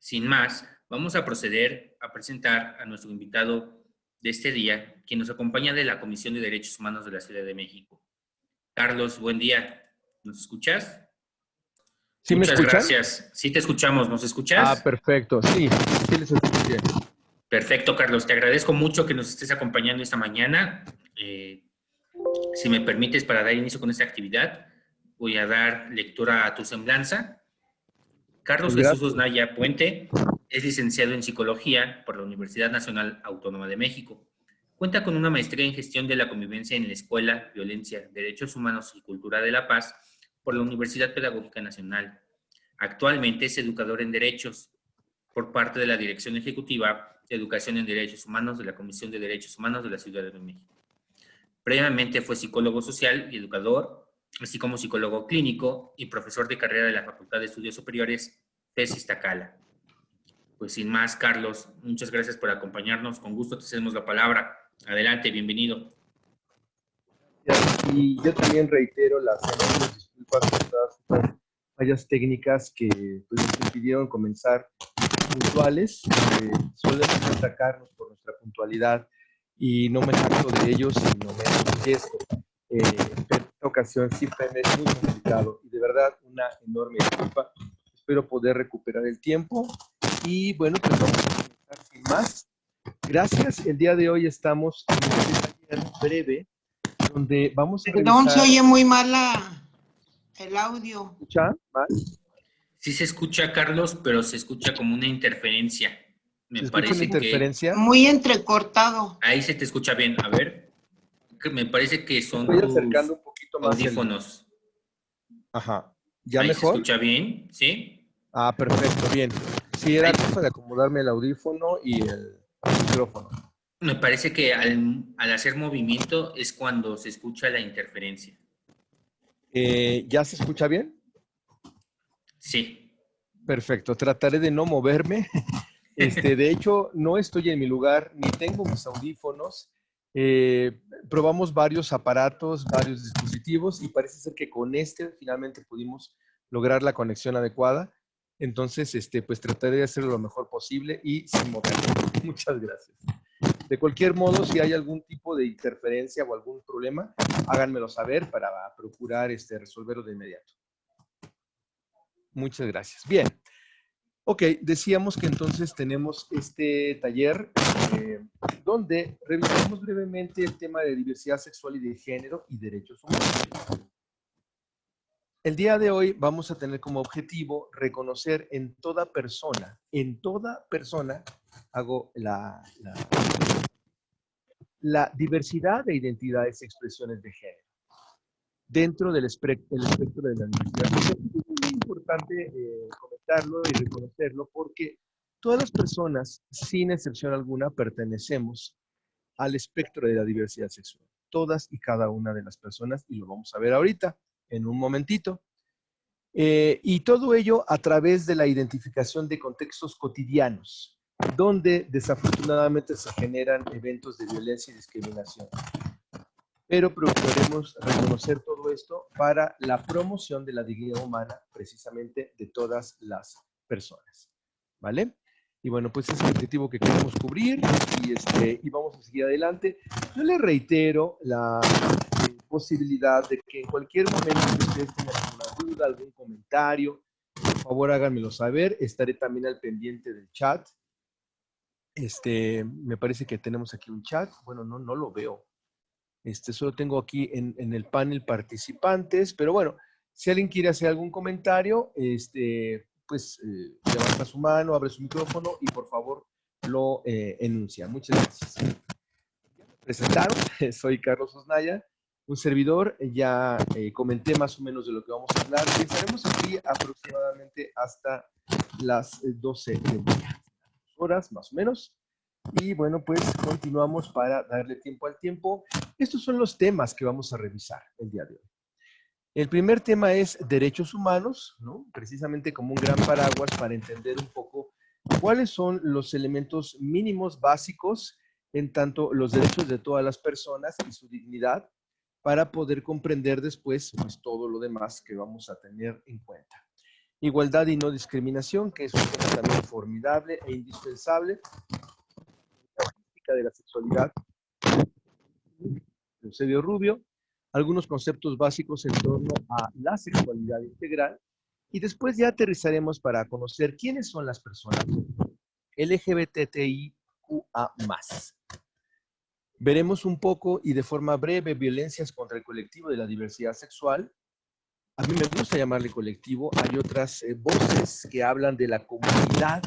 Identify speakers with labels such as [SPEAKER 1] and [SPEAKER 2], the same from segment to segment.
[SPEAKER 1] Sin más, vamos a proceder a presentar a nuestro invitado de este día, quien nos acompaña de la Comisión de Derechos Humanos de la Ciudad de México. Carlos, buen día. ¿Nos escuchas?
[SPEAKER 2] ¿Sí me
[SPEAKER 1] Muchas
[SPEAKER 2] escuchan?
[SPEAKER 1] gracias. Sí te escuchamos. ¿Nos
[SPEAKER 2] Ah,
[SPEAKER 1] escuchas?
[SPEAKER 2] perfecto. Sí, sí les escucho bien.
[SPEAKER 1] Perfecto, Carlos. Te agradezco mucho que nos estés acompañando esta mañana. Si me permites, para dar inicio con esta actividad, voy a dar lectura a tu semblanza. Carlos
[SPEAKER 2] Pues
[SPEAKER 1] Jesús
[SPEAKER 2] gracias.
[SPEAKER 1] Osnaya Puente es licenciado en Psicología por la Universidad Nacional Autónoma de México. Cuenta con una maestría en Gestión de la Convivencia en la Escuela, Violencia, Derechos Humanos y Cultura de la Paz por la Universidad Pedagógica Nacional. Actualmente es educador en Derechos por parte de la Dirección Ejecutiva de Educación en Derechos Humanos de la Comisión de Derechos Humanos de la Ciudad de México. Previamente fue psicólogo social y educador, así como psicólogo clínico y profesor de carrera de la Facultad de Estudios Superiores FES Iztacala. Pues sin más, Carlos, muchas gracias por acompañarnos. Con gusto te cedemos la palabra. Adelante, bienvenido.
[SPEAKER 2] Y yo también reitero las enormes disculpas por todas estas fallas técnicas que pues, nos impidieron comenzar puntuales. Solemos destacarnos por nuestra puntualidad y no me jacto de ello, sino me enorgullezco. Pero en esta ocasión sí fue muy complicado y de verdad una enorme disculpa. Espero poder recuperar el tiempo y bueno, pues vamos a comenzar sin más. Gracias. El día de hoy estamos en este taller breve donde vamos a
[SPEAKER 3] Perdón, se
[SPEAKER 2] revisar.
[SPEAKER 3] oye muy mal el audio.
[SPEAKER 2] ¿Escucha? ¿Mal?
[SPEAKER 1] Sí se escucha, Carlos, pero se escucha como una interferencia. Me
[SPEAKER 2] ¿Se escucha una
[SPEAKER 1] parece que
[SPEAKER 2] interferencia?
[SPEAKER 3] Muy entrecortado.
[SPEAKER 1] ahí se te escucha bien. A ver, me parece que son
[SPEAKER 2] Estoy acercando
[SPEAKER 1] tus
[SPEAKER 2] un poquito más el.
[SPEAKER 1] audífonos.
[SPEAKER 2] Ajá. ¿Ya
[SPEAKER 1] Ahí se
[SPEAKER 2] mejor?
[SPEAKER 1] escucha bien, ¿sí?
[SPEAKER 2] Ah, perfecto, bien. Sí,
[SPEAKER 1] Ahí,
[SPEAKER 2] era cosa de acomodarme el audífono y el micrófono.
[SPEAKER 1] me parece que al hacer movimiento es cuando se escucha la interferencia.
[SPEAKER 2] ¿Ya se escucha bien?
[SPEAKER 1] Sí.
[SPEAKER 2] Perfecto. Trataré de no moverme. De hecho, no estoy en mi lugar ni tengo mis audífonos. Probamos varios aparatos, varios dispositivos y parece ser que con finalmente pudimos lograr la conexión adecuada. Entonces, pues trataré de hacerlo lo mejor posible y sin moverme. Muchas gracias. De cualquier modo, si hay algún tipo de interferencia o algún problema, háganmelo saber para procurar resolverlo de inmediato. Muchas gracias. Bien. Ok, decíamos que entonces tenemos este taller donde revisamos brevemente el tema de diversidad sexual y de género y derechos humanos. El día de hoy vamos a tener como objetivo reconocer en toda persona, hago la diversidad de identidades y expresiones de género dentro del espectro de la diversidad sexual. Es muy importante comentarlo y reconocerlo porque todas las personas, sin excepción alguna, pertenecemos al espectro de la diversidad sexual. Todas y cada una de las personas, y lo vamos a ver ahorita, en un momentito. Y todo ello a través de la identificación de contextos cotidianos, donde desafortunadamente se generan eventos de violencia y discriminación. Pero procuraremos reconocer todo esto para la promoción de la dignidad humana, precisamente de todas las personas. ¿Vale? Y bueno, pues ese es el objetivo que queremos cubrir y vamos a seguir adelante. Yo les reitero la posibilidad de que en cualquier momento que ustedes tengan alguna duda, algún comentario, por favor háganmelo saber. Estaré también al pendiente del chat. Me parece que tenemos aquí un chat. Bueno, no lo veo. Solo tengo aquí en el panel participantes, pero bueno, si alguien quiere hacer algún comentario, pues levanta su mano, abre su micrófono y por favor lo enuncia. Muchas gracias. Presentaron, soy Carlos Osnaya, un servidor, ya comenté más o menos de lo que vamos a hablar y estaremos aquí aproximadamente hasta las 12 horas, más o menos. Y bueno, pues continuamos para darle tiempo al tiempo. Estos son los temas que vamos a revisar el día de hoy. El primer tema es derechos humanos, ¿no? Precisamente como un gran paraguas para entender un poco cuáles son los elementos mínimos básicos en tanto los derechos de todas las personas y su dignidad para poder comprender después pues, todo lo demás que vamos a tener en cuenta. Igualdad y no discriminación, que es un tema también formidable e indispensable. La política de la sexualidad, Eusebio Rubio, algunos conceptos básicos en torno a la sexualidad integral, y después ya aterrizaremos para conocer quiénes son las personas LGBTIQA+. Veremos un poco y de forma breve violencias contra el colectivo de la diversidad sexual. A mí me gusta llamarle colectivo. Hay otras voces que hablan de la comunidad.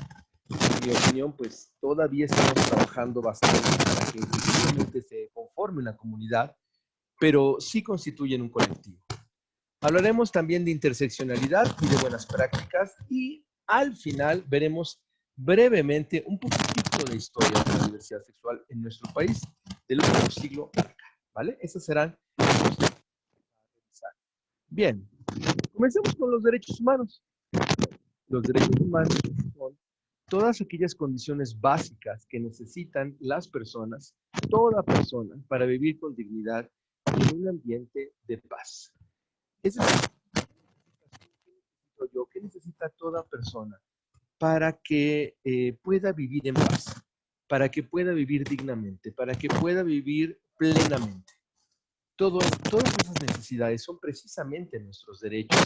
[SPEAKER 2] En mi opinión, pues todavía estamos trabajando bastante para que efectivamente se conforme una comunidad, pero sí constituyen un colectivo. Hablaremos también de interseccionalidad y de buenas prácticas, y al final veremos brevemente un poquitito de la historia de la diversidad sexual en nuestro país del último siglo para acá, ¿vale? Esos serán los temas. Bien, comencemos con los derechos humanos. Los derechos humanos son todas aquellas condiciones básicas que necesitan las personas, toda persona, para vivir con dignidad en un ambiente de paz. Es decir, ¿qué necesita toda persona para que pueda vivir en paz, para que pueda vivir dignamente, para que pueda vivir plenamente? Todas esas necesidades son precisamente nuestros derechos,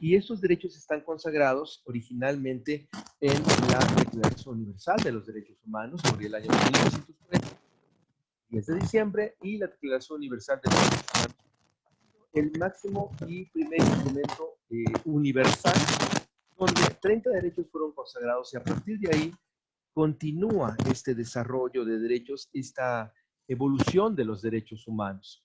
[SPEAKER 2] y estos derechos están consagrados originalmente en la Declaración Universal de los Derechos Humanos por el año 1940, 10 de diciembre, y la Declaración Universal de los Derechos Humanos, el máximo y primer instrumento universal, donde 30 derechos fueron consagrados, y a partir de ahí continúa este desarrollo de derechos, esta evolución de los derechos humanos.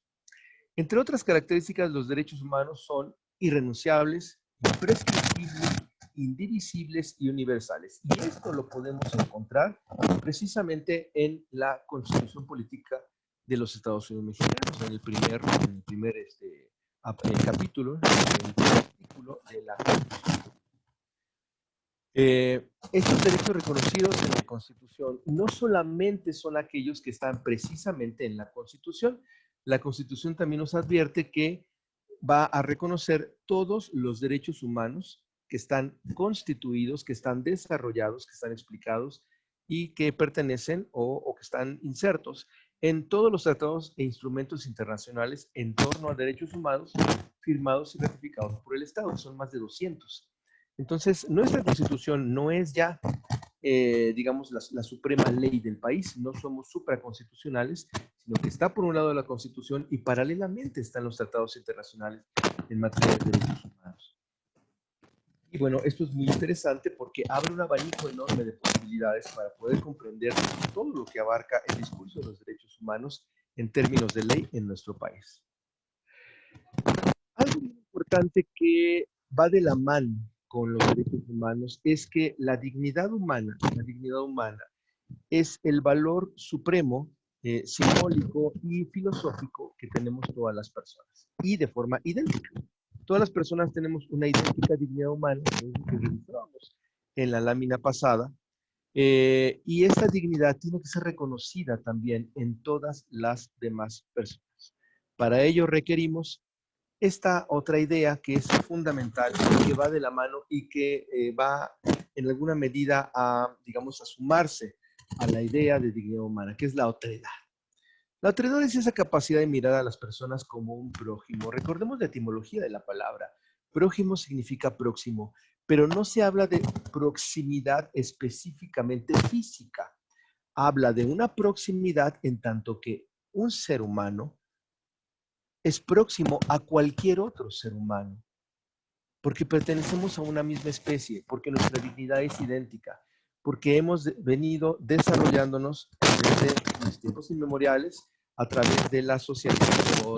[SPEAKER 2] Entre otras características, los derechos humanos son irrenunciables, imprescriptibles, indivisibles y universales. Y esto lo podemos encontrar precisamente en la Constitución Política de los Estados Unidos Mexicanos, en el primer capítulo, en el primer artículo de la Constitución. Estos derechos reconocidos en la Constitución no solamente son aquellos que están precisamente en la Constitución. La Constitución también nos advierte que va a reconocer todos los derechos humanos que están constituidos, que están desarrollados, que están explicados y que pertenecen o que están insertos en todos los tratados e instrumentos internacionales en torno a derechos humanos firmados y ratificados por el Estado. Son más de 200. Entonces, nuestra Constitución no es ya, digamos, la suprema ley del país. No somos supraconstitucionales, sino que está por un lado la Constitución y paralelamente están los tratados internacionales en materia de derechos humanos. Y bueno, esto es muy interesante porque abre un abanico enorme de posibilidades para poder comprender todo lo que abarca el discurso de los derechos humanos en términos de ley en nuestro país. Algo muy importante que va de la mano con los derechos humanos es que la dignidad humana es el valor supremo, simbólico y filosófico que tenemos todas las personas, y de forma idéntica. Todas las personas tenemos una idéntica dignidad humana, que es lo que registrábamos en la lámina pasada, y esta dignidad tiene que ser reconocida también en todas las demás personas. Para ello requerimos esta otra idea que es fundamental, que va de la mano y que va en alguna medida a, digamos, a sumarse a la idea de dignidad humana, que es la otredad. La otredad es esa capacidad de mirar a las personas como un prójimo. Recordemos la etimología de la palabra. Prójimo significa próximo, pero no se habla de proximidad específicamente física. Habla de una proximidad en tanto que un ser humano es próximo a cualquier otro ser humano, porque pertenecemos a una misma especie, porque nuestra dignidad es idéntica, porque hemos venido desarrollándonos desde los tiempos inmemoriales a través de la socialización,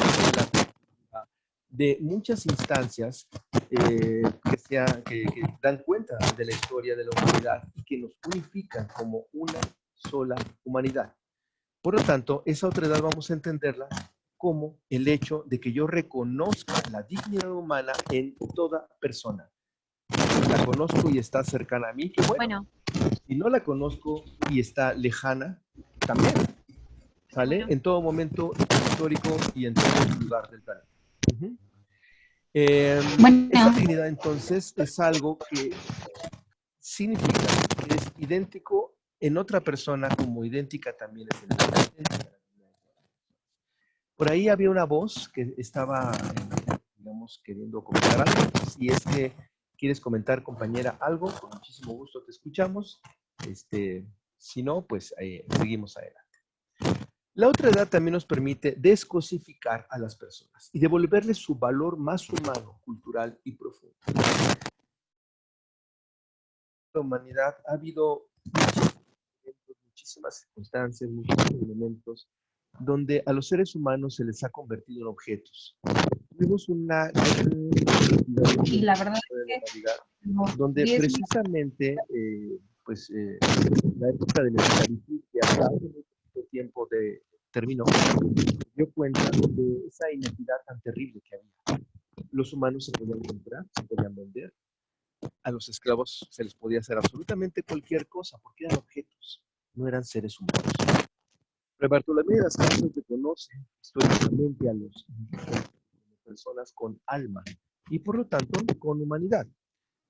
[SPEAKER 2] de muchas instancias que dan cuenta de la historia de la humanidad y que nos unifican como una sola humanidad. Por lo tanto, esa otredad vamos a entenderla como el hecho de que yo reconozca la dignidad humana en toda persona. Si la conozco y está cercana a mí, qué bueno. Si no la conozco y está lejana, también. ¿Sale? En todo momento histórico y en todo lugar del planeta.
[SPEAKER 3] Bueno,
[SPEAKER 2] Esa dignidad entonces es algo que significa que es idéntico en otra persona como idéntica también es en la otra. Por ahí había una voz que estaba, digamos, queriendo comentar algo. Si es que quieres comentar, compañera, algo, con muchísimo gusto te escuchamos. Si no, pues seguimos adelante. La otra edad también nos permite descosificar a las personas y devolverles su valor más humano, cultural y profundo. La humanidad ha habido muchísimas circunstancias, muchísimos elementos donde a los seres humanos se les ha convertido en objetos. Tuvimos una gran
[SPEAKER 4] Y la verdad es que
[SPEAKER 2] donde precisamente la época de la esclavitud que hasta hace mucho tiempo terminó, dio cuenta de esa identidad tan terrible que había. Los humanos se podían comprar, se podían vender, a los esclavos se les podía hacer absolutamente cualquier cosa porque eran objetos, no eran seres humanos. Fray Bartolomé de las Casas reconoce históricamente a los indígenas como personas con alma y por lo tanto con humanidad.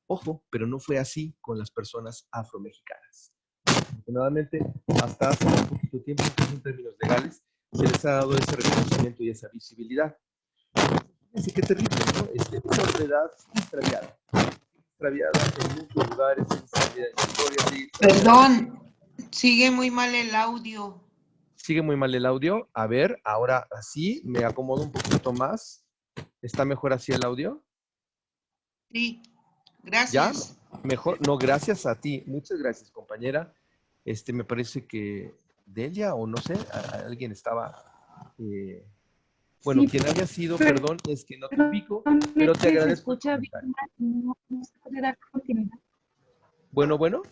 [SPEAKER 2] Ojo, pero no fue así con las personas afromexicanas. Afortunadamente, hasta hace un poquito tiempo, en términos legales, se les ha dado ese reconocimiento y esa visibilidad. Fíjense qué terrible, ¿no? Esa autoridad extraviada en muchos lugares, extraviada en historias.
[SPEAKER 3] perdón, sigue muy mal el audio.
[SPEAKER 2] Sigue muy mal el audio. A ver, ahora así, me acomodo un poquito más. ¿Está mejor así el audio?
[SPEAKER 3] Sí,
[SPEAKER 2] ¿Ya?
[SPEAKER 3] gracias.
[SPEAKER 2] Mejor. No, gracias a ti. Muchas gracias, compañera. Me parece que Delia o no sé, alguien estaba... bueno,
[SPEAKER 4] sí,
[SPEAKER 2] quien haya sido,
[SPEAKER 4] pero-
[SPEAKER 2] perdón, es que no te ubico, pero te
[SPEAKER 4] se
[SPEAKER 2] agradezco el
[SPEAKER 4] escucha bien,
[SPEAKER 2] comentario.
[SPEAKER 4] no se puede dar continuidad.
[SPEAKER 2] Bueno.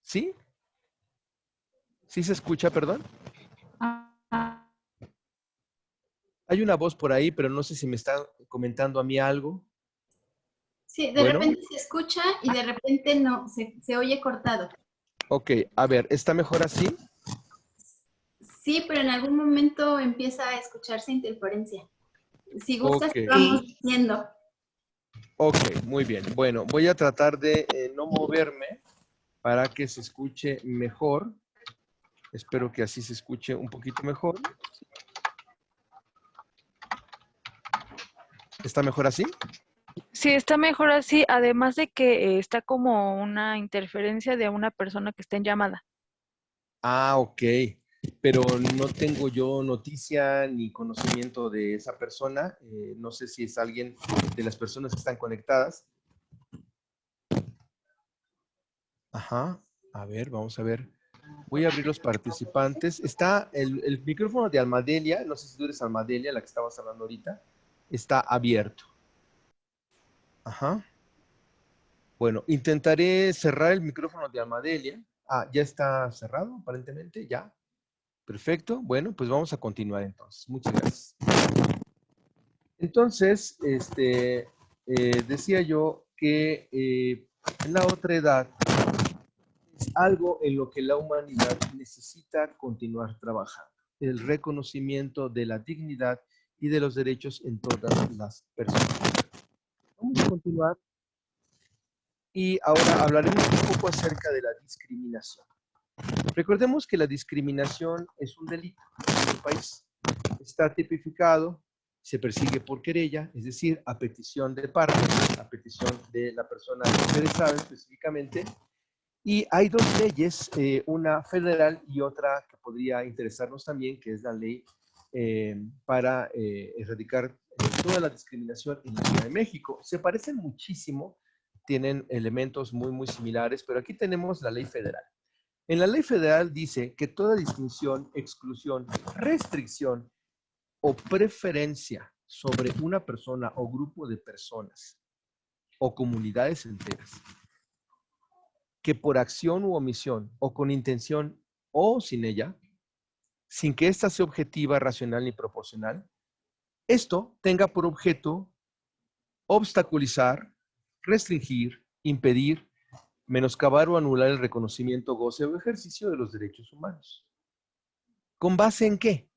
[SPEAKER 2] ¿Sí? ¿Sí se escucha, perdón?
[SPEAKER 4] Ah,
[SPEAKER 2] Hay una voz por ahí, pero no sé si me está comentando a mí algo.
[SPEAKER 5] Sí, de
[SPEAKER 2] Bueno,
[SPEAKER 5] repente se escucha y de repente no, se oye cortado.
[SPEAKER 2] ok, a ver, ¿está mejor así?
[SPEAKER 5] Sí, pero en algún momento empieza a escucharse interferencia. Si gustas,
[SPEAKER 2] Ok,
[SPEAKER 5] vamos diciendo.
[SPEAKER 2] ok, muy bien. Bueno, voy a tratar de no moverme para que se escuche mejor. Espero que así se escuche un poquito mejor. ¿Está mejor así?
[SPEAKER 6] Sí, está mejor así, además de que está como una interferencia de una persona que está en llamada.
[SPEAKER 2] Ah, ok. Pero no tengo yo noticia ni conocimiento de esa persona. No sé si es alguien de las personas que están conectadas. Ajá. A ver, vamos a ver. Voy a abrir los participantes. Está el micrófono de Almadelia. No sé si tú eres Almadelia, la que estabas hablando ahorita. Está abierto. Ajá. Bueno, intentaré cerrar el micrófono de Almadelia. Ah, ya está cerrado, aparentemente. Ya. Perfecto. Bueno, pues vamos a continuar entonces. Muchas gracias. Entonces, decía yo que en la otra edad es algo en lo que la humanidad necesita continuar trabajando. El reconocimiento de la dignidad y de los derechos en todas las personas. Vamos a continuar y ahora hablaremos un poco acerca de la discriminación. Recordemos que la discriminación es un delito en el país. Está tipificado, se persigue por querella, es decir, a petición de parte, a petición de la persona interesada específicamente. Y hay dos leyes, una federal y otra que podría interesarnos también, que es la ley para erradicar toda la discriminación en la Ciudad de México. Se parecen muchísimo, tienen elementos muy, muy similares, pero aquí tenemos la ley federal. En la ley federal dice que toda distinción, exclusión, restricción o preferencia sobre una persona o grupo de personas o comunidades enteras que por acción u omisión o con intención o sin ella, sin que ésta sea objetiva, racional ni proporcional, esto tenga por objeto obstaculizar, restringir, impedir, menoscabar o anular el reconocimiento, goce o ejercicio de los derechos humanos. ¿Con base en qué?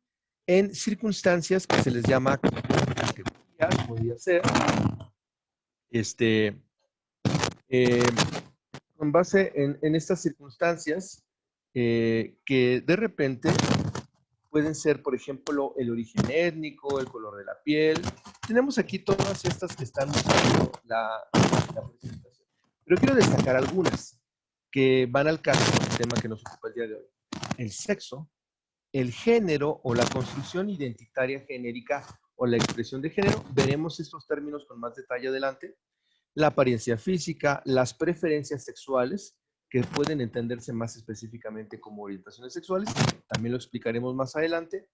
[SPEAKER 2] En circunstancias que se les llama categorías podría ser, eh, con base en estas circunstancias que de repente pueden ser, por ejemplo, el origen étnico, el color de la piel. Tenemos aquí todas estas que están mostrando la presentación. Pero quiero destacar algunas que van al caso del tema que nos ocupa el día de hoy. El sexo, el género o la construcción identitaria genérica o la expresión de género. Veremos estos términos con más detalle adelante. La apariencia física, las preferencias sexuales, que pueden entenderse más específicamente como orientaciones sexuales, también lo explicaremos más adelante,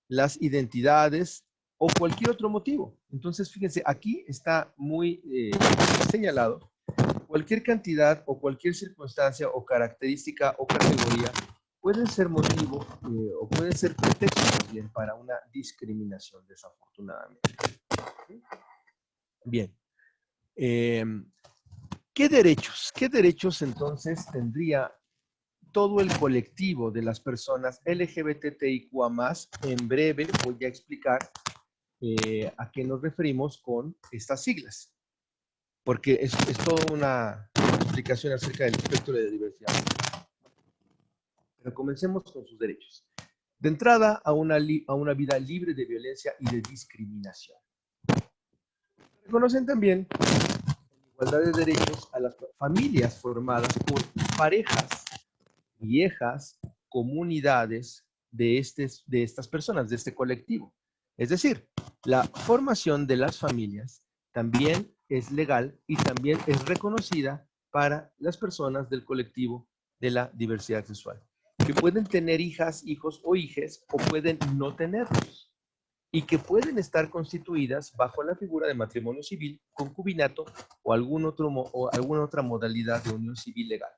[SPEAKER 2] las identidades o cualquier otro motivo. Entonces, fíjense, aquí está muy señalado cualquier cantidad o cualquier circunstancia o característica o categoría pueden ser motivo o pueden ser pretexto también para una discriminación, desafortunadamente. Bien. ¿Qué derechos entonces tendría todo el colectivo de las personas LGBTIQA+? En breve voy a explicar a qué nos referimos con estas siglas, porque es toda una explicación acerca del espectro de diversidad. Pero comencemos con sus derechos. De entrada, a una vida libre de violencia y de discriminación. Reconocen también igualdad de derechos a las familias formadas por parejas, viejas, comunidades de estas personas, de este colectivo. Es decir, la formación de las familias también es legal y también es reconocida para las personas del colectivo de la diversidad sexual, que pueden tener hijas, hijos o hijes, o pueden no tenerlos, y que pueden estar constituidas bajo la figura de matrimonio civil, concubinato o alguna otra modalidad de unión civil legal,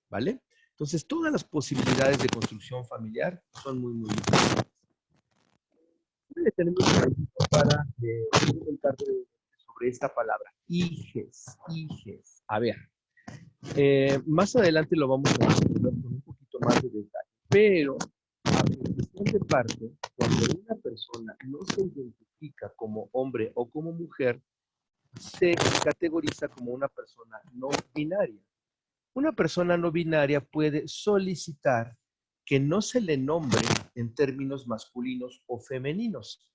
[SPEAKER 2] ¿vale? Entonces, todas las posibilidades de construcción familiar son muy, muy importantes. Tenemos para comentar sobre esta palabra, hijes. A ver, más adelante lo vamos a ver con un poquito más de detalle, pero a petición de parte, cuando una persona no se identifica como hombre o como mujer, se categoriza como una persona no binaria. Una persona no binaria puede solicitar que no se le nombre en términos masculinos o femeninos.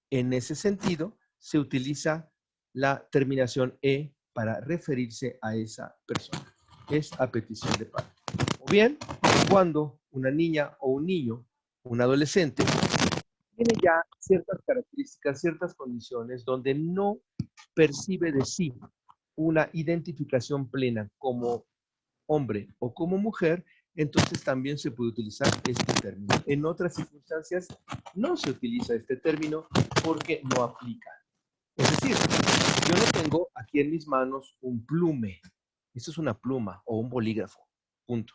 [SPEAKER 2] En ese sentido, se utiliza la terminación E para referirse a esa persona. Es a petición de parte. O bien, cuando una niña o un niño, un adolescente, tiene ya ciertas características, ciertas condiciones donde no percibe de sí una identificación plena como hombre o como mujer, entonces también se puede utilizar este término. En otras circunstancias no se utiliza este término porque no aplica. Es decir, yo no tengo aquí en mis manos un plume. Esto es una pluma o un bolígrafo. Punto.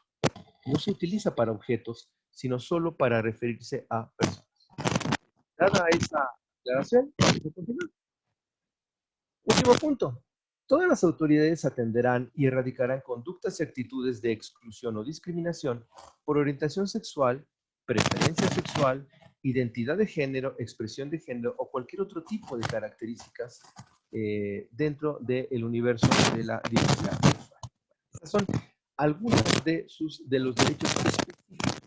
[SPEAKER 2] No se utiliza para objetos, sino solo para referirse a personas. Dada esa aclaración, vamos a continuar. Último punto. Todas las autoridades atenderán y erradicarán conductas y actitudes de exclusión o discriminación por orientación sexual, preferencia sexual, identidad de género, expresión de género o cualquier otro tipo de características dentro del universo de la diversidad sexual. Estas son algunos de los derechos específicos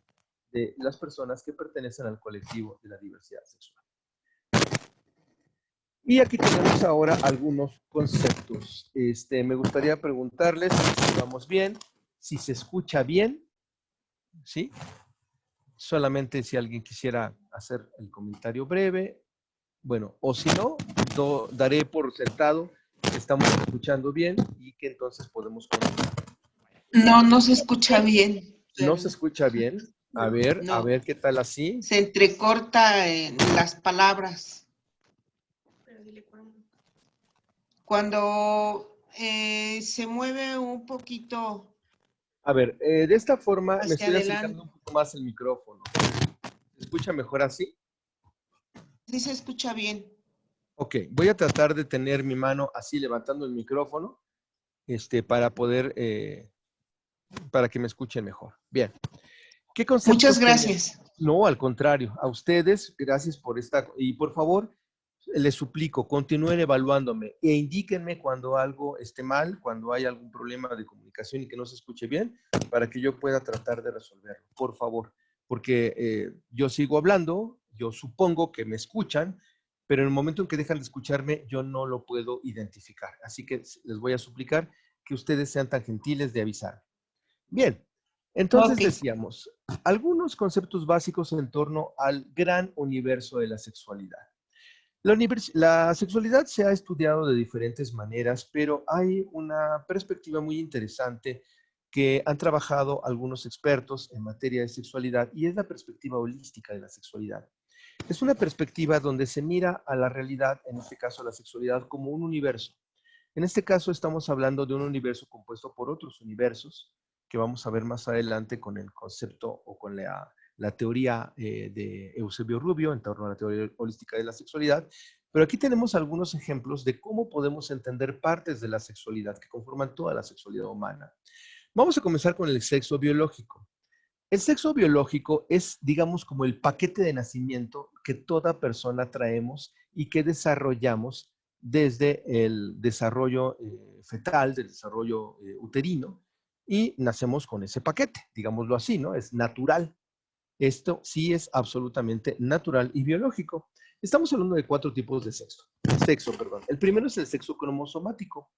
[SPEAKER 2] de las personas que pertenecen al colectivo de la diversidad sexual. Y aquí tenemos ahora algunos conceptos. Me gustaría preguntarles si vamos bien, si se escucha bien, ¿sí? Solamente si alguien quisiera hacer el comentario breve. Bueno, o si no, daré por sentado que estamos escuchando bien y que entonces podemos continuar.
[SPEAKER 3] No se escucha bien.
[SPEAKER 2] ¿No se escucha bien? A ver,
[SPEAKER 3] No.
[SPEAKER 2] a ver qué tal así.
[SPEAKER 3] Se entrecorta en las palabras. Cuando se mueve un poquito
[SPEAKER 2] A ver, de esta forma me
[SPEAKER 3] hacia
[SPEAKER 2] estoy
[SPEAKER 3] adelante.
[SPEAKER 2] acercando un poco más el micrófono. ¿Se escucha mejor así?
[SPEAKER 3] Sí se escucha bien.
[SPEAKER 2] Ok, voy a tratar de tener mi mano así levantando el micrófono para poder, para que me escuchen mejor. Bien. ¿Qué conceptos
[SPEAKER 3] Muchas
[SPEAKER 2] tenemos?
[SPEAKER 3] gracias.
[SPEAKER 2] No, al contrario, a ustedes, gracias por esta. Y por favor, les suplico, continúen evaluándome e indíquenme cuando algo esté mal, cuando hay algún problema de comunicación y que no se escuche bien, para que yo pueda tratar de resolverlo, por favor. Porque yo sigo hablando, yo supongo que me escuchan, pero en el momento en que dejan de escucharme, yo no lo puedo identificar. Así que les voy a suplicar que ustedes sean tan gentiles de avisar. Bien, entonces
[SPEAKER 3] Ok.
[SPEAKER 2] decíamos, algunos conceptos básicos en torno al gran universo de la sexualidad. La sexualidad se ha estudiado de diferentes maneras, pero hay una perspectiva muy interesante que han trabajado algunos expertos en materia de sexualidad y es la perspectiva holística de la sexualidad. Es una perspectiva donde se mira a la realidad, en este caso a la sexualidad, como un universo. En este caso estamos hablando de un universo compuesto por otros universos que vamos a ver más adelante con el concepto o con la teoría de Eusebio Rubio en torno a la teoría holística de la sexualidad. Pero aquí tenemos algunos ejemplos de cómo podemos entender partes de la sexualidad que conforman toda la sexualidad humana. Vamos a comenzar con el sexo biológico. El sexo biológico es, digamos, como el paquete de nacimiento que toda persona traemos y que desarrollamos desde el desarrollo fetal, del desarrollo uterino, y nacemos con ese paquete, digámoslo así, ¿no? Es natural. Esto sí es absolutamente natural y biológico. Estamos hablando de 4 tipos de sexo. El primero es el sexo cromosomático.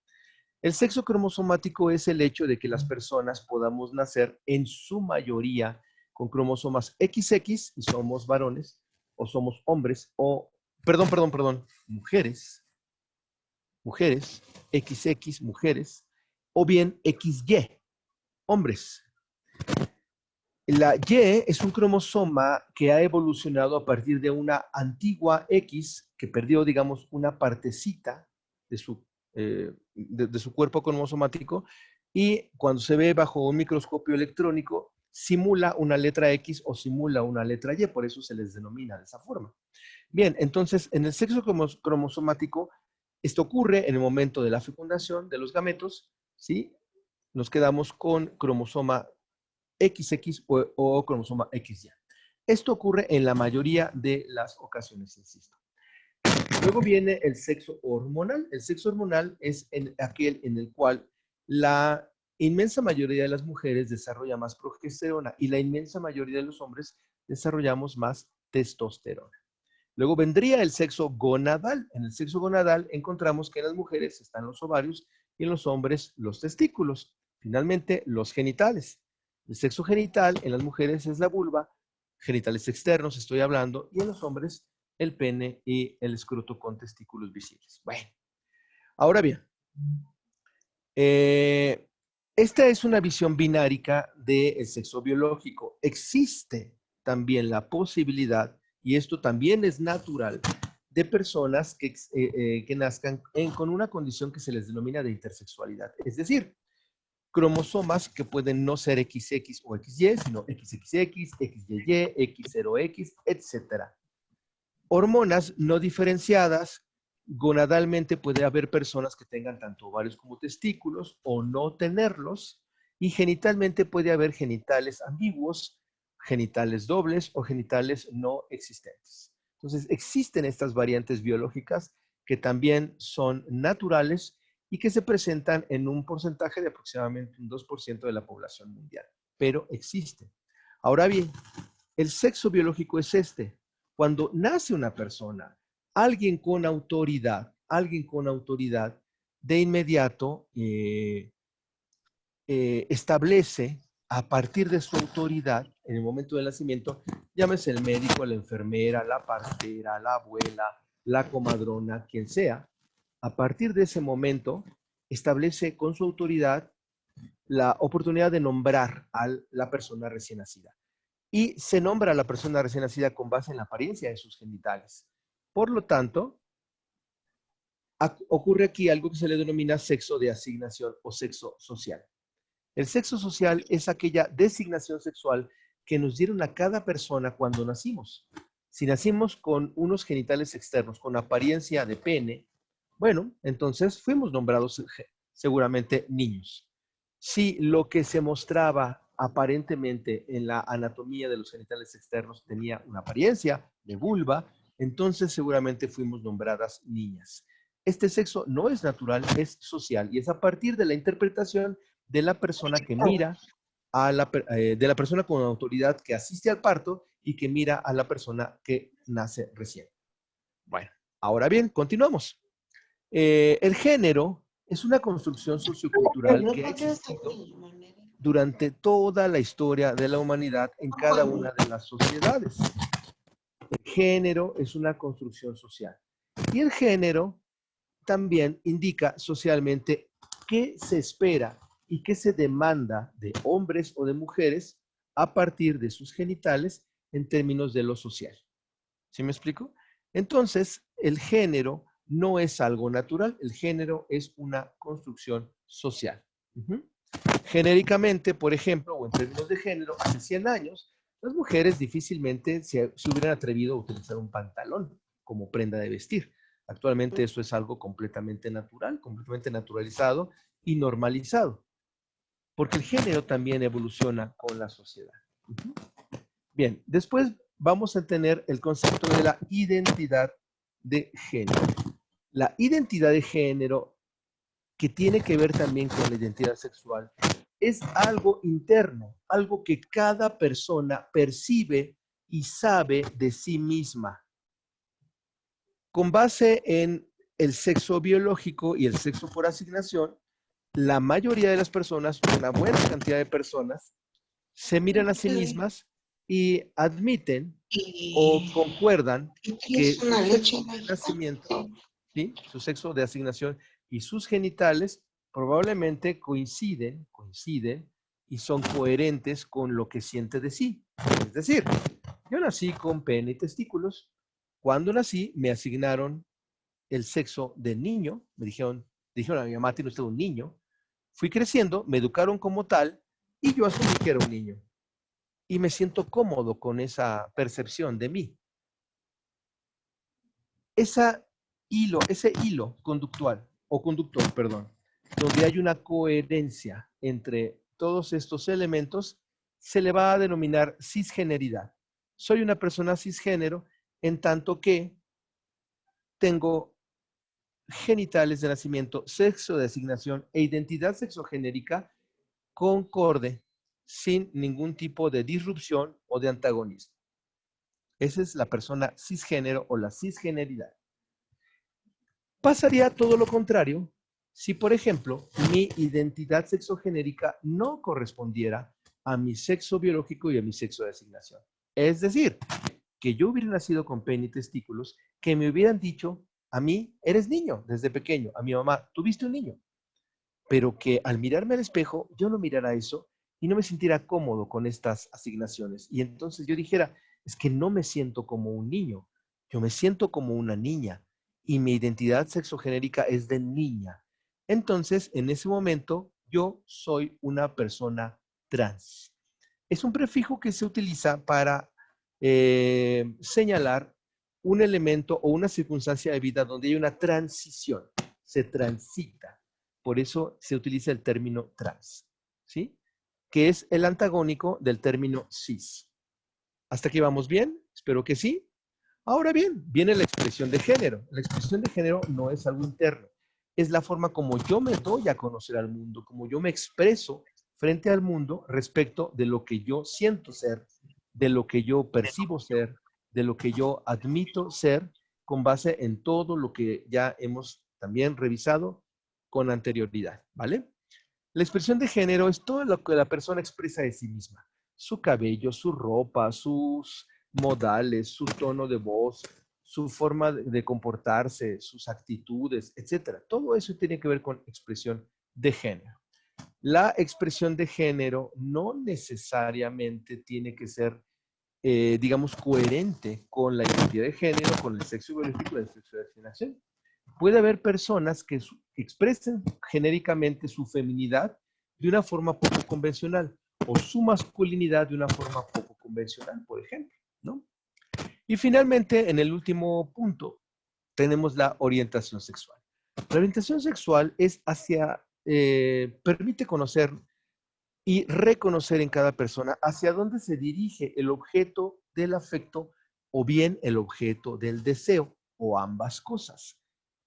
[SPEAKER 2] El sexo cromosomático es el hecho de que las personas podamos nacer en su mayoría con cromosomas XX y somos varones, o somos hombres, o, mujeres, XX, mujeres, o bien XY, hombres. La Y es un cromosoma que ha evolucionado a partir de una antigua X que perdió, digamos, una partecita de su cuerpo cromosomático y cuando se ve bajo un microscopio electrónico simula una letra X o simula una letra Y, por eso se les denomina de esa forma. Bien, entonces en el sexo cromosomático esto ocurre en el momento de la fecundación de los gametos, ¿sí? Nos quedamos con cromosoma XX o cromosoma XY. Esto ocurre en la mayoría de las ocasiones, insisto. Luego viene el sexo hormonal. El sexo hormonal es aquel en el cual la inmensa mayoría de las mujeres desarrolla más progesterona y la inmensa mayoría de los hombres desarrollamos más testosterona. Luego vendría el sexo gonadal. En el sexo gonadal encontramos que en las mujeres están los ovarios y en los hombres los testículos. Finalmente, los genitales. El sexo genital en las mujeres es la vulva, genitales externos estoy hablando, y en los hombres el pene y el escroto con testículos visibles. Bueno, ahora bien, esta es una visión binárica del sexo biológico. Existe también la posibilidad, y esto también es natural, de personas que nazcan con una condición que se les denomina de intersexualidad. Es decir, cromosomas que pueden no ser XX o XY, sino XXX, XYY, X0X, etc. Hormonas no diferenciadas, gonadalmente puede haber personas que tengan tanto ovarios como testículos o no tenerlos, y genitalmente puede haber genitales ambiguos, genitales dobles o genitales no existentes. Entonces existen estas variantes biológicas que también son naturales y que se presentan en un porcentaje de aproximadamente un 2% de la población mundial, pero existen. Ahora bien, el sexo biológico es este. Cuando nace una persona, alguien con autoridad, de inmediato establece a partir de su autoridad, en el momento del nacimiento, llámese el médico, la enfermera, la partera, la abuela, la comadrona, quien sea, a partir de ese momento, establece con su autoridad la oportunidad de nombrar a la persona recién nacida. Y se nombra a la persona recién nacida con base en la apariencia de sus genitales. Por lo tanto, ocurre aquí algo que se le denomina sexo de asignación o sexo social. El sexo social es aquella designación sexual que nos dieron a cada persona cuando nacimos. Si nacimos con unos genitales externos, con apariencia de pene, bueno, entonces fuimos nombrados seguramente niños. Si lo que se mostraba aparentemente en la anatomía de los genitales externos tenía una apariencia de vulva, entonces seguramente fuimos nombradas niñas. Este sexo no es natural, es social y es a partir de la interpretación de la persona que mira de la persona con autoridad que asiste al parto y que mira a la persona que nace recién. Bueno, ahora bien, continuamos. El género es una construcción sociocultural que ha existido durante toda la historia de la humanidad en cada una de las sociedades. El género es una construcción social. Y el género también indica socialmente qué se espera y qué se demanda de hombres o de mujeres a partir de sus genitales en términos de lo social. ¿Sí me explico? Entonces, el género no es algo natural, el género es una construcción social. Genéricamente, por ejemplo, o en términos de género, hace 100 años, las mujeres difícilmente se hubieran atrevido a utilizar un pantalón como prenda de vestir. Actualmente eso es algo completamente natural, completamente naturalizado y normalizado, porque el género también evoluciona con la sociedad. Bien, después vamos a tener el concepto de la identidad de género. La identidad de género, que tiene que ver también con la identidad sexual, es algo interno, algo que cada persona percibe y sabe de sí misma. Con base en el sexo biológico y el sexo por asignación, la mayoría de las personas, una buena cantidad de personas, se miran a sí mismas y admiten o concuerdan que su sexo de nacimiento, ¿sí? Su sexo de asignación y sus genitales probablemente coinciden y son coherentes con lo que siente de sí. Es decir, yo nací con pene y testículos. Cuando nací, me asignaron el sexo de niño. Me dijeron a mi mamá, tiene usted un niño. Fui creciendo, me educaron como tal y yo asumí que era un niño. Y me siento cómodo con esa percepción de mí. Ese hilo conductual, o conductor, perdón, donde hay una coherencia entre todos estos elementos, se le va a denominar cisgeneridad. Soy una persona cisgénero en tanto que tengo genitales de nacimiento, sexo de asignación e identidad sexogenérica concorde sin ningún tipo de disrupción o de antagonismo. Esa es la persona cisgénero o la cisgeneridad. Pasaría todo lo contrario si, por ejemplo, mi identidad sexogenérica no correspondiera a mi sexo biológico y a mi sexo de asignación. Es decir, que yo hubiera nacido con pene y testículos, que me hubieran dicho a mí, eres niño desde pequeño, a mi mamá, tuviste un niño, pero que al mirarme al espejo yo no mirara eso y no me sintiera cómodo con estas asignaciones. Y entonces yo dijera, es que no me siento como un niño, yo me siento como una niña y mi identidad sexogenérica es de niña. Entonces, en ese momento, yo soy una persona trans. Es un prefijo que se utiliza para señalar un elemento o una circunstancia de vida donde hay una transición, se transita. Por eso se utiliza el término trans, ¿sí? Que es el antagónico del término cis. ¿Hasta aquí vamos bien? Espero que sí. Ahora bien, viene la expresión de género. La expresión de género no es algo interno. Es la forma como yo me doy a conocer al mundo, como yo me expreso frente al mundo respecto de lo que yo siento ser, de lo que yo percibo ser, de lo que yo admito ser, con base en todo lo que ya hemos también revisado con anterioridad, ¿vale? La expresión de género es todo lo que la persona expresa de sí misma. Su cabello, su ropa, sus modales, su tono de voz, su forma de comportarse, sus actitudes, etc. Todo eso tiene que ver con expresión de género. La expresión de género no necesariamente tiene que ser, digamos, coherente con la identidad de género, con el sexo biológico y el sexo de asignación. Puede haber personas que expresen genéricamente su feminidad de una forma poco convencional o su masculinidad de una forma poco convencional, por ejemplo, ¿no? Y finalmente, en el último punto, tenemos la orientación sexual. La orientación sexual es permite conocer y reconocer en cada persona hacia dónde se dirige el objeto del afecto o bien el objeto del deseo, o ambas cosas.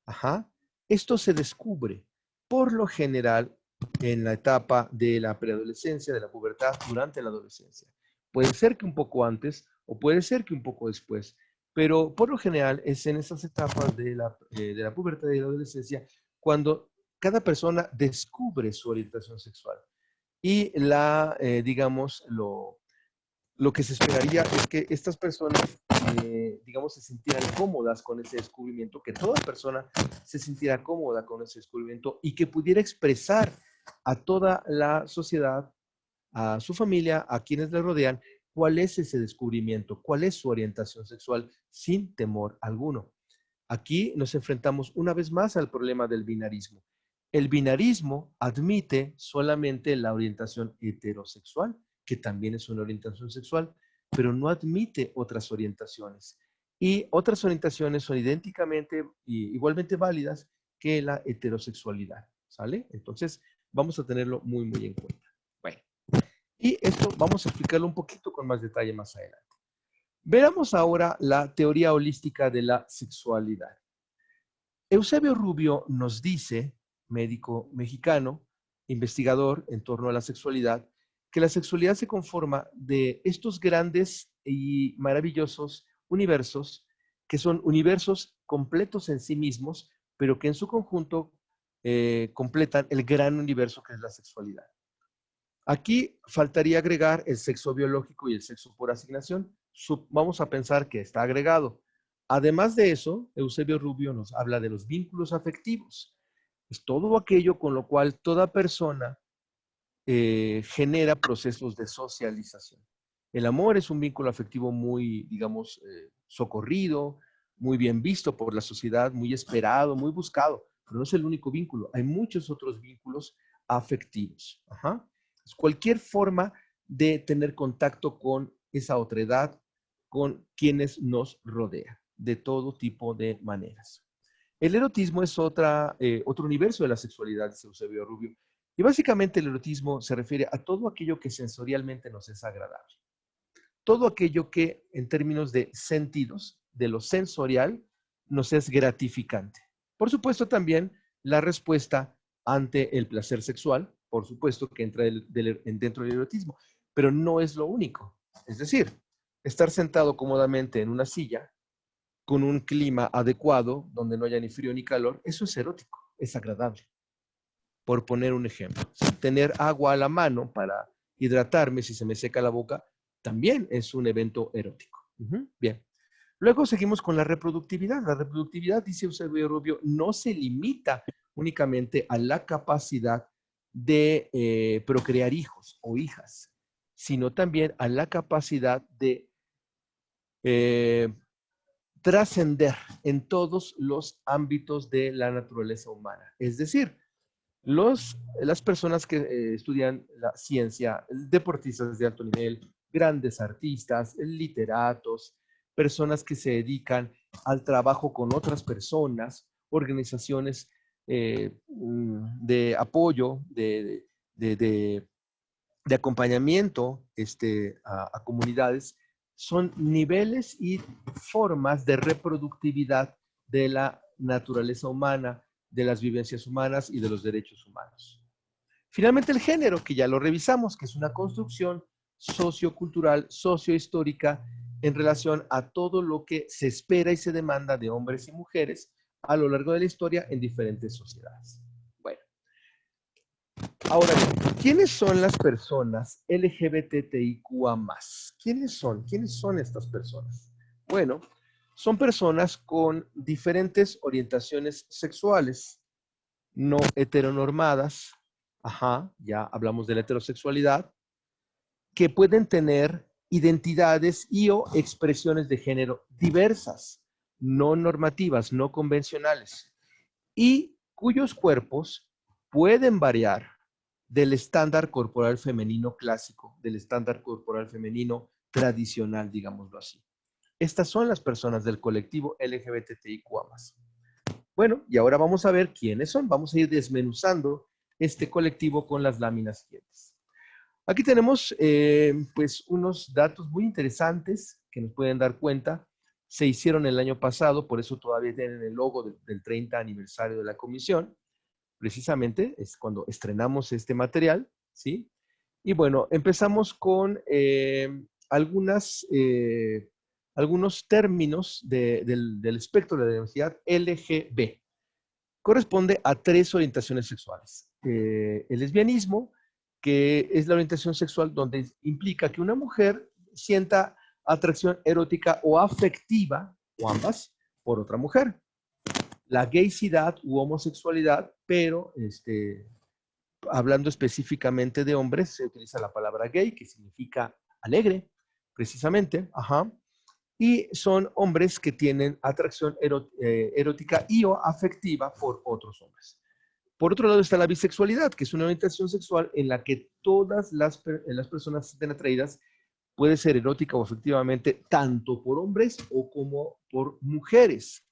[SPEAKER 2] Ajá. Esto se descubre por lo general en la etapa de la preadolescencia, de la pubertad, durante la adolescencia. Puede ser que un poco antes o puede ser que un poco después, pero por lo general es en esas etapas de la pubertad y de la adolescencia cuando cada persona descubre su orientación sexual. Y digamos, lo que se esperaría es que estas personas, digamos, se sintieran cómodas con ese descubrimiento, que toda persona se sintiera cómoda con ese descubrimiento y que pudiera expresar a toda la sociedad, a su familia, a quienes le rodean, cuál es ese descubrimiento, cuál es su orientación sexual, sin temor alguno. Aquí nos enfrentamos una vez más al problema del binarismo. El binarismo admite solamente la orientación heterosexual, que también es una orientación sexual, pero no admite otras orientaciones. Y otras orientaciones son igualmente válidas que la heterosexualidad, ¿sale? Entonces, vamos a tenerlo muy, muy en cuenta. Bueno, y esto vamos a explicarlo un poquito con más detalle más adelante. Veamos ahora la teoría holística de la sexualidad. Eusebio Rubio nos dice, médico mexicano, investigador en torno a la sexualidad, que la sexualidad se conforma de estos grandes y maravillosos universos, que son universos completos en sí mismos, pero que en su conjunto completan el gran universo que es la sexualidad. Aquí faltaría agregar el sexo biológico y el sexo por asignación. Vamos a pensar que está agregado. Además de eso, Eusebio Rubio nos habla de los vínculos afectivos. Es todo aquello con lo cual toda persona genera procesos de socialización. El amor es un vínculo afectivo muy, digamos, socorrido, muy bien visto por la sociedad, muy esperado, muy buscado, pero no es el único vínculo. Hay muchos otros vínculos afectivos. Ajá. Es cualquier forma de tener contacto con esa otredad, con quienes nos rodean, de todo tipo de maneras. El erotismo es otro universo de la sexualidad, dice Eusebio Rubio. Y básicamente el erotismo se refiere a todo aquello que sensorialmente nos es agradable. Todo aquello que en términos de sentidos, de lo sensorial, nos es gratificante. Por supuesto también la respuesta ante el placer sexual, por supuesto que entra dentro del erotismo, pero no es lo único. Es decir, estar sentado cómodamente en una silla con un clima adecuado, donde no haya ni frío ni calor, eso es erótico, es agradable. Por poner un ejemplo, tener agua a la mano para hidratarme si se me seca la boca, también es un evento erótico. Bien. Luego seguimos con la reproductividad. La reproductividad, dice Eusebio Rubio, no se limita únicamente a la capacidad de procrear hijos o hijas, sino también a la capacidad de trascender en todos los ámbitos de la naturaleza humana. Es decir, las personas que estudian la ciencia, deportistas de alto nivel, grandes artistas, literatos, personas que se dedican al trabajo con otras personas, organizaciones de apoyo, de acompañamiento a comunidades, son niveles y formas de reproductividad de la naturaleza humana, de las vivencias humanas y de los derechos humanos. Finalmente, el género, que ya lo revisamos, que es una construcción sociocultural, sociohistórica, en relación a todo lo que se espera y se demanda de hombres y mujeres a lo largo de la historia en diferentes sociedades. Bueno, ahora bien, ¿quiénes son las personas LGBTIQA+? ¿Quiénes son? ¿Quiénes son estas personas? Bueno, son personas con diferentes orientaciones sexuales, no heteronormadas, ya hablamos de la heterosexualidad, que pueden tener identidades y o expresiones de género diversas, no normativas, no convencionales, y cuyos cuerpos pueden variar del estándar corporal femenino clásico, del estándar corporal femenino tradicional, digámoslo así. Estas son las personas del colectivo LGBTIQA+. Bueno, y ahora vamos a ver quiénes son. Vamos a ir desmenuzando este colectivo con las láminas siguientes. Aquí tenemos pues unos datos muy interesantes que nos pueden dar cuenta se hicieron el año pasado, por eso todavía tienen el logo del 30 aniversario de la comisión. Precisamente es cuando estrenamos este material, ¿sí? Y bueno, empezamos con algunos términos del espectro de la diversidad LGB. Corresponde a 3 orientaciones sexuales. El lesbianismo, que es la orientación sexual donde implica que una mujer sienta atracción erótica o afectiva, o ambas, por otra mujer. La gaysidad u homosexualidad, pero hablando específicamente de hombres, se utiliza la palabra gay, que significa alegre, precisamente, ajá. Y son hombres que tienen atracción erótica y o afectiva por otros hombres. Por otro lado está la bisexualidad, que es una orientación sexual en la que todas las personas estén atraídas, puede ser erótica o afectivamente, tanto por hombres o como por mujeres.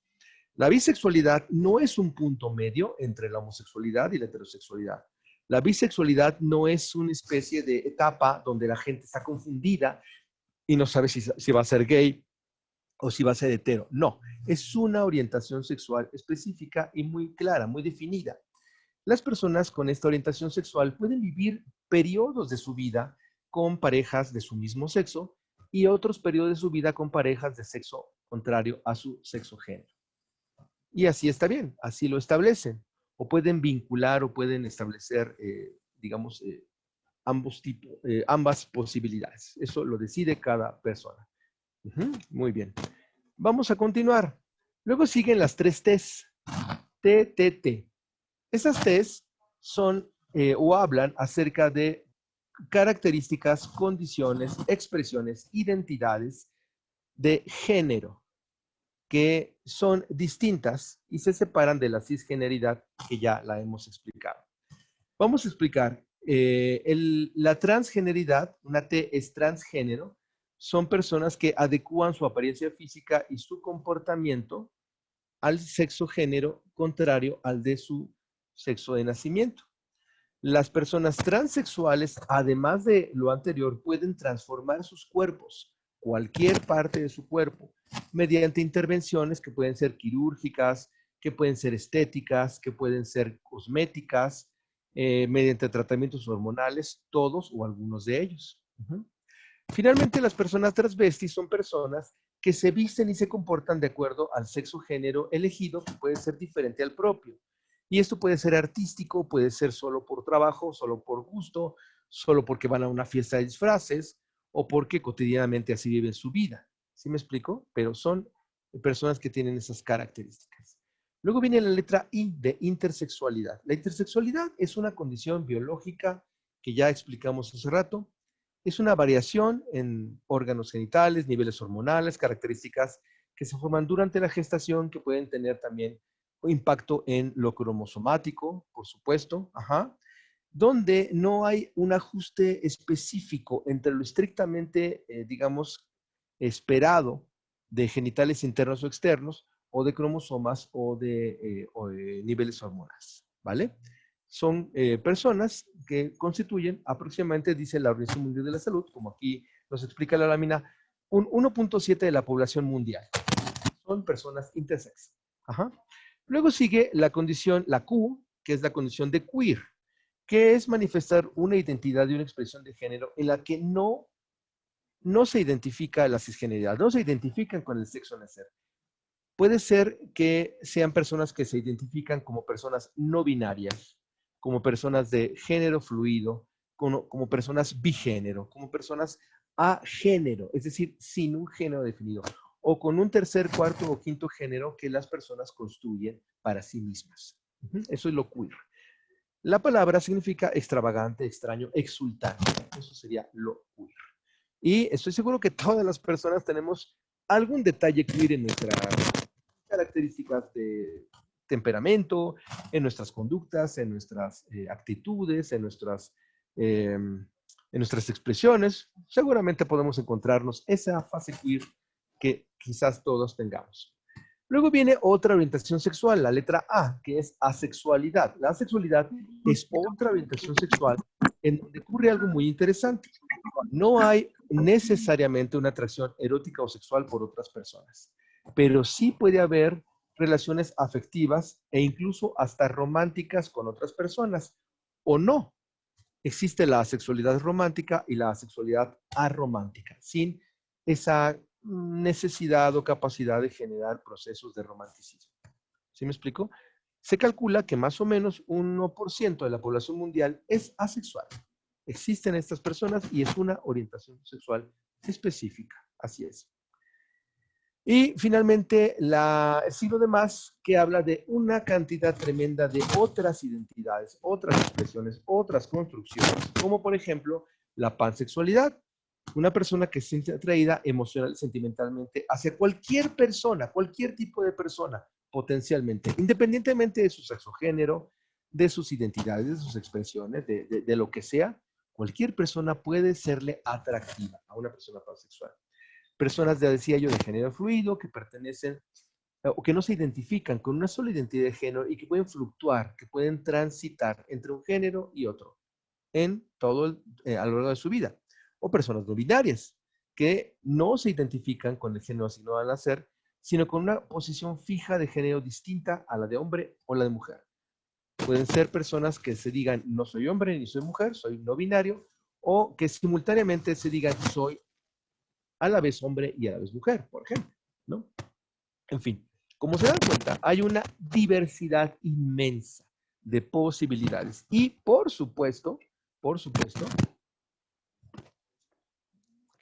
[SPEAKER 2] La bisexualidad no es un punto medio entre la homosexualidad y la heterosexualidad. La bisexualidad no es una especie de etapa donde la gente está confundida y no sabe si va a ser gay o si va a ser hetero. No, es una orientación sexual específica y muy clara, muy definida. Las personas con esta orientación sexual pueden vivir periodos de su vida con parejas de su mismo sexo y otros periodos de su vida con parejas de sexo contrario a su sexo género. Y así está bien, así lo establecen. O pueden vincular o pueden establecer, digamos, ambas posibilidades. Eso lo decide cada persona. Muy bien. Vamos a continuar. Luego siguen las 3 T's. TTT. Esas T's son o hablan acerca de características, condiciones, expresiones, identidades de género que son distintas y se separan de la cisgeneridad que ya la hemos explicado. Vamos a explicar. La transgeneridad, una T es transgénero, son personas que adecúan su apariencia física y su comportamiento al sexo género contrario al de su sexo de nacimiento. Las personas transexuales, además de lo anterior, pueden transformar sus cuerpos, cualquier parte de su cuerpo, mediante intervenciones que pueden ser quirúrgicas, que pueden ser estéticas, que pueden ser cosméticas, mediante tratamientos hormonales, todos o algunos de ellos. Finalmente, las personas transvestis son personas que se visten y se comportan de acuerdo al sexo género elegido, que puede ser diferente al propio. Y esto puede ser artístico, puede ser solo por trabajo, solo por gusto, solo porque van a una fiesta de disfraces o porque cotidianamente así viven su vida. ¿Sí me explico? Pero son personas que tienen esas características. Luego viene la letra I de intersexualidad. La intersexualidad es una condición biológica que ya explicamos hace rato. Es una variación en órganos genitales, niveles hormonales, características que se forman durante la gestación que pueden tener también impacto en lo cromosomático, por supuesto, donde no hay un ajuste específico entre lo estrictamente, digamos, esperado de genitales internos o externos, o de cromosomas o de niveles hormonales, ¿vale? Son personas que constituyen aproximadamente, dice la Organización Mundial de la Salud, como aquí nos explica la lámina, un 1.7 de la población mundial. Son personas intersex. Luego sigue la condición, la Q, que es la condición de queer, que es manifestar una identidad y una expresión de género en la que no se identifica la cisgeneridad, no se identifican con el sexo nacer. Puede ser que sean personas que se identifican como personas no binarias, como personas de género fluido, como personas bigénero, como personas agénero, es decir, sin un género definido, o con un tercer, cuarto o quinto género que las personas construyen para sí mismas. Eso es lo queer. La palabra significa extravagante, extraño, exultante. Eso sería lo queer. Y estoy seguro que todas las personas tenemos algún detalle queer en nuestras características de temperamento, en nuestras conductas, en nuestras actitudes, en nuestras expresiones. Seguramente podemos encontrarnos esa fase queer que quizás todos tengamos. Luego viene otra orientación sexual, la letra A, que es asexualidad. La asexualidad es otra orientación sexual en donde ocurre algo muy interesante. No hay necesariamente una atracción erótica o sexual por otras personas. pero sí puede haber relaciones afectivas e incluso hasta románticas con otras personas, o no. Existe la sexualidad romántica y la sexualidad aromántica, sin esa necesidad o capacidad de generar procesos de romanticismo. ¿Sí me explico? Se calcula que más o menos 1% de la población mundial es asexual. Existen estas personas y es una orientación sexual específica. Así es. Y finalmente, el signo de más, que habla de una cantidad tremenda de otras identidades, otras expresiones, otras construcciones, como por ejemplo la pansexualidad. Una persona que se siente atraída emocional, sentimentalmente hacia cualquier persona, cualquier tipo de persona, potencialmente, independientemente de su sexo, género, de sus identidades, de sus expresiones, de lo que sea, cualquier persona puede serle atractiva a una persona pansexual. Personas, ya decía yo, de género fluido, que pertenecen o que no se identifican con una sola identidad de género y que pueden fluctuar, que pueden transitar entre un género y otro en todo a lo largo de su vida. O personas no binarias, que no se identifican con el género asignado al nacer, sino con una posición fija de género distinta a la de hombre o la de mujer. Pueden ser personas que se digan no soy hombre ni soy mujer, soy no binario, o que simultáneamente se digan soy a la vez hombre y a la vez mujer, por ejemplo, ¿no? En fin, como se dan cuenta, hay una diversidad inmensa de posibilidades. Y por supuesto,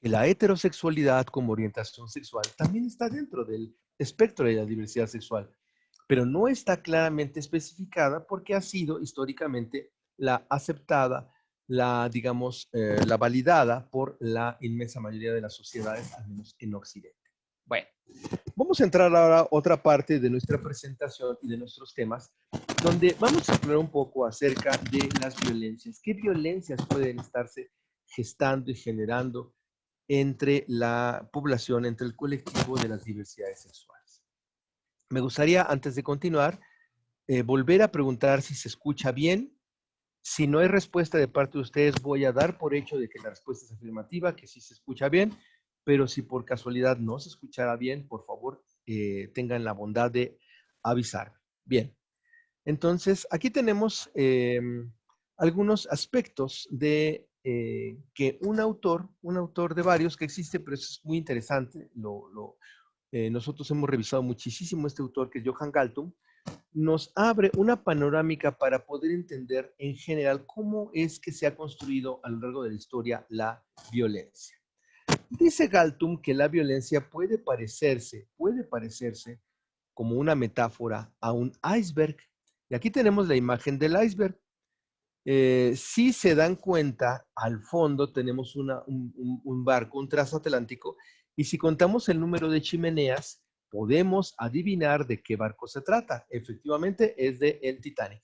[SPEAKER 2] que la heterosexualidad como orientación sexual también está dentro del espectro de la diversidad sexual, pero no está claramente especificada porque ha sido históricamente la aceptada, la, digamos, la validada por la inmensa mayoría de las sociedades, al menos en Occidente. Bueno, vamos a entrar ahora a otra parte de nuestra presentación y de nuestros temas, donde vamos a hablar un poco acerca de las violencias. ¿Qué violencias pueden estarse gestando y generando entre la población, entre el colectivo de las diversidades sexuales? Me gustaría, antes de continuar, volver a preguntar si se escucha bien. Si no hay respuesta de parte de ustedes, voy a dar por hecho de que la respuesta es afirmativa, que sí se escucha bien, pero si por casualidad no se escuchara bien, por favor, tengan la bondad de avisar. Bien, entonces aquí tenemos algunos aspectos de que un autor de varios que existe, pero eso es muy interesante, nosotros hemos revisado muchísimo este autor que es Johan Galtung, nos abre una panorámica para poder entender en general cómo es que se ha construido a lo largo de la historia la violencia. Dice Galtung que la violencia puede parecerse como una metáfora a un iceberg. Y aquí tenemos la imagen del iceberg. Si se dan cuenta, al fondo tenemos un barco, un transatlántico, y si contamos el número de chimeneas, podemos adivinar de qué barco se trata. Efectivamente, es de el Titanic.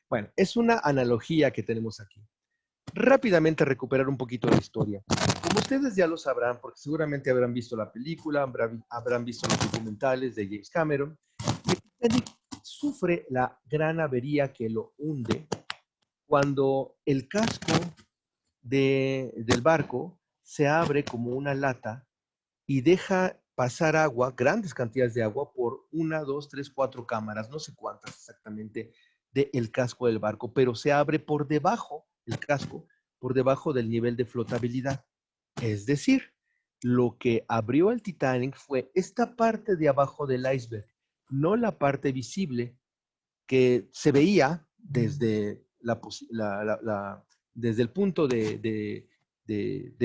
[SPEAKER 2] Bueno, es una analogía que tenemos aquí. Rápidamente recuperar un poquito la historia. Como ustedes ya lo sabrán, porque seguramente habrán visto la película, habrán visto los documentales de James Cameron, el Titanic sufre la gran avería que lo hunde cuando el casco del barco se abre como una lata y deja pasar agua, grandes cantidades de agua, por 1, 2, 3, 4 cámaras, no sé cuántas exactamente, del casco del barco, pero se abre por debajo, el casco, por debajo del nivel de flotabilidad. Es decir, lo que abrió el Titanic fue esta parte de abajo del iceberg, no la parte visible que se veía desde, desde el punto de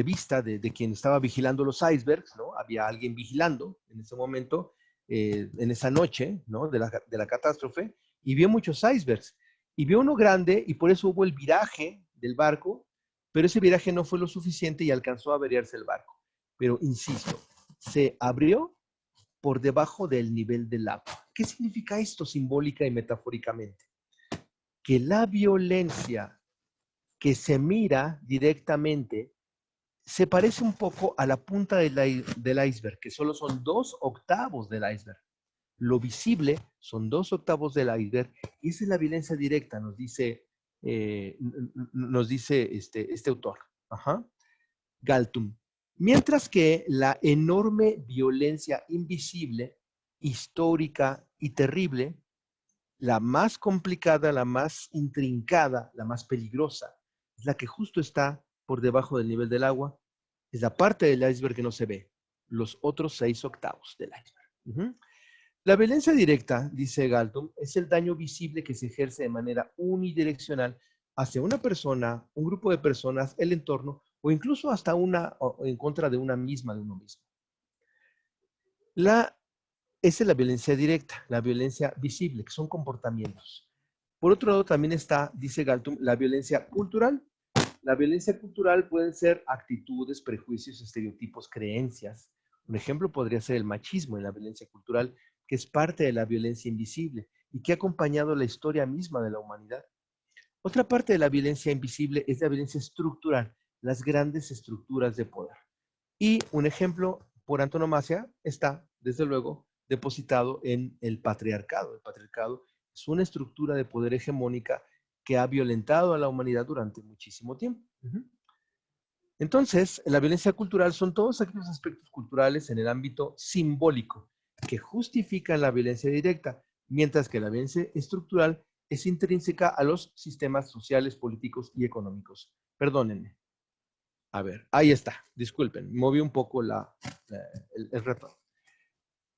[SPEAKER 2] vista de quien estaba vigilando los icebergs, ¿no? Había alguien vigilando en ese momento, en esa noche, ¿no? de la catástrofe, y vio muchos icebergs. Y vio uno grande y por eso hubo el viraje del barco, pero ese viraje no fue lo suficiente y alcanzó a averiarse el barco. Pero insisto, se abrió por debajo del nivel del agua. ¿Qué significa esto simbólica y metafóricamente? Que la violencia que se mira directamente se parece un poco a la punta del iceberg, que solo son 2 octavos del iceberg. Lo visible son 2 octavos del iceberg y esa es la violencia directa, nos dice este autor, Galtung. Mientras que la enorme violencia invisible histórica y terrible, la más complicada, la más intrincada, la más peligrosa, es la que justo está por debajo del nivel del agua, es la parte del iceberg que no se ve, los otros 6/8 del iceberg. La violencia directa, dice Galton, es el daño visible que se ejerce de manera unidireccional hacia una persona, un grupo de personas, el entorno, o incluso hasta o en contra de una misma, de uno mismo. Esa es la violencia directa, la violencia visible, que son comportamientos. Por otro lado, también está, dice Galton, la violencia cultural. La violencia cultural pueden ser actitudes, prejuicios, estereotipos, creencias. Un ejemplo podría ser el machismo en la violencia cultural, que es parte de la violencia invisible y que ha acompañado la historia misma de la humanidad. Otra parte de la violencia invisible es la violencia estructural, las grandes estructuras de poder. Y un ejemplo por antonomasia está, desde luego, depositado en el patriarcado. El patriarcado es una estructura de poder hegemónica que ha violentado a la humanidad durante muchísimo tiempo. Entonces, la violencia cultural son todos aquellos aspectos culturales en el ámbito simbólico que justifican la violencia directa, mientras que la violencia estructural es intrínseca a los sistemas sociales, políticos y económicos. Perdónenme. A ver, ahí está. Disculpen, moví un poco el ratón.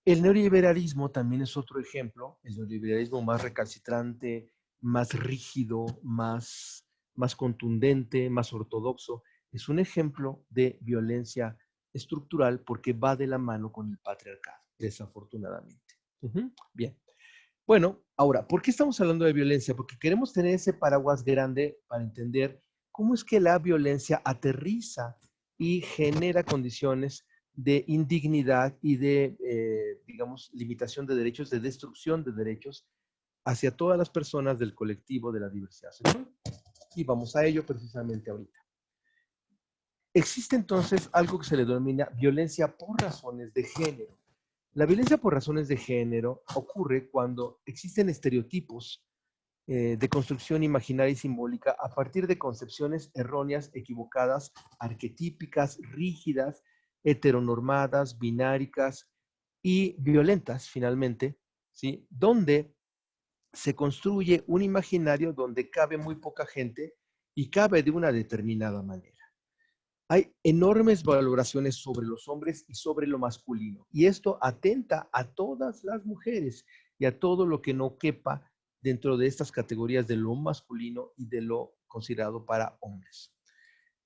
[SPEAKER 2] El neoliberalismo también es otro ejemplo, el neoliberalismo más recalcitrante, más rígido, más contundente, más ortodoxo. Es un ejemplo de violencia estructural porque va de la mano con el patriarcado, desafortunadamente. Bien. Bueno, ahora, ¿por qué estamos hablando de violencia? Porque queremos tener ese paraguas grande para entender cómo es que la violencia aterriza y genera condiciones de indignidad y de, digamos, limitación de derechos, de destrucción de derechos hacia todas las personas del colectivo de la diversidad sexual. Y vamos a ello precisamente ahorita. Existe entonces algo que se le denomina violencia por razones de género. La violencia por razones de género ocurre cuando existen estereotipos de construcción imaginaria y simbólica a partir de concepciones erróneas, equivocadas, arquetípicas, rígidas, heteronormadas, bináricas y violentas, finalmente, ¿sí? Donde se construye un imaginario donde cabe muy poca gente y cabe de una determinada manera. Hay enormes valoraciones sobre los hombres y sobre lo masculino, y esto atenta a todas las mujeres y a todo lo que no quepa dentro de estas categorías de lo masculino y de lo considerado para hombres.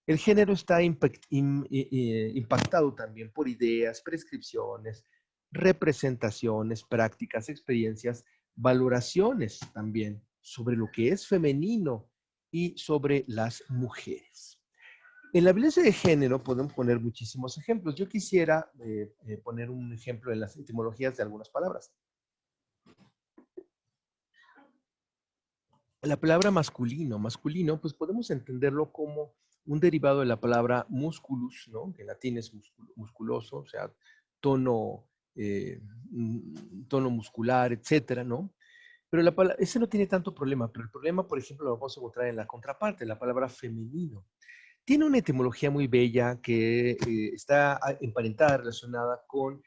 [SPEAKER 2] El género está impactado también por ideas, prescripciones, representaciones, prácticas, experiencias, valoraciones también sobre lo que es femenino y sobre las mujeres. En la violencia de género podemos poner muchísimos ejemplos. Yo quisiera poner un ejemplo en las etimologías de algunas palabras. La palabra masculino, pues podemos entenderlo como un derivado de la palabra musculus, ¿no? Que en latín es musculoso, o sea, tono muscular, etcétera, ¿no? Pero ese no tiene tanto problema, pero el problema, por ejemplo, lo vamos a encontrar en la contraparte, la palabra femenino. Tiene una etimología muy bella que está emparentada, relacionada con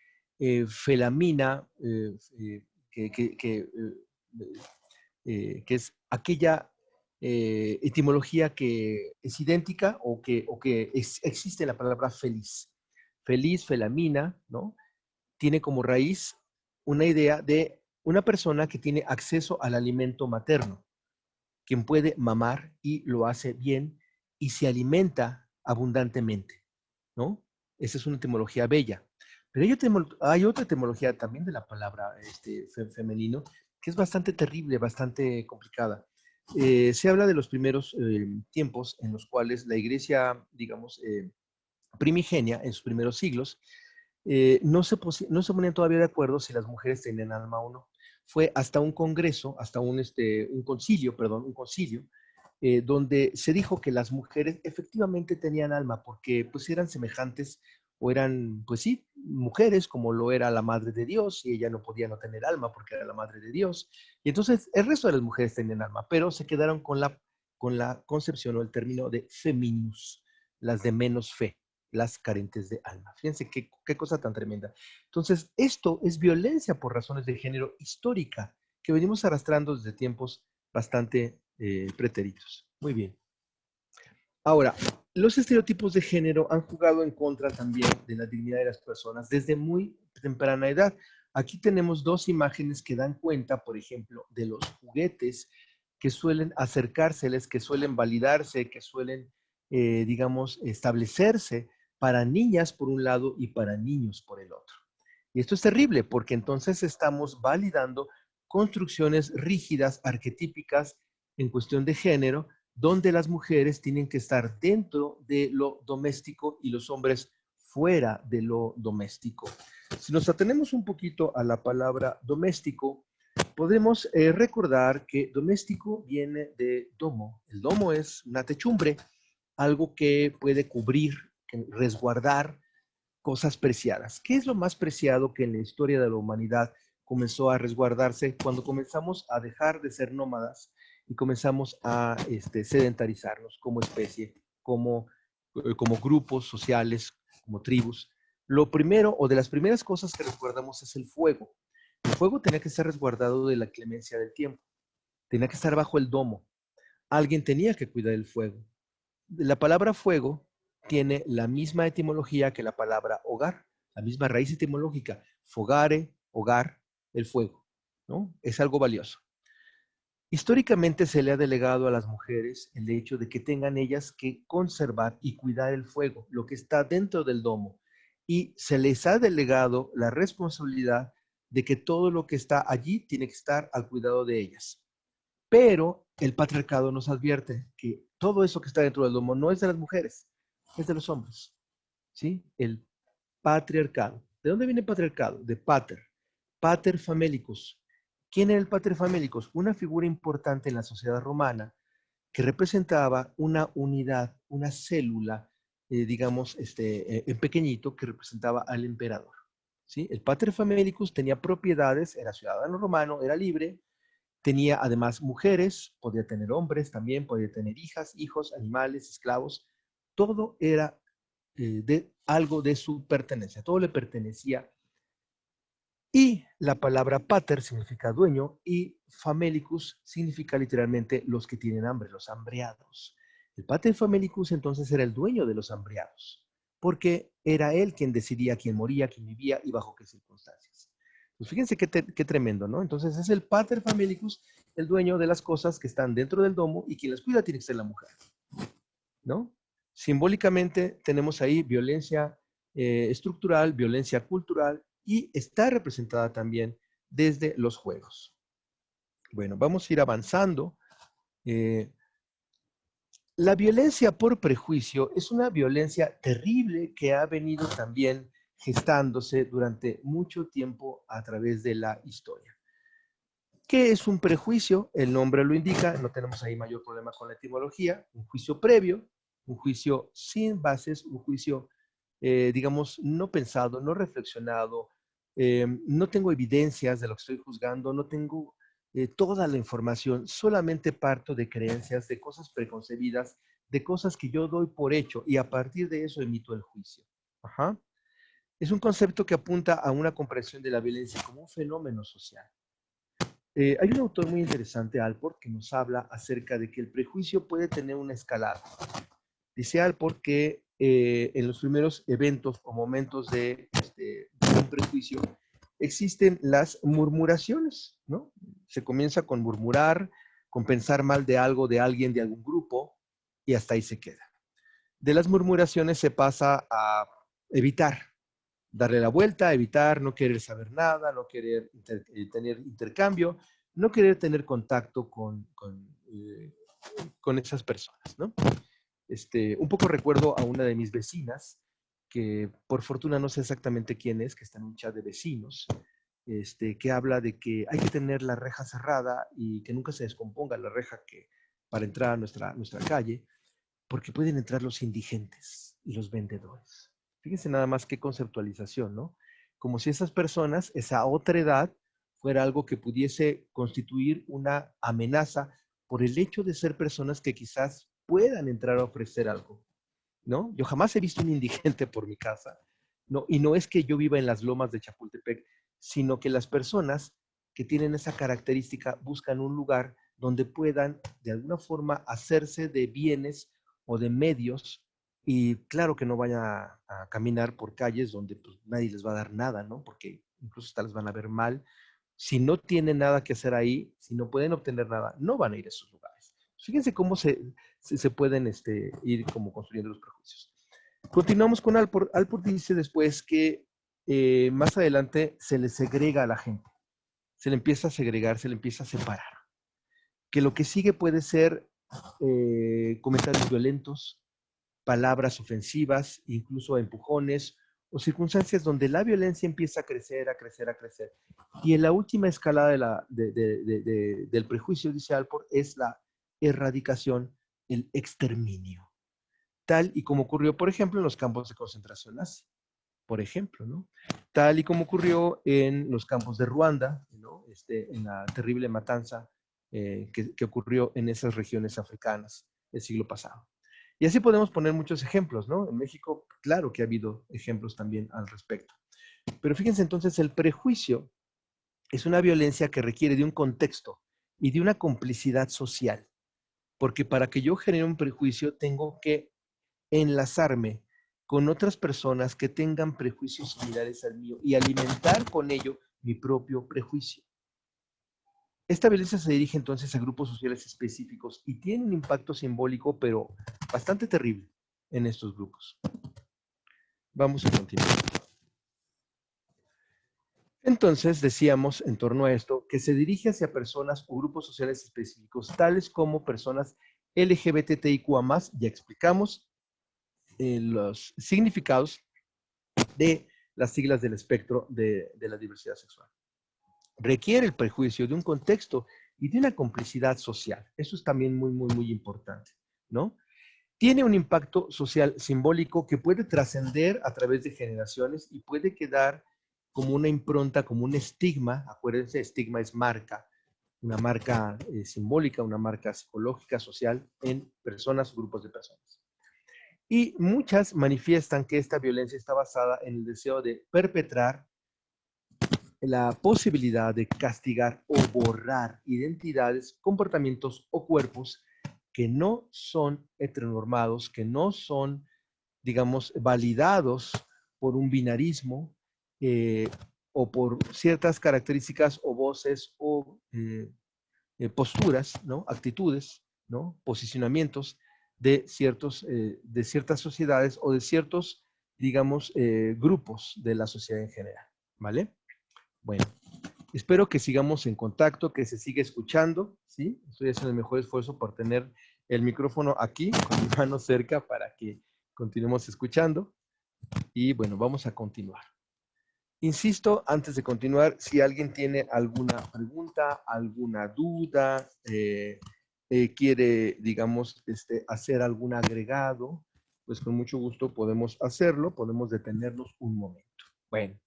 [SPEAKER 2] felamina, que es aquella etimología que es idéntica o que existe la palabra feliz. Feliz, felamina, ¿no? Tiene como raíz una idea de una persona que tiene acceso al alimento materno, quien puede mamar y lo hace bien y se alimenta abundantemente, ¿no? Esa es una etimología bella. Pero hay otra etimología también de la palabra femenino que es bastante terrible, bastante complicada. Se habla de los primeros tiempos en los cuales la iglesia, digamos, primigenia, en sus primeros siglos, no se ponían todavía de acuerdo si las mujeres tenían alma o no. Fue hasta un congreso, hasta un concilio, donde se dijo que las mujeres efectivamente tenían alma porque pues eran semejantes o eran, pues sí, mujeres como lo era la Madre de Dios y ella no podía no tener alma porque era la Madre de Dios. Y entonces el resto de las mujeres tenían alma, pero se quedaron con la concepción o el término de feminus, las de menos fe, las carentes de alma. Fíjense qué cosa tan tremenda. Entonces, esto es violencia por razones de género histórica que venimos arrastrando desde tiempos bastante pretéritos. Muy bien. Ahora, los estereotipos de género han jugado en contra también de la dignidad de las personas desde muy temprana edad. Aquí tenemos dos imágenes que dan cuenta, por ejemplo, de los juguetes que suelen acercárseles, que suelen validarse, que suelen, digamos, establecerse para niñas por un lado y para niños por el otro. Y esto es terrible porque entonces estamos validando construcciones rígidas, arquetípicas en cuestión de género, donde las mujeres tienen que estar dentro de lo doméstico y los hombres fuera de lo doméstico. Si nos atenemos un poquito a la palabra doméstico, podemos recordar que doméstico viene de domo. El domo es una techumbre, algo que puede cubrir, resguardar cosas preciadas. ¿Qué es lo más preciado que en la historia de la humanidad comenzó a resguardarse cuando comenzamos a dejar de ser nómadas y comenzamos a sedentarizarnos como especie, como grupos sociales, como tribus? Lo primero o de las primeras cosas que resguardamos es el fuego. El fuego tenía que ser resguardado de la clemencia del tiempo, tenía que estar bajo el domo. Alguien tenía que cuidar el fuego. La palabra fuego tiene la misma etimología que la palabra hogar, la misma raíz etimológica, fogare, hogar, el fuego, ¿no? Es algo valioso. Históricamente se le ha delegado a las mujeres el hecho de que tengan ellas que conservar y cuidar el fuego, lo que está dentro del domo, y se les ha delegado la responsabilidad de que todo lo que está allí tiene que estar al cuidado de ellas. Pero el patriarcado nos advierte que todo eso que está dentro del domo no es de las mujeres, es de los hombres, ¿sí? El patriarcado. ¿De dónde viene el patriarcado? De pater, pater famelicus. ¿Quién era el pater famelicus? Una figura importante en la sociedad romana que representaba una unidad, una célula, digamos, en pequeñito, que representaba al emperador, ¿sí? El pater famelicus tenía propiedades, era ciudadano romano, era libre, tenía además mujeres, podía tener hombres también, podía tener hijas, hijos, animales, esclavos. Todo era de algo de su pertenencia, todo le pertenecía. Y la palabra pater significa dueño y famelicus significa literalmente los que tienen hambre, los hambriados. El pater famelicus entonces era el dueño de los hambriados, porque era él quien decidía quién moría, quién vivía y bajo qué circunstancias. Pues fíjense qué tremendo, ¿no? Entonces es el pater famelicus, el dueño de las cosas que están dentro del domo, y quien las cuida tiene que ser la mujer, ¿no? Simbólicamente tenemos ahí violencia estructural, violencia cultural, y está representada también desde los juegos. Bueno, vamos a ir avanzando. La violencia por prejuicio es una violencia terrible que ha venido también gestándose durante mucho tiempo a través de la historia. ¿Qué es un prejuicio? El nombre lo indica, no tenemos ahí mayor problema con la etimología. Un juicio previo, un juicio sin bases, un juicio, digamos, no pensado, no reflexionado. No tengo evidencias de lo que estoy juzgando, no tengo toda la información, solamente parto de creencias, de cosas preconcebidas, de cosas que yo doy por hecho, y a partir de eso emito el juicio. Ajá. Es un concepto que apunta a una comprensión de la violencia como un fenómeno social. Hay un autor muy interesante, Alport, que nos habla acerca de que el prejuicio puede tener una escalada. Dice Alport que en los primeros eventos o momentos de un prejuicio existen las murmuraciones, ¿no? Se comienza con murmurar, con pensar mal de algo, de alguien, de algún grupo, y hasta ahí se queda. De las murmuraciones se pasa a evitar, darle la vuelta, evitar, no querer saber nada, no querer tener intercambio, no querer tener contacto con esas personas, ¿no? Un poco recuerdo a una de mis vecinas, que por fortuna no sé exactamente quién es, que está en un chat de vecinos, que habla de que hay que tener la reja cerrada y que nunca se descomponga la reja para entrar a nuestra calle, porque pueden entrar los indigentes y los vendedores. Fíjense nada más qué conceptualización, ¿no? Como si esas personas, esa otra edad, fuera algo que pudiese constituir una amenaza por el hecho de ser personas que quizás puedan entrar a ofrecer algo. ¿no? Yo jamás he visto un indigente por mi casa, ¿no? Y no es que yo viva en las lomas de Chapultepec, sino que las personas que tienen esa característica buscan un lugar donde puedan de alguna forma hacerse de bienes o de medios, y claro que no vayan a caminar por calles donde pues, nadie les va a dar nada, ¿no? Porque incluso hasta les van a ver mal. Si no tienen nada que hacer ahí, si no pueden obtener nada, no van a ir a esos lugares. Fíjense cómo se pueden ir como construyendo los prejuicios. Continuamos con Alport. Alport dice después que más adelante se le segrega a la gente. Se le empieza a segregar, se le empieza a separar. Que lo que sigue puede ser comentarios violentos, palabras ofensivas, incluso empujones o circunstancias donde la violencia empieza a crecer, a crecer, a crecer. Y en la última escalada del prejuicio, dice Alport, es la erradicación, el exterminio. Tal y como ocurrió, por ejemplo, en los campos de concentración nazi, por ejemplo, ¿no? Tal y como ocurrió en los campos de Ruanda, ¿no? En la terrible matanza que ocurrió en esas regiones africanas el siglo pasado. Y así podemos poner muchos ejemplos, ¿no? En México, claro que ha habido ejemplos también al respecto. Pero fíjense entonces, el prejuicio es una violencia que requiere de un contexto y de una complicidad social. Porque para que yo genere un prejuicio, tengo que enlazarme con otras personas que tengan prejuicios similares al mío y alimentar con ello mi propio prejuicio. Esta violencia se dirige entonces a grupos sociales específicos y tiene un impacto simbólico, pero bastante terrible en estos grupos. Vamos a continuar. Entonces, decíamos en torno a esto que se dirige hacia personas o grupos sociales específicos, tales como personas LGBTIQA+, ya explicamos los significados de las siglas del espectro de la diversidad sexual. Requiere el prejuicio de un contexto y de una complicidad social. Eso es también muy, muy, muy importante, ¿no? Tiene un impacto social simbólico que puede trascender a través de generaciones y puede quedar como una impronta, como un estigma. Acuérdense, estigma es marca, una marca simbólica, una marca psicológica, social en personas o grupos de personas. Y muchas manifiestan que esta violencia está basada en el deseo de perpetrar la posibilidad de castigar o borrar identidades, comportamientos o cuerpos que no son heteronormados, que no son, digamos, validados por un binarismo o por ciertas características o voces o posturas, ¿no? Actitudes, ¿no? Posicionamientos de ciertas sociedades o de ciertos, digamos, grupos de la sociedad en general, ¿vale? Bueno, espero que sigamos en contacto, que se siga escuchando, ¿sí? Estoy haciendo el mejor esfuerzo por tener el micrófono aquí, con mi mano cerca, para que continuemos escuchando. Y bueno, vamos a continuar. Insisto, antes de continuar, si alguien tiene alguna pregunta, alguna duda, quiere, digamos, hacer algún agregado, pues con mucho gusto podemos hacerlo, podemos detenernos un momento. Bueno.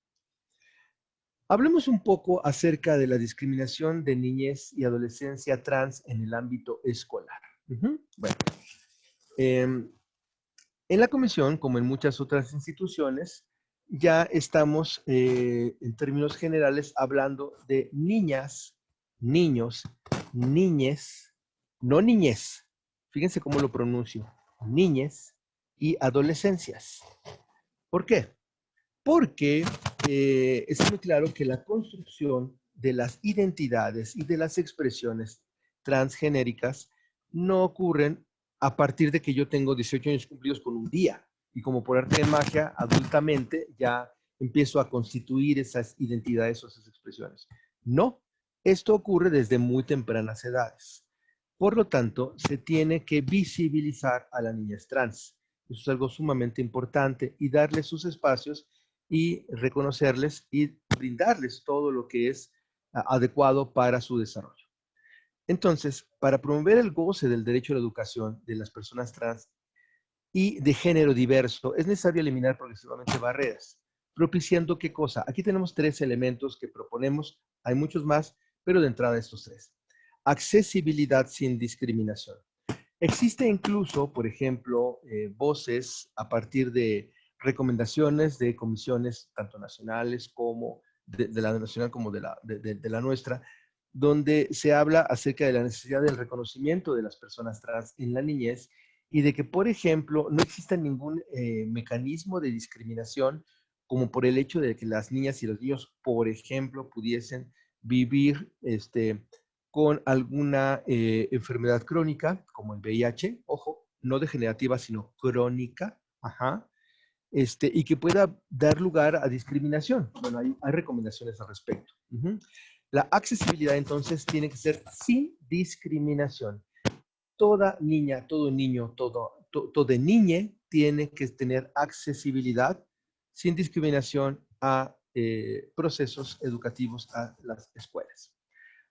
[SPEAKER 2] Hablemos un poco acerca de la discriminación de niñez y adolescencia trans en el ámbito escolar. Bueno, en la comisión, como en muchas otras instituciones, ya estamos, en términos generales, hablando de niñas, niños, niñes, no niñez, fíjense cómo lo pronuncio, niñez y adolescencias. ¿Por qué? Porque es muy claro que la construcción de las identidades y de las expresiones transgenéricas no ocurren a partir de que yo tengo 18 años cumplidos con un día. Y como por arte de magia, adultamente ya empiezo a constituir esas identidades o esas expresiones. No, esto ocurre desde muy tempranas edades. Por lo tanto, se tiene que visibilizar a la niñez trans. Eso es algo sumamente importante y darle sus espacios y reconocerles y brindarles todo lo que es adecuado para su desarrollo. Entonces, para promover el goce del derecho a la educación de las personas trans y de género diverso, es necesario eliminar progresivamente barreras, propiciando ¿qué cosa? Aquí tenemos 3 elementos que proponemos, hay muchos más, pero de entrada estos 3. Accesibilidad sin discriminación. Existe incluso, por ejemplo, voces a partir de recomendaciones de comisiones tanto nacionales como de la nacional como de la nuestra, donde se habla acerca de la necesidad del reconocimiento de las personas trans en la niñez y de que, por ejemplo, no exista ningún mecanismo de discriminación como por el hecho de que las niñas y los niños, por ejemplo, pudiesen vivir con alguna enfermedad crónica, como el VIH, ojo, no degenerativa, sino crónica, ajá, y que pueda dar lugar a discriminación. Bueno, hay recomendaciones al respecto. La accesibilidad, entonces, tiene que ser sin discriminación. Toda niña, todo niño, toda niña tiene que tener accesibilidad sin discriminación a procesos educativos a las escuelas.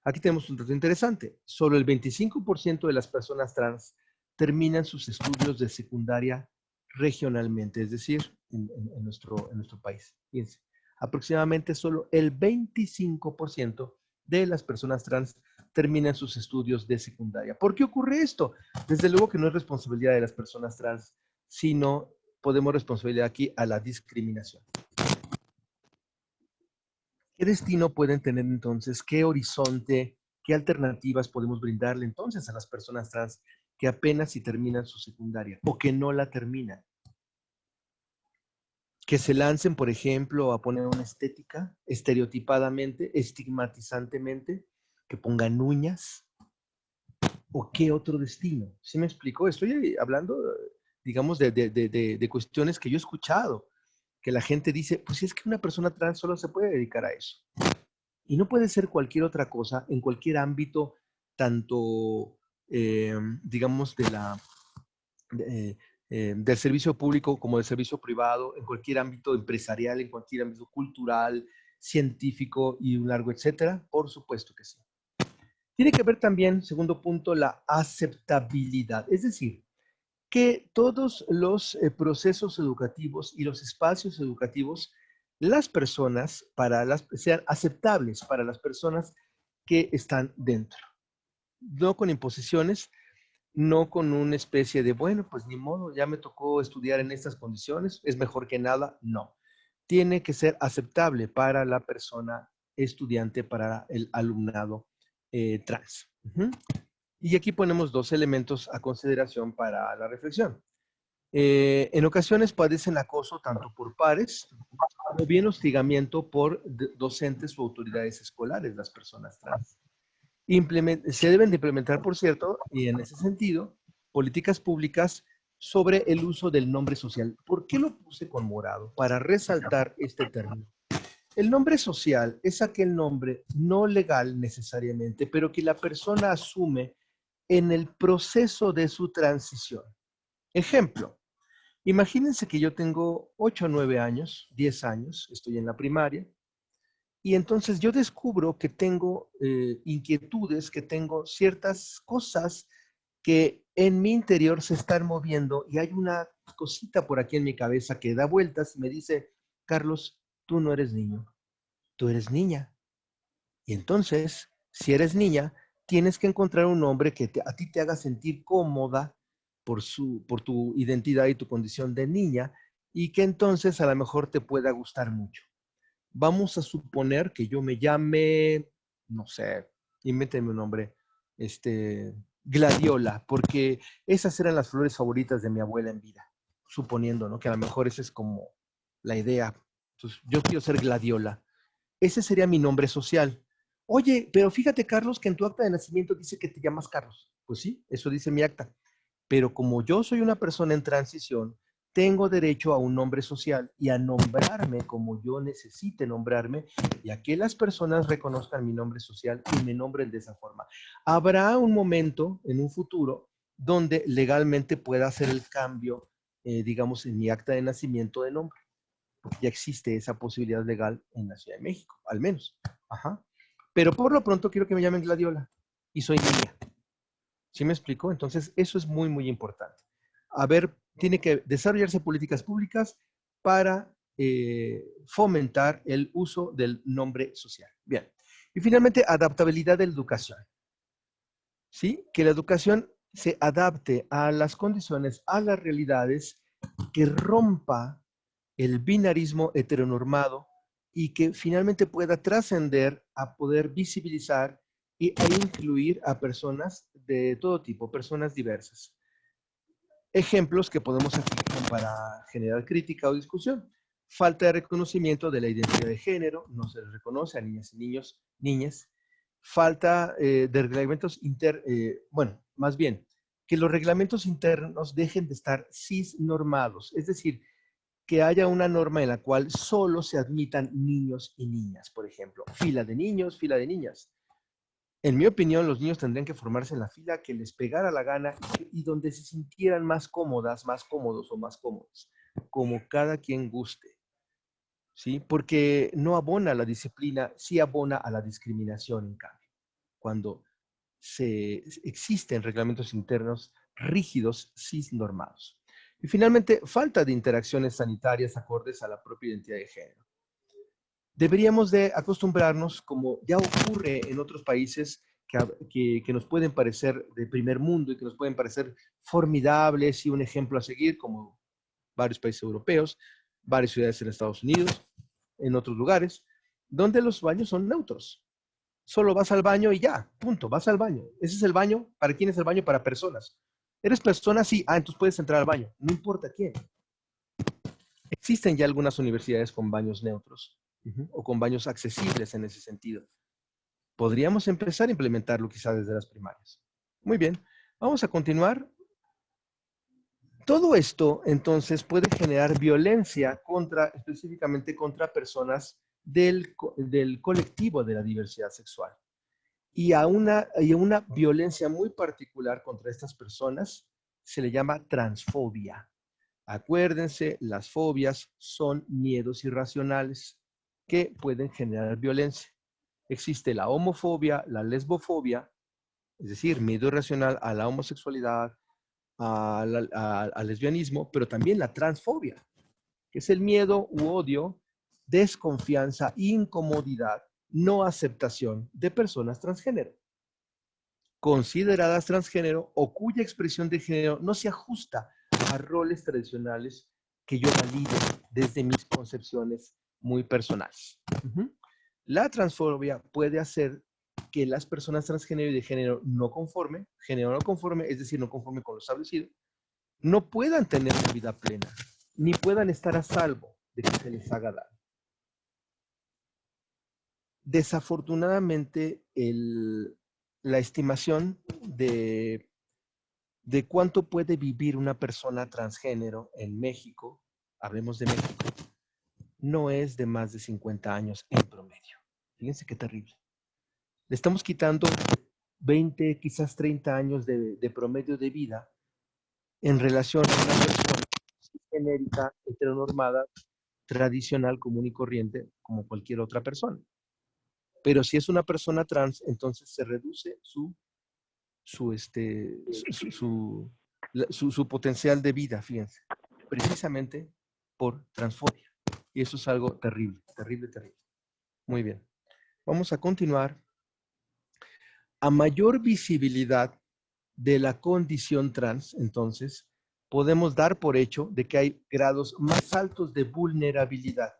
[SPEAKER 2] Aquí tenemos un dato interesante. Solo el 25% de las personas trans terminan sus estudios de secundaria regionalmente, es decir, en nuestro país. Fíjense, aproximadamente solo el 25% de las personas trans terminan sus estudios de secundaria. ¿Por qué ocurre esto? Desde luego que no es responsabilidad de las personas trans, sino podemos responsabilidad aquí a la discriminación. ¿Qué destino pueden tener entonces? ¿Qué horizonte? ¿Qué alternativas podemos brindarle entonces a las personas trans que apenas si terminan su secundaria o que no la terminan? Que se lancen, por ejemplo, a poner una estética estereotipadamente, estigmatizantemente, que pongan uñas. ¿O qué otro destino? ¿Sí me explico? Estoy hablando, digamos, de cuestiones que yo he escuchado, que la gente dice, pues es que una persona trans solo se puede dedicar a eso. Y no puede ser cualquier otra cosa en cualquier ámbito, tanto, digamos, del servicio público como del servicio privado, en cualquier ámbito empresarial, en cualquier ámbito cultural, científico y un largo etcétera. Por supuesto que sí. Tiene que ver también, segundo punto, la aceptabilidad. Es decir, que todos los procesos educativos y los espacios educativos, las personas, sean aceptables para las personas que están dentro. No con imposiciones, no con una especie de, bueno, pues ni modo, ya me tocó estudiar en estas condiciones, es mejor que nada. No. Tiene que ser aceptable para la persona estudiante, para el alumnado trans. Y aquí ponemos dos elementos a consideración para la reflexión. En ocasiones padecen acoso tanto por pares como bien hostigamiento por docentes o autoridades escolares, las personas trans. Se deben de implementar, por cierto, y en ese sentido, políticas públicas sobre el uso del nombre social. ¿Por qué lo puse con morado? Para resaltar este término. El nombre social es aquel nombre no legal necesariamente, pero que la persona asume en el proceso de su transición. Ejemplo, imagínense que yo tengo 8 o 9 años, 10 años, estoy en la primaria, y entonces yo descubro que tengo inquietudes, que tengo ciertas cosas que en mi interior se están moviendo y hay una cosita por aquí en mi cabeza que da vueltas y me dice, Carlos, tú no eres niño, tú eres niña. Y entonces, si eres niña, tienes que encontrar un hombre que a ti te haga sentir cómoda por tu identidad y tu condición de niña y que entonces a lo mejor te pueda gustar mucho. Vamos a suponer que yo me llame, no sé, invénteme un nombre, Gladiola, porque esas eran las flores favoritas de mi abuela en vida, suponiendo, ¿no? Que a lo mejor esa es como la idea. Entonces, yo quiero ser Gladiola. Ese sería mi nombre social. Oye, pero fíjate, Carlos, que en tu acta de nacimiento dice que te llamas Carlos. Pues sí, eso dice mi acta. Pero como yo soy una persona en transición, tengo derecho a un nombre social y a nombrarme como yo necesite nombrarme y a que las personas reconozcan mi nombre social y me nombren de esa forma. Habrá un momento en un futuro donde legalmente pueda hacer el cambio, digamos, en mi acta de nacimiento de nombre. Ya existe esa posibilidad legal en la Ciudad de México, al menos. Ajá. Pero por lo pronto quiero que me llamen Gladiola y soy niña. ¿Sí me explico? Entonces, eso es muy, muy importante. A ver, tiene que desarrollarse políticas públicas para fomentar el uso del nombre social. Bien. Y finalmente, adaptabilidad de la educación. ¿Sí? Que la educación se adapte a las condiciones, a las realidades, que rompa el binarismo heteronormado y que finalmente pueda trascender a poder visibilizar e incluir a personas de todo tipo, personas diversas. Ejemplos que podemos aplicar para generar crítica o discusión. Falta de reconocimiento de la identidad de género, no se les reconoce a niñas y niños, niñas. Falta de reglamentos bueno, más bien, que los reglamentos internos dejen de estar cisnormados, es decir, que haya una norma en la cual solo se admitan niños y niñas, por ejemplo, fila de niños, fila de niñas. En mi opinión, los niños tendrían que formarse en la fila que les pegara la gana y donde se sintieran más cómodas, más cómodos o más cómodos, como cada quien guste, ¿sí? Porque no abona a la disciplina, sí abona a la discriminación, en cambio, cuando existen reglamentos internos rígidos, cisnormados. Y finalmente, falta de interacciones sanitarias acordes a la propia identidad de género. Deberíamos de acostumbrarnos, como ya ocurre en otros países que nos pueden parecer de primer mundo y que nos pueden parecer formidables y un ejemplo a seguir, como varios países europeos, varias ciudades en Estados Unidos, en otros lugares, donde los baños son neutros. Solo vas al baño y ya, punto, vas al baño. Ese es el baño. ¿Para quién es el baño? Para personas. ¿Eres persona? Sí. Entonces puedes entrar al baño. No importa quién. Existen ya algunas universidades con baños neutros o con baños accesibles en ese sentido. Podríamos empezar a implementarlo quizá desde las primarias. Muy bien, vamos a continuar. Todo esto, entonces, puede generar violencia específicamente contra personas del colectivo de la diversidad sexual. Y a una violencia muy particular contra estas personas se le llama transfobia. Acuérdense, las fobias son miedos irracionales que pueden generar violencia. Existe la homofobia, la lesbofobia, es decir, miedo irracional a la homosexualidad, al lesbianismo, pero también la transfobia, que es el miedo u odio, desconfianza, incomodidad, no aceptación de personas transgénero, consideradas transgénero o cuya expresión de género no se ajusta a roles tradicionales que yo valido desde mis concepciones muy personales. La transfobia puede hacer que las personas transgénero y de género no conforme, es decir, no conforme con lo establecido, no puedan tener una vida plena, ni puedan estar a salvo de que se les haga daño. Desafortunadamente, la estimación de cuánto puede vivir una persona transgénero en México, hablemos de México, no es de más de 50 años en promedio. Fíjense qué terrible. Le estamos quitando 20, quizás 30 años de promedio de vida en relación a una persona genérica, heteronormada, tradicional, común y corriente, como cualquier otra persona. Pero si es una persona trans, entonces se reduce su potencial de vida, fíjense, precisamente por transfobia. Y eso es algo terrible, terrible, terrible. Muy bien. Vamos a continuar. A mayor visibilidad de la condición trans, entonces, podemos dar por hecho de que hay grados más altos de vulnerabilidad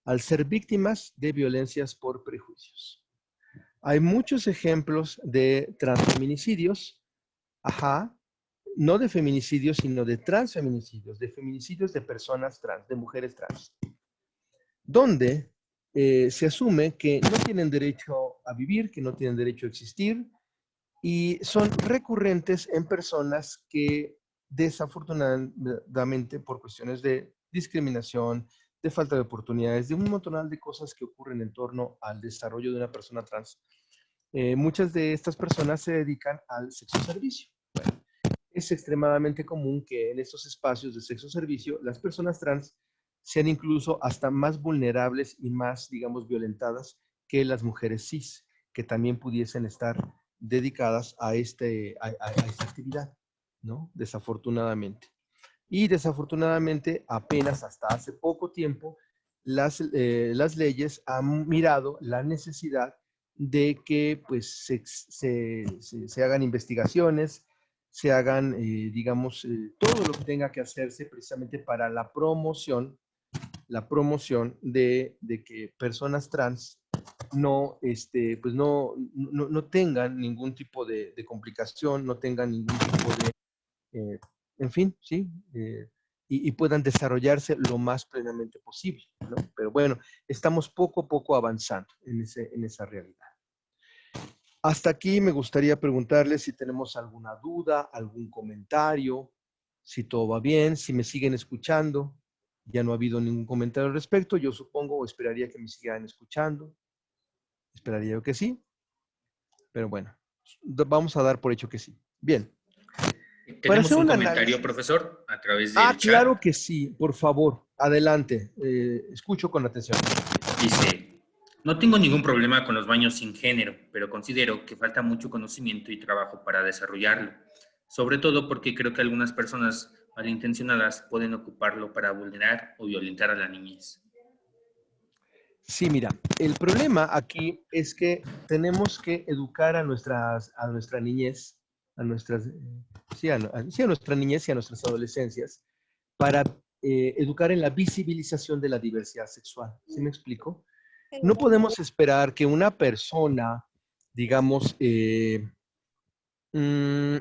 [SPEAKER 2] al ser víctimas de violencias por prejuicios. Hay muchos ejemplos de transfeminicidios, no de feminicidios, sino de transfeminicidios, de feminicidios de personas trans, de mujeres trans, donde se asume que no tienen derecho a vivir, que no tienen derecho a existir, y son recurrentes en personas que desafortunadamente por cuestiones de discriminación, de falta de oportunidades, de un montón de cosas que ocurren en torno al desarrollo de una persona trans. Muchas de estas personas se dedican al sexo servicio. Bueno, es extremadamente común que en estos espacios de sexo servicio las personas trans sean incluso hasta más vulnerables y más, digamos, violentadas que las mujeres cis, que también pudiesen estar dedicadas a esta actividad, ¿no? Desafortunadamente. Y desafortunadamente, apenas hasta hace poco tiempo, las leyes han mirado la necesidad de que pues, se hagan investigaciones, se hagan, digamos, todo lo que tenga que hacerse precisamente para la promoción de que personas trans no, pues no tengan ningún tipo de complicación, no tengan ningún tipo de, en fin, ¿sí? Y puedan desarrollarse lo más plenamente posible, ¿no? Pero bueno, estamos poco a poco avanzando en esa realidad. Hasta aquí me gustaría preguntarles si tenemos alguna duda, algún comentario, si todo va bien, si me siguen escuchando. Ya no ha habido ningún comentario al respecto, yo supongo o esperaría que me sigan escuchando. Esperaría yo que sí, pero bueno, vamos a dar por hecho que sí. Bien. Para
[SPEAKER 1] Tenemos
[SPEAKER 2] hacer
[SPEAKER 1] un
[SPEAKER 2] un
[SPEAKER 1] comentario,
[SPEAKER 2] análisis.
[SPEAKER 1] profesor, a través del
[SPEAKER 2] Claro
[SPEAKER 1] chat.
[SPEAKER 2] que sí, por favor, adelante. Escucho con atención.
[SPEAKER 1] Dice, no tengo ningún problema con los baños sin género, pero considero que falta mucho conocimiento y trabajo para desarrollarlo, sobre todo porque creo que algunas personas malintencionadas pueden ocuparlo para vulnerar o violentar a la niñez.
[SPEAKER 2] Sí, mira, el problema aquí es que tenemos que educar a nuestra niñez, a nuestras, sí, sí, a nuestra niñez y a nuestras adolescencias, para educar en la visibilización de la diversidad sexual. ¿Sí me explico? No podemos esperar que una persona, digamos,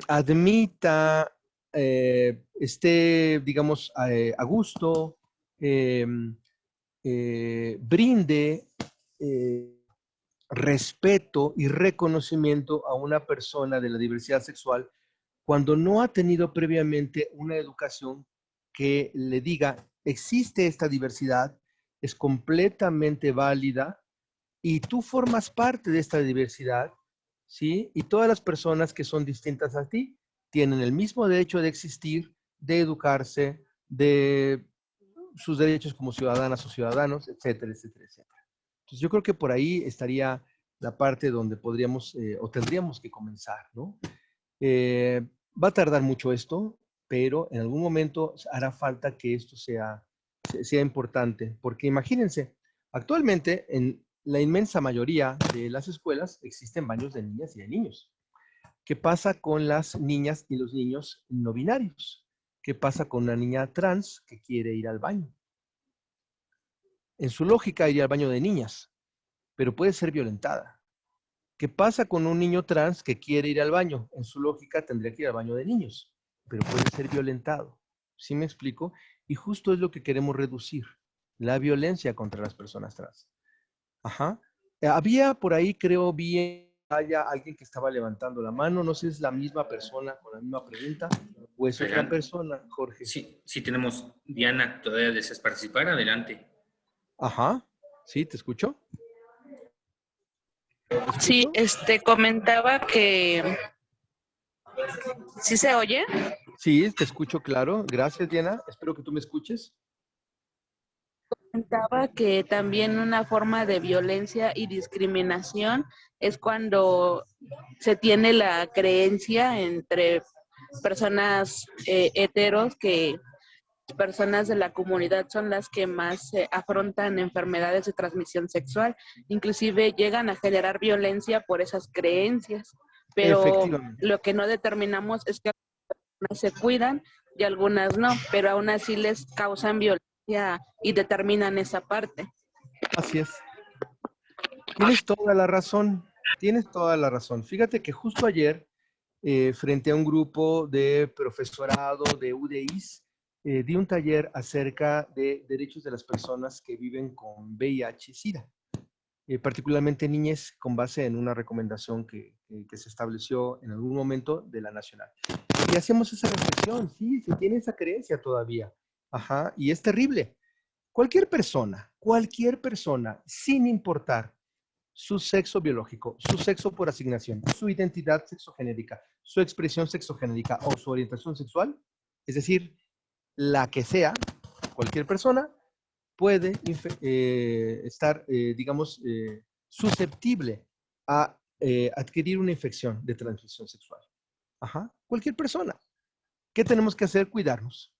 [SPEAKER 2] admita, esté, digamos, a gusto, eh, brinde respeto y reconocimiento a una persona de la diversidad sexual cuando no ha tenido previamente una educación que le diga, existe esta diversidad, es completamente válida y tú formas parte de esta diversidad, ¿sí? Y todas las personas que son distintas a ti tienen el mismo derecho de existir, de educarse, de sus derechos como ciudadanas o ciudadanos, etcétera, etcétera, etcétera. Entonces yo creo que por ahí estaría la parte donde podríamos o tendríamos que comenzar, ¿no? Va a tardar mucho esto, pero en algún momento hará falta que esto sea importante, porque imagínense, actualmente en la inmensa mayoría de las escuelas existen baños de niñas y de niños. ¿Qué pasa con las niñas y los niños no binarios? ¿Qué pasa con una niña trans que quiere ir al baño? En su lógica iría al baño de niñas, pero puede ser violentada. ¿Qué pasa con un niño trans que quiere ir al baño? En su lógica tendría que ir al baño de niños, pero puede ser violentado. ¿Sí me explico? Y justo es lo que queremos reducir, la violencia contra las personas trans. Ajá. Había por ahí, creo, haya alguien que estaba levantando la mano, no sé si es la misma persona con la misma pregunta o es otra
[SPEAKER 1] Adelante.
[SPEAKER 2] persona, Jorge.
[SPEAKER 1] Sí, sí tenemos. Diana, ¿todavía deseas participar? Adelante.
[SPEAKER 2] Ajá, sí, ¿te escucho?
[SPEAKER 7] Sí, comentaba que ¿sí se oye?
[SPEAKER 2] Sí, te escucho claro. Gracias, Diana. Espero que tú me escuches.
[SPEAKER 7] Comentaba que también una forma de violencia y discriminación es cuando se tiene la creencia entre personas heteros que personas de la comunidad son las que más afrontan enfermedades de transmisión sexual, inclusive llegan a generar violencia por esas creencias, pero
[SPEAKER 2] Efectivamente.
[SPEAKER 7] lo que no determinamos es que algunas se cuidan y algunas no, pero aún así les causan violencia y determinan esa parte.
[SPEAKER 2] Así es. Tienes toda la razón. Tienes toda la razón. Fíjate que justo ayer, frente a un grupo de profesorado de UDIs, di un taller acerca de derechos de las personas que viven con VIH-Sida, particularmente niñez, con base en una recomendación que se estableció en algún momento de la Nacional. Y hacemos esa reflexión, sí, se tiene esa creencia todavía. Ajá, y es terrible. Cualquier persona, sin importar su sexo biológico, su sexo por asignación, su identidad sexogenérica, su expresión sexogenérica o su orientación sexual, es decir, la que sea, cualquier persona puede estar, digamos, susceptible a adquirir una infección de transmisión sexual. Ajá, cualquier persona. ¿Qué tenemos que hacer? Cuidarnos.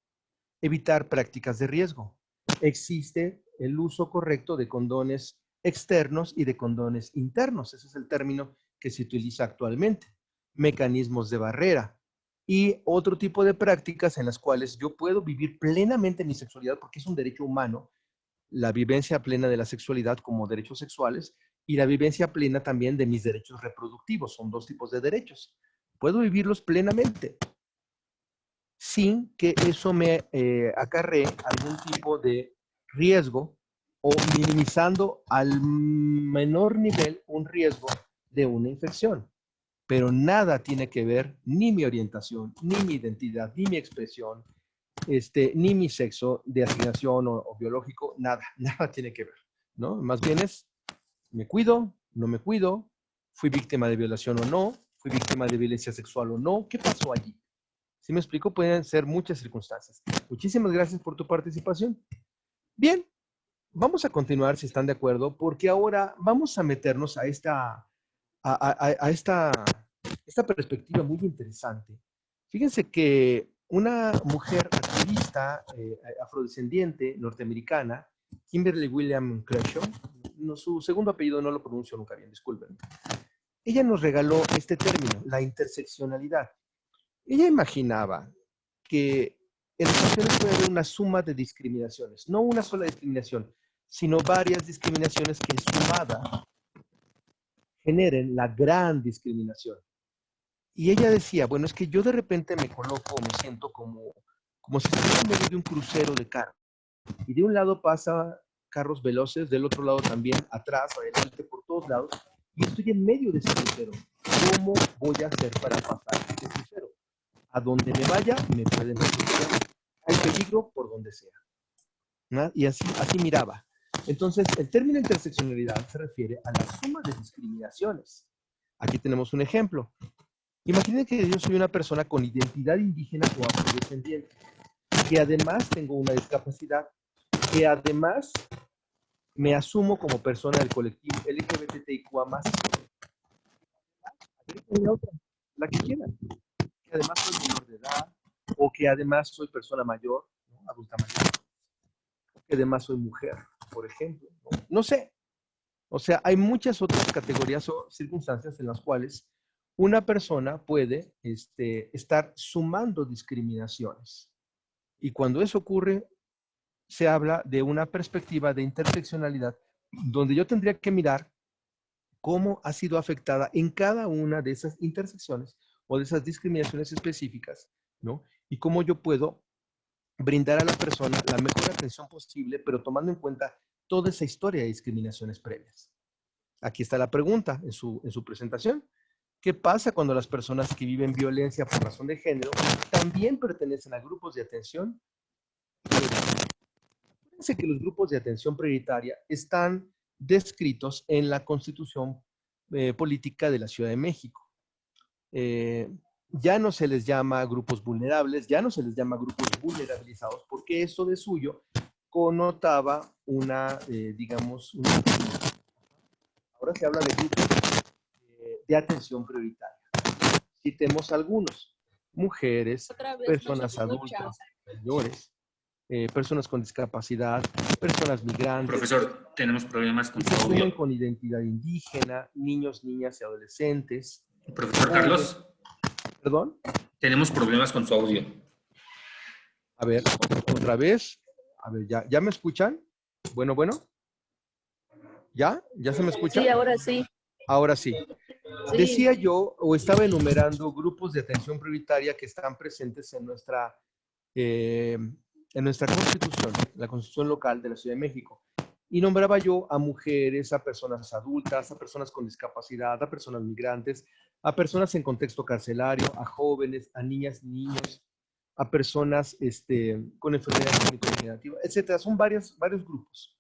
[SPEAKER 2] Evitar prácticas de riesgo. Existe el uso correcto de condones externos y de condones internos. Ese es el término que se utiliza actualmente. Mecanismos de barrera. y otro tipo de prácticas en las cuales yo puedo vivir plenamente mi sexualidad, porque es un derecho humano, la vivencia plena de la sexualidad como derechos sexuales y la vivencia plena también de mis derechos reproductivos. Son dos tipos de derechos. Puedo vivirlos plenamente sin que eso me acarree algún tipo de riesgo o minimizando al menor nivel un riesgo de una infección. Pero nada tiene que ver ni mi orientación, ni mi identidad, ni mi expresión, ni mi sexo de asignación o biológico, nada tiene que ver, ¿no? Más bien es, me cuido, no me cuido, fui víctima de violación o no, fui víctima de violencia sexual o no, ¿qué pasó allí? Si me explico, pueden ser muchas circunstancias. Muchísimas gracias por tu participación. Bien, vamos a continuar si están de acuerdo, porque ahora vamos a meternos a esta perspectiva muy interesante. Fíjense que una mujer activista afrodescendiente norteamericana, Kimberly William Crenshaw, su segundo apellido no lo pronuncio nunca bien, disculpen. Ella nos regaló este término, la interseccionalidad. Ella imaginaba que en ocasiones puede haber una suma de discriminaciones, no una sola discriminación, sino varias discriminaciones que sumada generen la gran discriminación. Y ella decía, bueno, es que yo de repente me coloco, me siento como si estuviera en medio de un crucero de carros. Y de un lado pasa carros veloces, del otro lado también, atrás, adelante, por todos lados. Y estoy en medio de ese crucero. ¿Cómo voy a hacer para pasar ese crucero? A donde me vaya, me pueden atropellar. Hay peligro por donde sea, ¿no? Y así miraba. Entonces, el término interseccionalidad se refiere a la suma de discriminaciones. Aquí tenemos un ejemplo. Imaginen que yo soy una persona con identidad indígena o afrodescendiente, que además tengo una discapacidad, que además me asumo como persona del colectivo LGBTIQA+. La que quieran. Que además soy menor de edad, o que además soy persona mayor, ¿no? Adulta mayor, o que además soy mujer, por ejemplo. No sé. O sea, hay muchas otras categorías o circunstancias en las cuales una persona puede estar sumando discriminaciones. Y cuando eso ocurre, se habla de una perspectiva de interseccionalidad, donde yo tendría que mirar cómo ha sido afectada en cada una de esas intersecciones o de esas discriminaciones específicas, ¿no? Y cómo yo puedo brindar a la persona la mejor atención posible, pero tomando en cuenta toda esa historia de discriminaciones previas. Aquí está la pregunta en su presentación. ¿Qué pasa cuando las personas que viven violencia por razón de género también pertenecen a grupos de atención? Fíjense que los grupos de atención prioritaria están descritos en la Constitución Política de la Ciudad de México. Ya no se les llama grupos vulnerables, ya no se les llama grupos vulnerabilizados, porque eso de suyo connotaba digamos, ahora se habla de grupos de atención prioritaria. Citemos algunos: mujeres, personas adultas, mayores, personas con discapacidad, personas migrantes.
[SPEAKER 1] Profesor, tenemos problemas con su audio.
[SPEAKER 2] Personas con identidad indígena, niños, niñas y adolescentes.
[SPEAKER 1] Profesor Carlos.
[SPEAKER 2] ¿Perdón?
[SPEAKER 1] Tenemos problemas con su audio.
[SPEAKER 2] A ver, otra vez. A ver, ¿ya me escuchan? Bueno. ¿Ya? ¿Ya se me escucha?
[SPEAKER 7] Sí, ahora sí.
[SPEAKER 2] Ahora sí.
[SPEAKER 7] Sí.
[SPEAKER 2] Decía yo, o estaba enumerando grupos de atención prioritaria que están presentes en nuestra Constitución, la Constitución local de la Ciudad de México. Y nombraba yo a mujeres, a personas adultas, a personas con discapacidad, a personas migrantes, a personas en contexto carcelario, a jóvenes, a niñas, niños, a personas con enfermedades crónico-degenerativas, etcétera. Son varios grupos,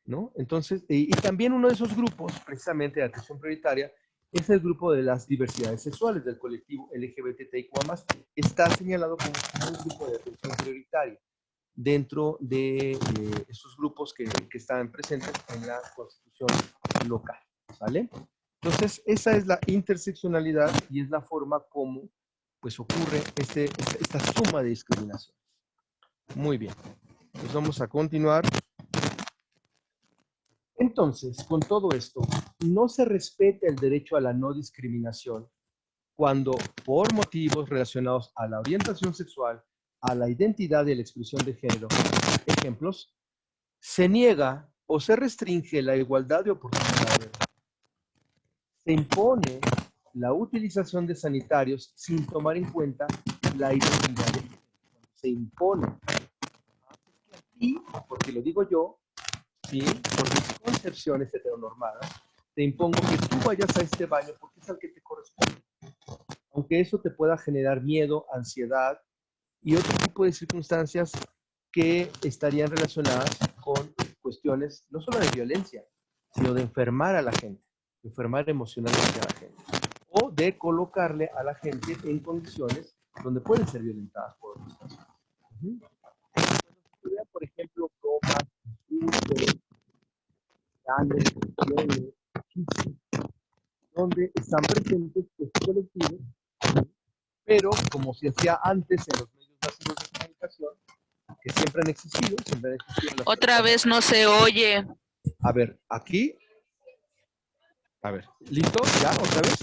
[SPEAKER 2] ¿no? Entonces, y también uno de esos grupos, precisamente de atención prioritaria, es el grupo de las diversidades sexuales del colectivo LGBTIQA+. Está señalado como un grupo de atención prioritaria dentro de estos grupos que están presentes en la Constitución local, ¿vale? Entonces, esa es la interseccionalidad y es la forma como pues ocurre esta suma de discriminación. Muy bien, pues vamos a continuar. Entonces, con todo esto, no se respeta el derecho a la no discriminación cuando por motivos relacionados a la orientación sexual, a la identidad y la expresión de género, ejemplos, se niega o se restringe la igualdad de oportunidades, se impone la utilización de sanitarios sin tomar en cuenta la identidad de género. Se impone. Y, porque lo digo yo, ¿sí? Por mis concepciones heteronormadas, te impongo que tú vayas a este baño porque es al que te corresponde. Aunque eso te pueda generar miedo, ansiedad y otro tipo de circunstancias que estarían relacionadas con cuestiones no solo de violencia, sino de enfermar a la gente, enfermar emocionalmente a la gente, o de colocarle a la gente en condiciones donde pueden ser violentadas por otras personas. Por ejemplo, bromas, insultos, agresiones, donde están presentes estos colectivos, pero como se hacía antes en los medios masivos de comunicación, que siempre han existido.
[SPEAKER 7] Otra vez no se oye.
[SPEAKER 2] A ver, aquí. A ver, ¿listo? ¿Ya? ¿Otra vez?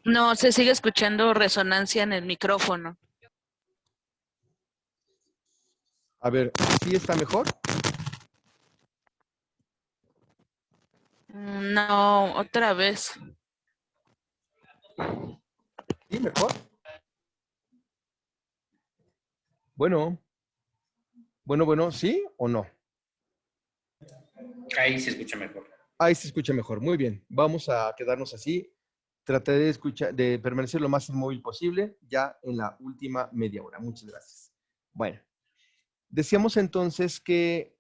[SPEAKER 7] No, se sigue escuchando resonancia en el micrófono.
[SPEAKER 2] A ver, ¿sí está mejor?
[SPEAKER 7] No, otra vez.
[SPEAKER 2] ¿Sí, mejor? Bueno, ¿sí o no?
[SPEAKER 1] Ahí se escucha mejor.
[SPEAKER 2] Ahí se escucha mejor. Muy bien. Vamos a quedarnos así. Trataré de permanecer lo más inmóvil posible ya en la última media hora. Muchas gracias. Bueno, decíamos entonces que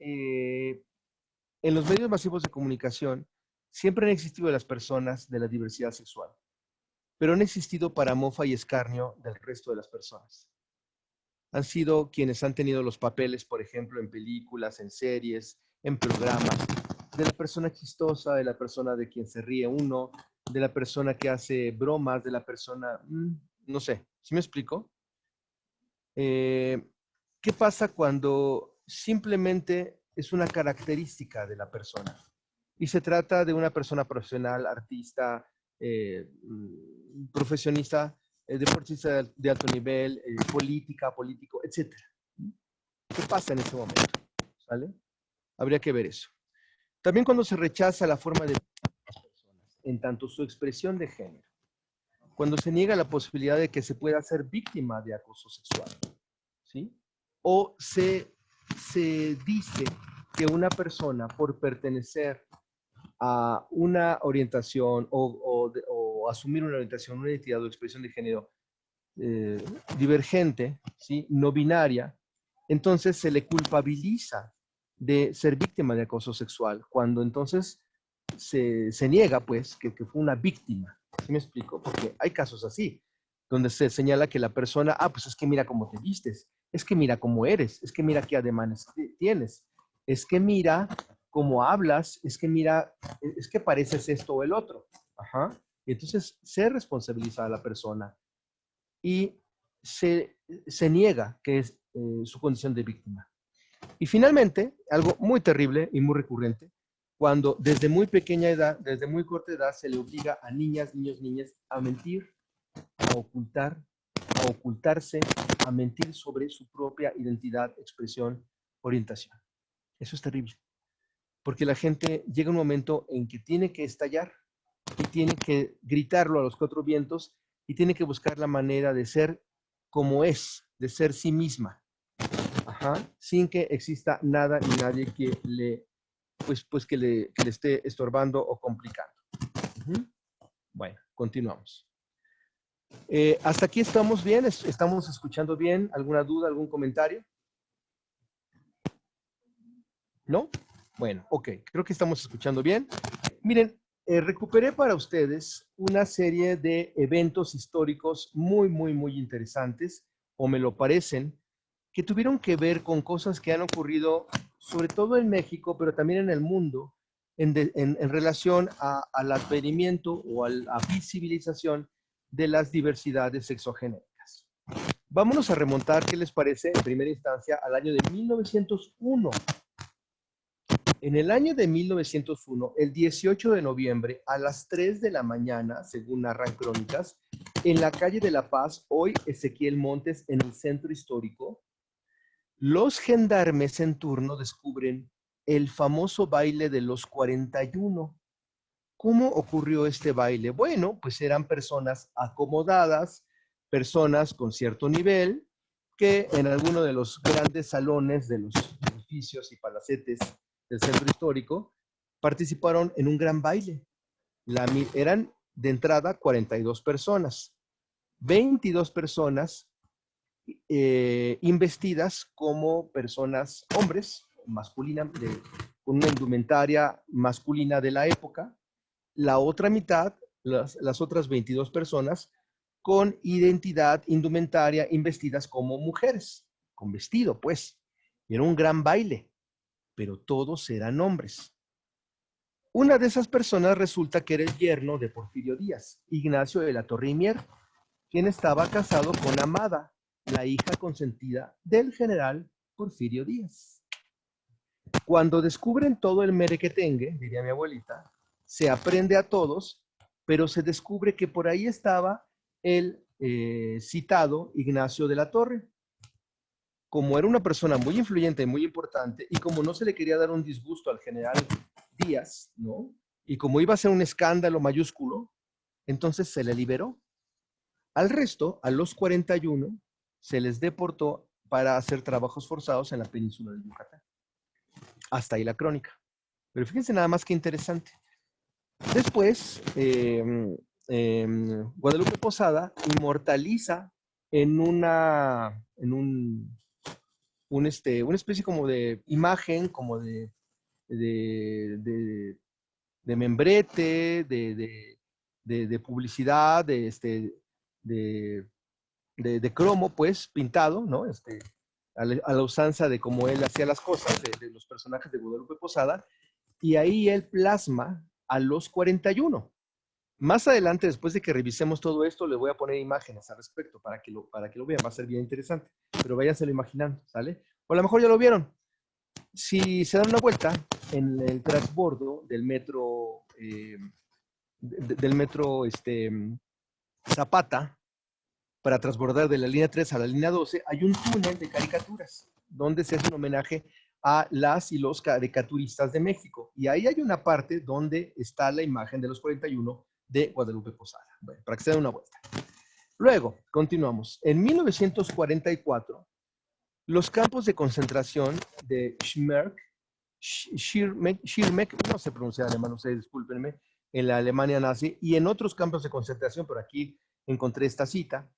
[SPEAKER 2] en los medios masivos de comunicación siempre han existido las personas de la diversidad sexual, pero han existido para mofa y escarnio del resto de las personas. Han sido quienes han tenido los papeles, por ejemplo, en películas, en series, en programas, de la persona chistosa, de la persona de quien se ríe uno, de la persona que hace bromas, de la persona, no sé, ¿sí me explico? ¿Qué pasa cuando simplemente es una característica de la persona? Y se trata de una persona profesional, artista, profesionista, deportista de alto nivel, político, etc. ¿Qué pasa en ese momento? ¿Sale? Habría que ver eso. También cuando se rechaza la forma de las personas, en tanto su expresión de género, cuando se niega la posibilidad de que se pueda ser víctima de acoso sexual, ¿sí? O se dice que una persona, por pertenecer a una orientación o asumir una orientación, una identidad o expresión de género divergente, ¿sí? No binaria, entonces se le culpabiliza de ser víctima de acoso sexual, cuando entonces se niega, pues, que fue una víctima. ¿Sí me explico? Porque hay casos así, donde se señala que la persona, pues es que mira cómo te vistes, es que mira cómo eres, es que mira qué ademanes tienes, es que mira cómo hablas, es que mira, es que pareces esto o el otro. Ajá. Y entonces se responsabiliza a la persona y se niega que es su condición de víctima. Y finalmente, algo muy terrible y muy recurrente, cuando desde muy pequeña edad, desde muy corta edad, se le obliga a niñas, niños, niñas a mentir, a ocultar, a ocultarse, a mentir sobre su propia identidad, expresión, orientación. Eso es terrible. Porque la gente llega un momento en que tiene que estallar y tiene que gritarlo a los cuatro vientos y tiene que buscar la manera de ser como es, de ser sí misma. Ajá, sin que exista nada ni nadie que le, que le esté estorbando o complicando. Bueno, continuamos. ¿Hasta aquí estamos bien? ¿Estamos escuchando bien? ¿Alguna duda, algún comentario? ¿No? Bueno, ok, creo que estamos escuchando bien. Miren, recuperé para ustedes una serie de eventos históricos muy, muy, muy interesantes, o me lo parecen, que tuvieron que ver con cosas que han ocurrido, sobre todo en México, pero también en el mundo, en relación al advenimiento o a la visibilización de las diversidades sexogenéticas. Vámonos a remontar, ¿qué les parece? En primera instancia, al año de 1901. En el año de 1901, el 18 de noviembre, a las 3 de la mañana, según narran crónicas, en la calle de La Paz, hoy Ezequiel Montes, en el centro histórico, los gendarmes en turno descubren el famoso baile de los 41. ¿Cómo ocurrió este baile? Bueno, pues eran personas acomodadas, personas con cierto nivel, que en alguno de los grandes salones de los edificios y palacetes del centro histórico participaron en un gran baile. Eran de entrada 42 personas, 22 personas investidas como personas, hombres, masculinas, con una indumentaria masculina de la época. La otra mitad, las otras 22 personas, con identidad indumentaria investidas como mujeres, con vestido, pues. Era un gran baile, pero todos eran hombres. Una de esas personas resulta que era el yerno de Porfirio Díaz, Ignacio de la Torre y Mier, quien estaba casado con Amada, la hija consentida del general Porfirio Díaz. Cuando descubren todo el merequetengue, diría mi abuelita, se aprende a todos, pero se descubre que por ahí estaba el citado Ignacio de la Torre. Como era una persona muy influyente y muy importante, y como no se le quería dar un disgusto al general Díaz, ¿no? Y como iba a ser un escándalo mayúsculo, entonces se le liberó. Al resto, a los 41, se les deportó para hacer trabajos forzados en la península de Yucatán. Hasta ahí la crónica. Pero fíjense nada más que interesante. Después, Guadalupe Posada inmortaliza en una especie como de imagen, como de membrete, de publicidad, de cromo, pues, pintado, ¿no? A la usanza de cómo él hacía las cosas, de los personajes de Guadalupe Posada, y ahí él plasma a los 41. Más adelante, después de que revisemos todo esto, le voy a poner imágenes al respecto para que lo vean, va a ser bien interesante, pero váyanselo imaginando, ¿sale? O a lo mejor ya lo vieron. Si se dan una vuelta en el transbordo del metro, Zapata, para transbordar de la línea 3 a la línea 12, hay un túnel de caricaturas, donde se hace un homenaje a las y los caricaturistas de México. Y ahí hay una parte donde está la imagen de los 41 de Guadalupe Posada. Bueno, para que se den una vuelta. Luego, continuamos. En 1944, los campos de concentración de Schirmeck, no sé pronunciar alemán, no sé, discúlpenme, en la Alemania nazi, y en otros campos de concentración, por aquí encontré esta cita,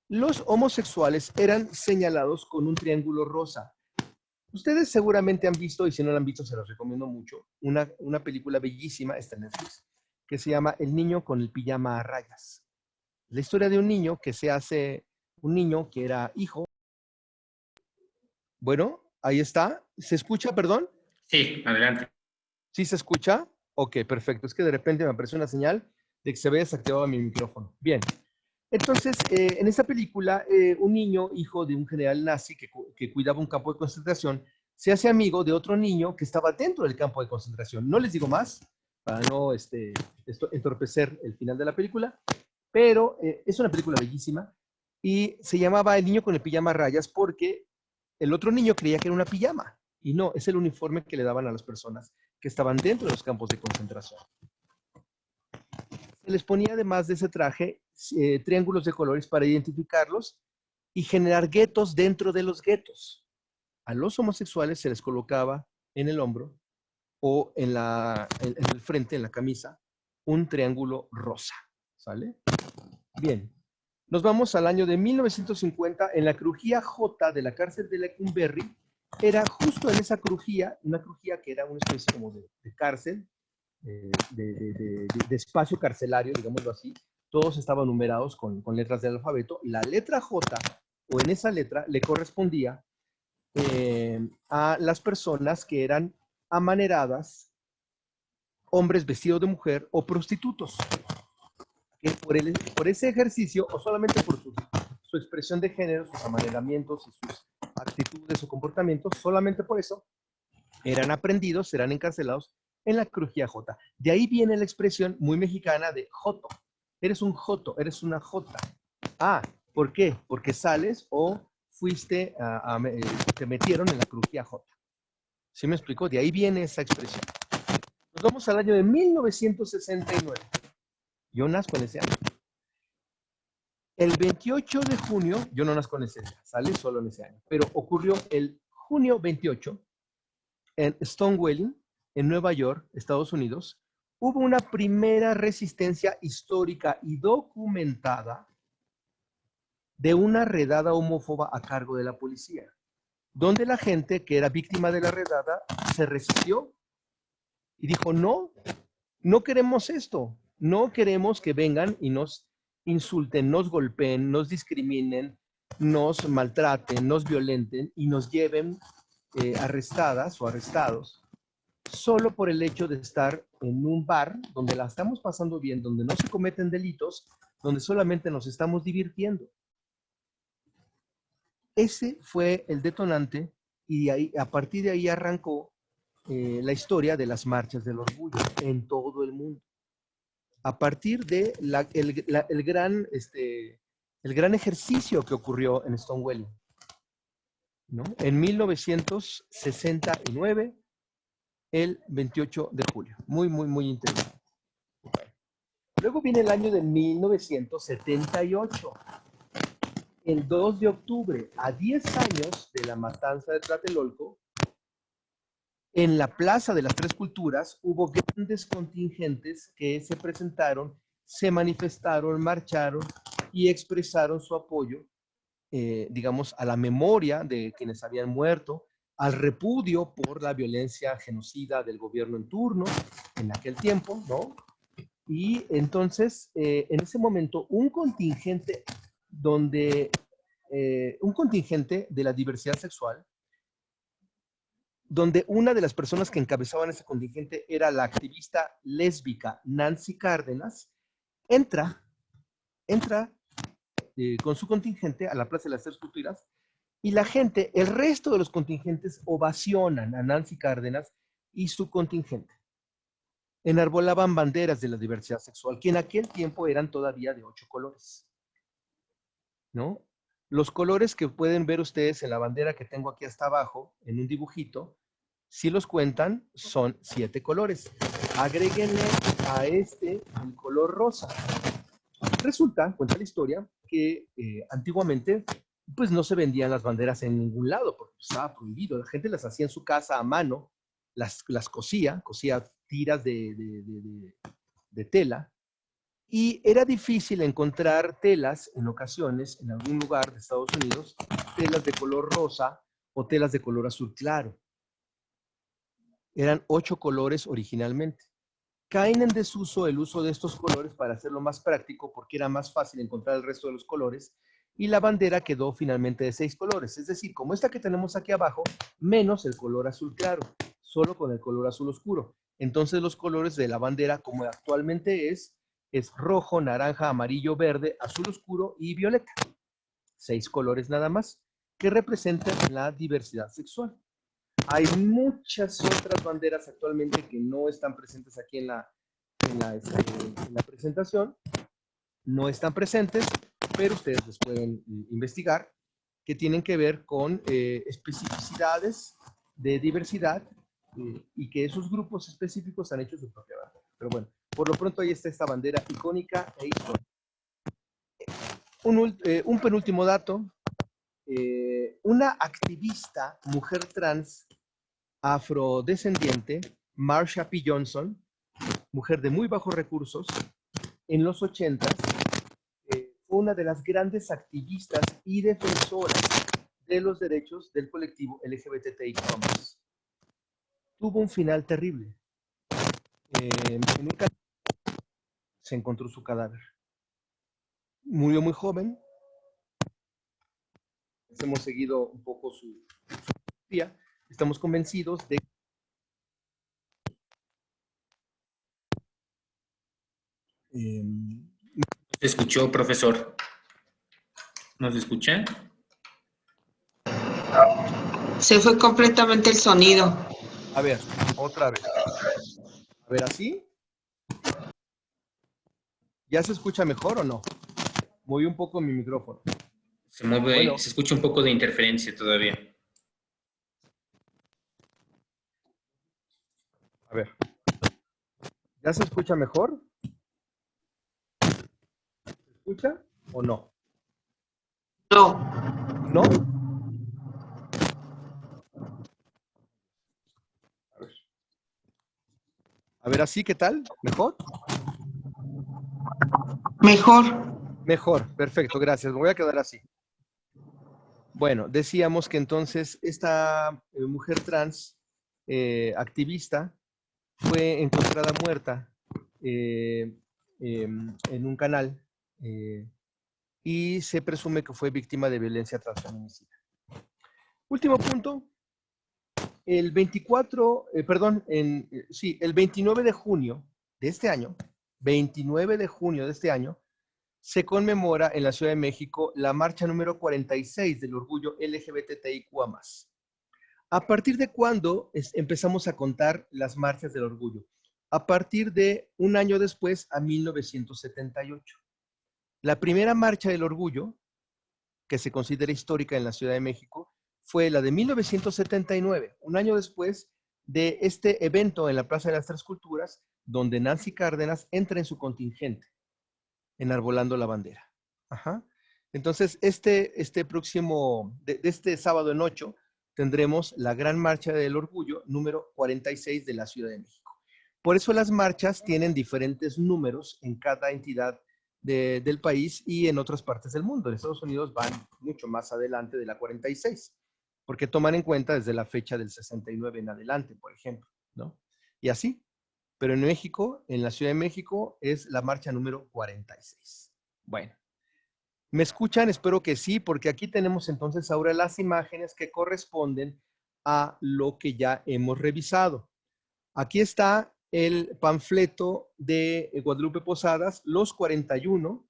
[SPEAKER 2] los homosexuales eran señalados con un triángulo rosa. Ustedes seguramente han visto, y si no la han visto, se los recomiendo mucho, una película bellísima, está en Netflix, que se llama El niño con el pijama a rayas. La historia de un niño que se hace, un niño que era hijo. Bueno, ahí está. ¿Se escucha, perdón?
[SPEAKER 1] Sí, adelante.
[SPEAKER 2] ¿Sí se escucha? Ok, perfecto. Es que de repente me apareció una señal de que se había desactivado mi micrófono. Bien. Entonces, en esta película, un niño, hijo de un general nazi que cuidaba un campo de concentración, se hace amigo de otro niño que estaba dentro del campo de concentración. No les digo más, para no entorpecer el final de la película, pero es una película bellísima y se llamaba El niño con el pijama a rayas porque el otro niño creía que era una pijama y no, es el uniforme que le daban a las personas que estaban dentro de los campos de concentración. Se les ponía además de ese traje triángulos de colores para identificarlos y generar guetos dentro de los guetos. A los homosexuales se les colocaba en el hombro o en el frente, en la camisa, un triángulo rosa. ¿Sale? Bien. Nos vamos al año de 1950. En la crujía J de la cárcel de Lecumberri, era justo en esa crujía, una crujía que era una especie como de cárcel, de espacio carcelario, digámoslo así. Todos estaban numerados con letras del alfabeto. La letra J, o en esa letra, le correspondía a las personas que eran amaneradas, hombres vestidos de mujer o prostitutos. Que por ese ejercicio, o solamente por su expresión de género, sus amaneramientos y sus actitudes o comportamientos, solamente por eso eran aprendidos, serán encarcelados en la crujía Jota. De ahí viene la expresión muy mexicana de joto. Eres un joto, eres una jota. Ah, ¿por qué? Porque sales o fuiste, te metieron en la crujía Jota. ¿Sí me explicó? De ahí viene esa expresión. Nos vamos al año de 1969. Yo nazco en ese año. El 28 de junio, yo no nazco en ese año, sale solo en ese año, pero ocurrió el junio 28 en Stonewall, en Nueva York, Estados Unidos, hubo una primera resistencia histórica y documentada de una redada homófoba a cargo de la policía, donde la gente que era víctima de la redada se resistió y dijo, no, no queremos esto, no queremos que vengan y nos insulten, nos golpeen, nos discriminen, nos maltraten, nos violenten y nos lleven arrestadas o arrestados solo por el hecho de estar en un bar donde la estamos pasando bien, donde no se cometen delitos, donde solamente nos estamos divirtiendo. Ese fue el detonante y ahí, a partir de ahí arrancó la historia de las marchas del orgullo en todo el mundo. A partir de el gran ejercicio que ocurrió en Stonewall, ¿no? En 1969, el 28 de julio. Muy, muy, muy interesante. Luego viene el año de 1978. El 2 de octubre, a 10 años de la matanza de Tlatelolco, en la Plaza de las Tres Culturas hubo grandes contingentes que se presentaron, se manifestaron, marcharon y expresaron su apoyo, digamos, a la memoria de quienes habían muerto, al repudio por la violencia genocida del gobierno en turno en aquel tiempo, ¿no? Y entonces, en ese momento, un contingente de la diversidad sexual, donde una de las personas que encabezaban ese contingente era la activista lésbica Nancy Cárdenas, entra con su contingente a la Plaza de las Tres Culturas y la gente, el resto de los contingentes ovacionan a Nancy Cárdenas y su contingente. Enarbolaban banderas de la diversidad sexual, que en aquel tiempo eran todavía de 8 colores, ¿no? Los colores que pueden ver ustedes en la bandera que tengo aquí hasta abajo, en un dibujito, si los cuentan, son 7 colores. Agréguenle a el color rosa. Resulta, cuenta la historia, que antiguamente pues no se vendían las banderas en ningún lado porque estaba prohibido. La gente las hacía en su casa a mano, las cosía tiras de tela, y era difícil encontrar telas en ocasiones en algún lugar de Estados Unidos, telas de color rosa o telas de color azul claro. Eran 8 colores originalmente. Caen en desuso el uso de estos colores para hacerlo más práctico porque era más fácil encontrar el resto de los colores y la bandera quedó finalmente de 6 colores. Es decir, como esta que tenemos aquí abajo, menos el color azul claro, solo con el color azul oscuro. Entonces los colores de la bandera, como actualmente es rojo, naranja, amarillo, verde, azul oscuro y violeta. 6 colores nada más que representan la diversidad sexual. Hay muchas otras banderas actualmente que no están presentes aquí en la presentación. No están presentes, pero ustedes les pueden investigar, que tienen que ver con especificidades de diversidad y que esos grupos específicos han hecho su propia bandera. Pero bueno, por lo pronto ahí está esta bandera icónica e histórica. Un penúltimo dato. Una activista, mujer trans, afrodescendiente, Marsha P. Johnson, mujer de muy bajos recursos, en los 80s, fue una de las grandes activistas y defensoras de los derechos del colectivo LGBTI+. Tuvo un final terrible. En un caso se encontró su cadáver. Murió muy joven. Hemos seguido un poco su historia. Estamos convencidos de
[SPEAKER 1] ¿Se escuchó, profesor? ¿Nos escuchan?
[SPEAKER 3] Se fue completamente el sonido.
[SPEAKER 2] A ver, otra vez. A ver, ¿así? ¿Ya se escucha mejor o no? Moví un poco mi micrófono.
[SPEAKER 1] Se mueve,
[SPEAKER 2] Bueno.
[SPEAKER 1] se escucha un poco de interferencia todavía.
[SPEAKER 2] A ver. ¿Ya se escucha mejor? ¿Se escucha o no?
[SPEAKER 3] No.
[SPEAKER 2] ¿No? A ver, ¿así qué tal? ¿Mejor?
[SPEAKER 3] Mejor.
[SPEAKER 2] Mejor, perfecto, gracias. Me voy a quedar así. Bueno, decíamos que entonces esta mujer trans activista fue encontrada muerta en un canal y se presume que fue víctima de violencia transfeminicida. Último punto. El 29 de junio de este año, 29 de junio de este año, se conmemora en la Ciudad de México la marcha número 46 del orgullo LGBTIQA+. ¿A partir de cuándo empezamos a contar las marchas del orgullo? A partir de un año después, a 1978. La primera marcha del orgullo, que se considera histórica en la Ciudad de México, fue la de 1979, un año después de este evento en la Plaza de las Tres Culturas, donde Nancy Cárdenas entra en su contingente, enarbolando la bandera. Ajá. Entonces, este próximo, de este sábado en 8, tendremos la Gran Marcha del Orgullo, número 46 de la Ciudad de México. Por eso las marchas tienen diferentes números en cada entidad del país y en otras partes del mundo. En Estados Unidos van mucho más adelante de la 46, porque toman en cuenta desde la fecha del 69 en adelante, por ejemplo, ¿no? Y así. Pero en México, en la Ciudad de México, es la marcha número 46. Bueno, ¿me escuchan? Espero que sí, porque aquí tenemos entonces ahora las imágenes que corresponden a lo que ya hemos revisado. Aquí está el panfleto de Guadalupe Posadas, los 41.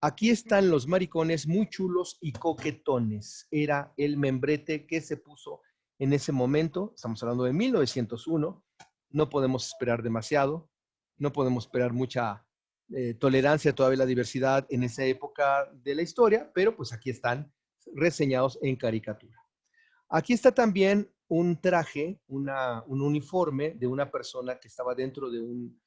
[SPEAKER 2] Aquí están los maricones muy chulos y coquetones. Era el membrete que se puso en ese momento. Estamos hablando de 1901. No podemos esperar demasiado. No podemos esperar mucha tolerancia todavía a la diversidad en esa época de la historia, pero pues aquí están reseñados en caricatura. Aquí está también un traje, un uniforme de una persona que estaba dentro de un,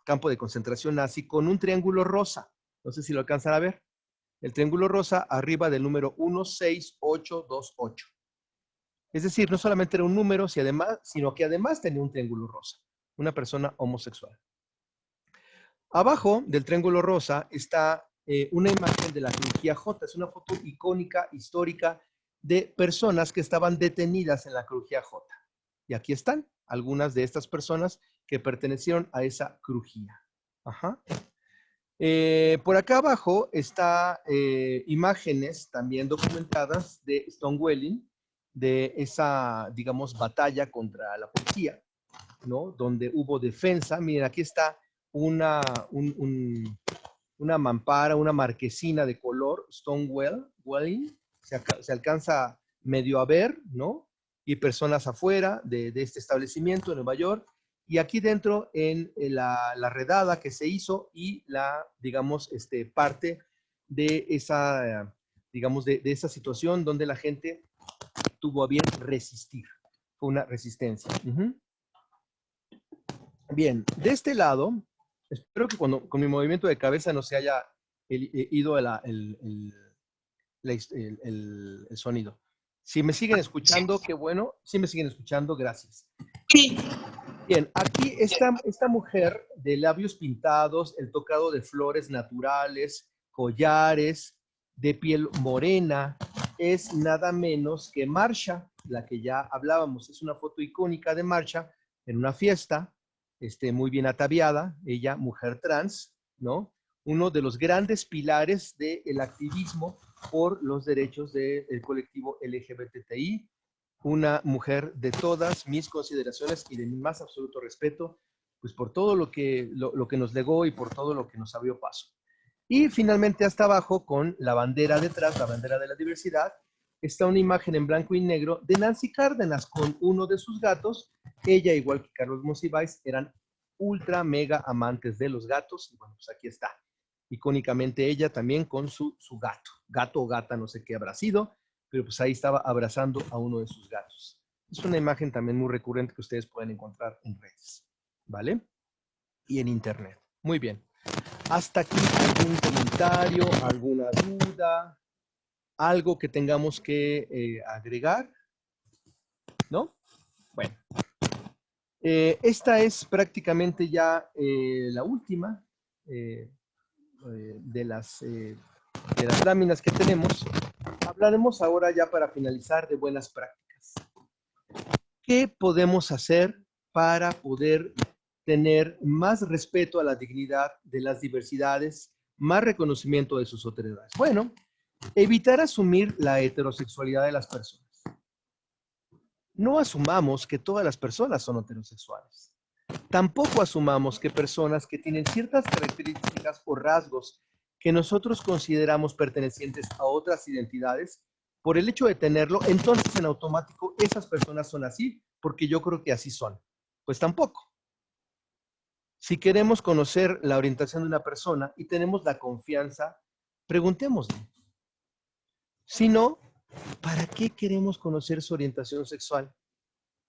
[SPEAKER 2] campo de concentración nazi con un triángulo rosa. No sé si lo alcanzan a ver. El triángulo rosa arriba del número 16828. Es decir, no solamente era un número, sino que además tenía un triángulo rosa. Una persona homosexual. Abajo del triángulo rosa está una imagen de la crujía J. Es una foto icónica, histórica, de personas que estaban detenidas en la crujía J. Y aquí están algunas de estas personas que pertenecieron a esa crujía. Ajá. Por acá abajo está imágenes también documentadas de Stonewalling, de esa, digamos, batalla contra la policía, ¿no? Donde hubo defensa. Miren, aquí está una mampara, una marquesina de color, Stonewalling, se alcanza medio a ver, ¿no? Y personas afuera de este establecimiento en Nueva York, y aquí dentro en la redada que se hizo y la, digamos, parte de esa, digamos, de esa situación donde la gente tuvo a bien resistir. Fue una resistencia. Bien, de este lado, espero que con mi movimiento de cabeza no se haya ido el sonido. Si me siguen escuchando, qué bueno. Si me siguen escuchando, gracias.
[SPEAKER 3] Sí.
[SPEAKER 2] Bien, aquí esta mujer de labios pintados, el tocado de flores naturales, collares, de piel morena, es nada menos que Marsha, la que ya hablábamos. Es una foto icónica de Marsha en una fiesta, muy bien ataviada, ella, mujer trans, ¿no? Uno de los grandes pilares del activismo por los derechos del colectivo LGBTI, una mujer de todas mis consideraciones y de mi más absoluto respeto, pues por todo lo que nos legó y por todo lo que nos abrió paso. Y finalmente hasta abajo con la bandera detrás, la bandera de la diversidad, está una imagen en blanco y negro de Nancy Cárdenas con uno de sus gatos. Ella, igual que Carlos Monsiváis, eran ultra mega amantes de los gatos. Y bueno, pues aquí está. Icónicamente ella también con su gato o gata, no sé qué habrá sido, pero pues ahí estaba abrazando a uno de sus gatos. Es una imagen también muy recurrente que ustedes pueden encontrar en redes, ¿vale? Y en internet. Muy bien. Hasta aquí algún comentario, alguna duda, algo que tengamos que agregar, ¿no? Bueno. Esta es prácticamente ya la última de las láminas que tenemos. Hablaremos ahora ya para finalizar de buenas prácticas. ¿Qué podemos hacer para poder tener más respeto a la dignidad de las diversidades, más reconocimiento de sus otredades? Bueno, evitar asumir la heterosexualidad de las personas. No asumamos que todas las personas son heterosexuales. Tampoco asumamos que personas que tienen ciertas características o rasgos que nosotros consideramos pertenecientes a otras identidades, por el hecho de tenerlo, entonces en automático esas personas son así, porque yo creo que así son. Pues tampoco. Si queremos conocer la orientación de una persona y tenemos la confianza, preguntémosle. Si no, ¿para qué queremos conocer su orientación sexual?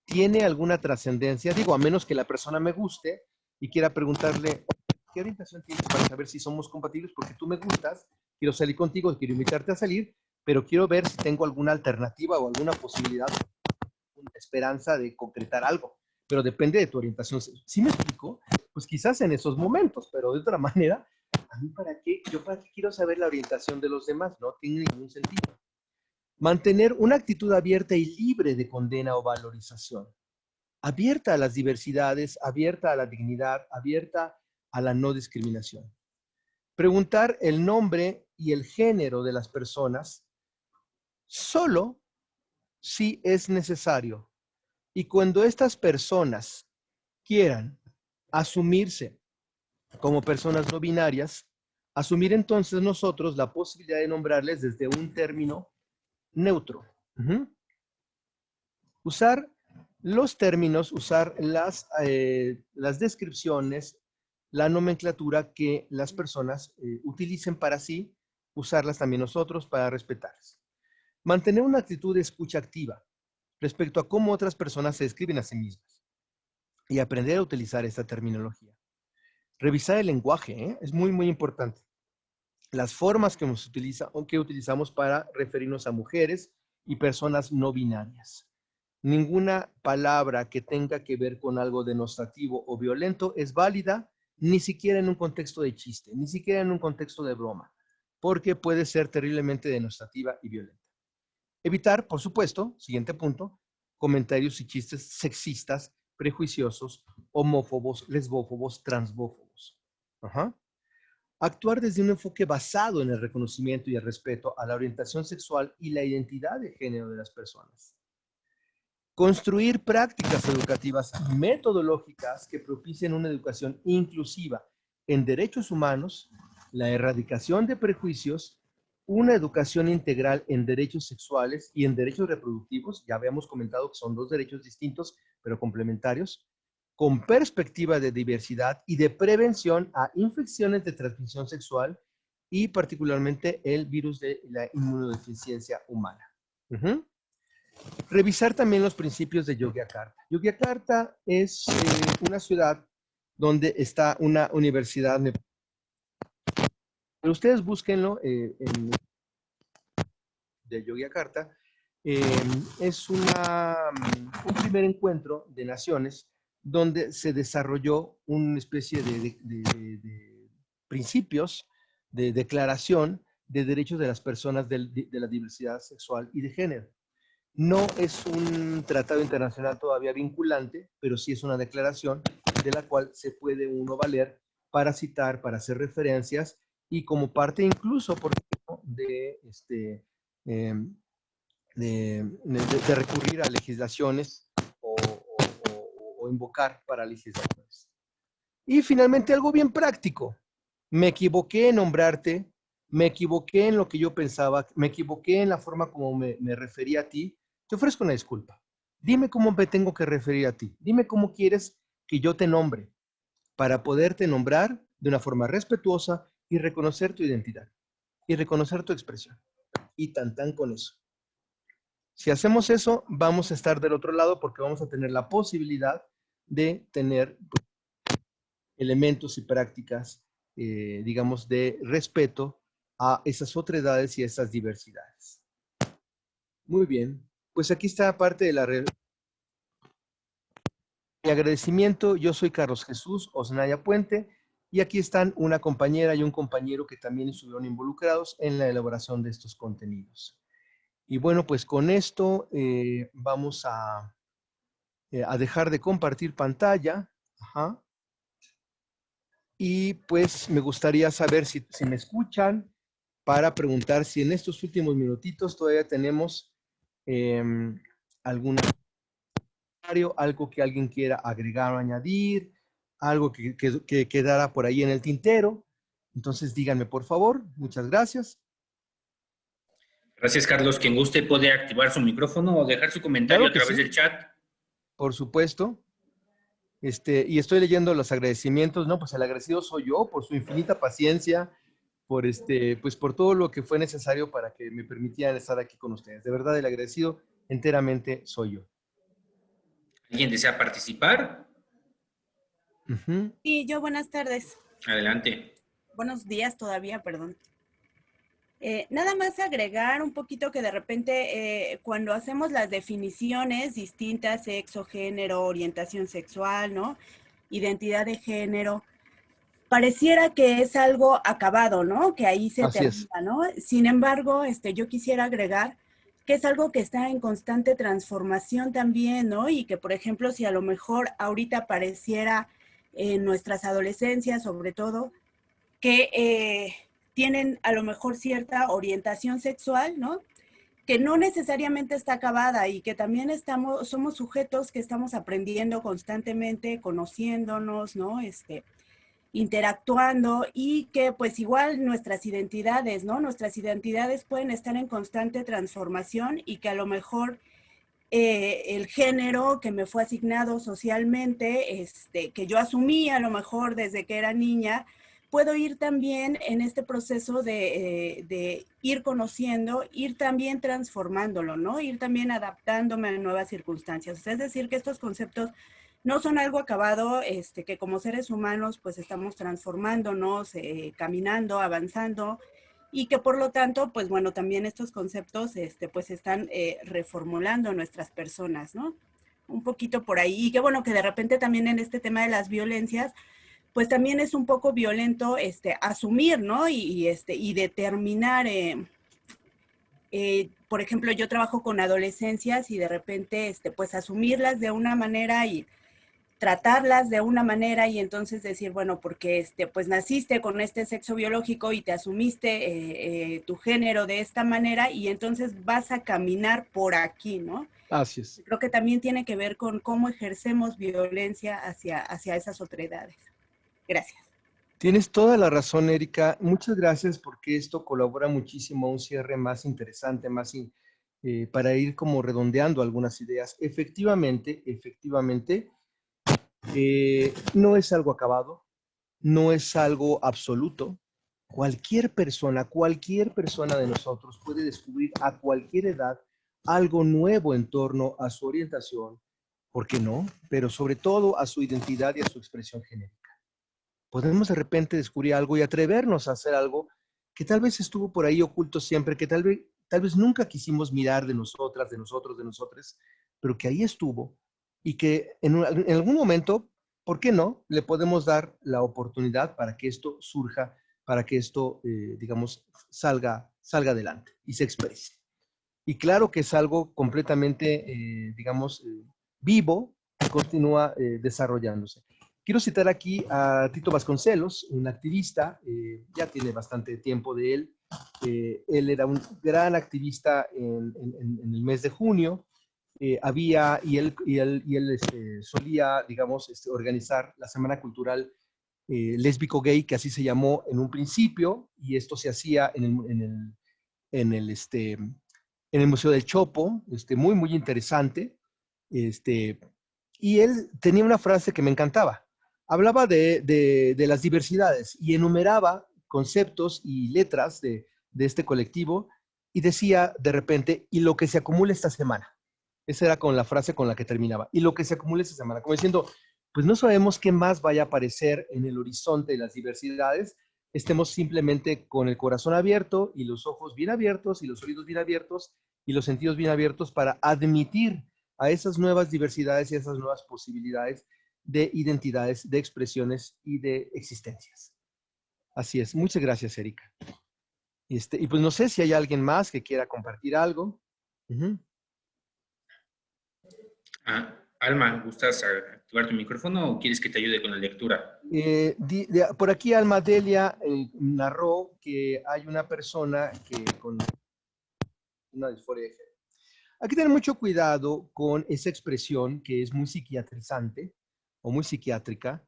[SPEAKER 2] ¿Tiene alguna trascendencia? Digo, a menos que la persona me guste y quiera preguntarle, ¿qué orientación tienes para saber si somos compatibles? Porque tú me gustas, quiero salir contigo, quiero invitarte a salir, pero quiero ver si tengo alguna alternativa o alguna posibilidad, una esperanza de concretar algo. Pero depende de tu orientación. ¿Sí me explico? Pues quizás en esos momentos, pero de otra manera, ¿a mí para qué? ¿Yo para qué quiero saber la orientación de los demás? No tiene ningún sentido. Mantener una actitud abierta y libre de condena o valorización. Abierta a las diversidades, abierta a la dignidad, abierta a la no discriminación. Preguntar el nombre y el género de las personas solo si es necesario. Y cuando estas personas quieran asumirse como personas no binarias, asumir entonces nosotros la posibilidad de nombrarles desde un término neutro. Usar los términos, usar las descripciones, la nomenclatura que las personas utilicen para sí, usarlas también nosotros para respetarlas. Mantener una actitud de escucha activa respecto a cómo otras personas se describen a sí mismas y aprender a utilizar esta terminología. Revisar el lenguaje, es muy, muy importante. Las formas que utilizamos para referirnos a mujeres y personas no binarias. Ninguna palabra que tenga que ver con algo denostativo o violento es válida, ni siquiera en un contexto de chiste, ni siquiera en un contexto de broma, porque puede ser terriblemente denostativa y violenta. Evitar, por supuesto, siguiente punto, comentarios y chistes sexistas, prejuiciosos, homófobos, lesbófobos, transbófobos. Actuar desde un enfoque basado en el reconocimiento y el respeto a la orientación sexual y la identidad de género de las personas. Construir prácticas educativas y metodológicas que propicien una educación inclusiva en derechos humanos, la erradicación de prejuicios, una educación integral en derechos sexuales y en derechos reproductivos, ya habíamos comentado que son dos derechos distintos pero complementarios, con perspectiva de diversidad y de prevención a infecciones de transmisión sexual y particularmente el virus de la inmunodeficiencia humana. Revisar también los principios de Yogyakarta. Yogyakarta es una ciudad donde está una universidad. Pero ustedes búsquenlo de Yogyakarta. Es un primer encuentro de naciones donde se desarrolló una especie de principios de declaración de derechos de las personas de la diversidad sexual y de género. No es un tratado internacional todavía vinculante, pero sí es una declaración de la cual se puede uno valer para citar, para hacer referencias y como parte incluso, por ejemplo, de recurrir a legislaciones o invocar para legislaciones. Y finalmente algo bien práctico. Me equivoqué en nombrarte, me equivoqué en lo que yo pensaba, me equivoqué en la forma como me refería a ti, te ofrezco una disculpa. Dime cómo me tengo que referir a ti. Dime cómo quieres que yo te nombre para poderte nombrar de una forma respetuosa y reconocer tu identidad y reconocer tu expresión. Y tan con eso. Si hacemos eso, vamos a estar del otro lado porque vamos a tener la posibilidad de tener elementos y prácticas, digamos, de respeto a esas otredades y a esas diversidades. Muy bien, pues aquí está parte de mi agradecimiento. Yo soy Carlos Jesús Osnaya Puente y aquí están una compañera y un compañero que también estuvieron involucrados en la elaboración de estos contenidos. Y bueno, pues con esto vamos a dejar de compartir pantalla. Ajá. Y pues me gustaría saber si me escuchan para preguntar si en estos últimos minutitos todavía tenemos algún comentario, algo que alguien quiera agregar o añadir, algo que quedara por ahí en el tintero. Entonces díganme por favor. Muchas gracias.
[SPEAKER 1] Gracias, Carlos. Quien guste puede activar su micrófono o dejar su comentario
[SPEAKER 2] Claro que
[SPEAKER 1] a través
[SPEAKER 2] sí.
[SPEAKER 1] del chat.
[SPEAKER 2] Por supuesto. Y estoy leyendo los agradecimientos. No, pues el agradecido soy yo por su infinita paciencia, por pues por todo lo que fue necesario para que me permitieran estar aquí con ustedes. De verdad, el agradecido enteramente soy yo.
[SPEAKER 1] ¿Alguien desea participar?
[SPEAKER 2] Uh-huh.
[SPEAKER 8] Sí, yo buenas tardes.
[SPEAKER 1] Adelante.
[SPEAKER 8] Buenos días todavía, perdón. Nada más agregar un poquito que de repente cuando hacemos las definiciones distintas, sexo, género, orientación sexual, ¿no? Identidad de género, pareciera que es algo acabado, ¿no? Que ahí se termina, ¿no? Sin embargo, yo quisiera agregar que es algo que está en constante transformación también, ¿no? Y que, por ejemplo, si a lo mejor ahorita pareciera en nuestras adolescencias, sobre todo, que tienen a lo mejor cierta orientación sexual, ¿no? Que no necesariamente está acabada y que también somos sujetos que estamos aprendiendo constantemente, conociéndonos, ¿no? Interactuando y que pues igual nuestras identidades, ¿no? Nuestras identidades pueden estar en constante transformación y que a lo mejor el género que me fue asignado socialmente, que yo asumí a lo mejor desde que era niña, puedo ir también en este proceso de ir conociendo, ir también transformándolo, ¿no? Ir también adaptándome a nuevas circunstancias. O sea, es decir, que estos conceptos no son algo acabado, que como seres humanos pues estamos transformándonos, caminando, avanzando, y que por lo tanto, pues bueno, también estos conceptos pues están reformulando nuestras personas, ¿no? Un poquito por ahí, y que bueno, que de repente también en este tema de las violencias, pues también es un poco violento asumir, ¿no? Y determinar, por ejemplo, yo trabajo con adolescencias y de repente, pues asumirlas de una manera y tratarlas de una manera y entonces decir, bueno, porque pues naciste con este sexo biológico y te asumiste tu género de esta manera y entonces vas a caminar por aquí, ¿no?
[SPEAKER 2] Así es.
[SPEAKER 8] Creo que también tiene que ver con cómo ejercemos violencia hacia esas otredades. Gracias.
[SPEAKER 2] Tienes toda la razón, Erika. Muchas gracias porque esto colabora muchísimo a un cierre más interesante, para ir como redondeando algunas ideas. Efectivamente, no es algo acabado, no es algo absoluto. Cualquier persona de nosotros puede descubrir a cualquier edad algo nuevo en torno a su orientación, ¿por qué no? Pero sobre todo a su identidad y a su expresión genérica. Podemos de repente descubrir algo y atrevernos a hacer algo que tal vez estuvo por ahí oculto siempre, que tal vez nunca quisimos mirar de nosotras, de nosotros, de nosotres, pero que ahí estuvo y que en algún momento, ¿por qué no? Le podemos dar la oportunidad para que esto surja, para que esto, digamos, salga adelante y se exprese. Y claro que es algo completamente, digamos, vivo, que continúa desarrollándose. Quiero citar aquí a Tito Vasconcelos, un activista, ya tiene bastante tiempo de él. Él era un gran activista en el mes de junio. Él solía, digamos, organizar la Semana Cultural lésbico gay, que así se llamó en un principio, y esto se hacía en el Museo del Chopo, muy, muy interesante. Y él tenía una frase que me encantaba. Hablaba de las diversidades y enumeraba conceptos y letras de este colectivo y decía de repente, y lo que se acumula esta semana. Esa era con la frase con la que terminaba. Y lo que se acumula esta semana. Como diciendo, pues no sabemos qué más vaya a aparecer en el horizonte de las diversidades. Estemos simplemente con el corazón abierto y los ojos bien abiertos y los oídos bien abiertos y los sentidos bien abiertos para admitir a esas nuevas diversidades y a esas nuevas posibilidades de identidades, de expresiones y de existencias. Así es. Muchas gracias, Erika. Y pues no sé si hay alguien más que quiera compartir algo.
[SPEAKER 1] Alma, ¿gustas activar tu micrófono o quieres que te ayude con la lectura?
[SPEAKER 2] Por aquí Alma Delia narró que hay una persona que con una disforia de género. Hay que tener mucho cuidado con esa expresión que es muy psiquiatrizante o muy psiquiátrica.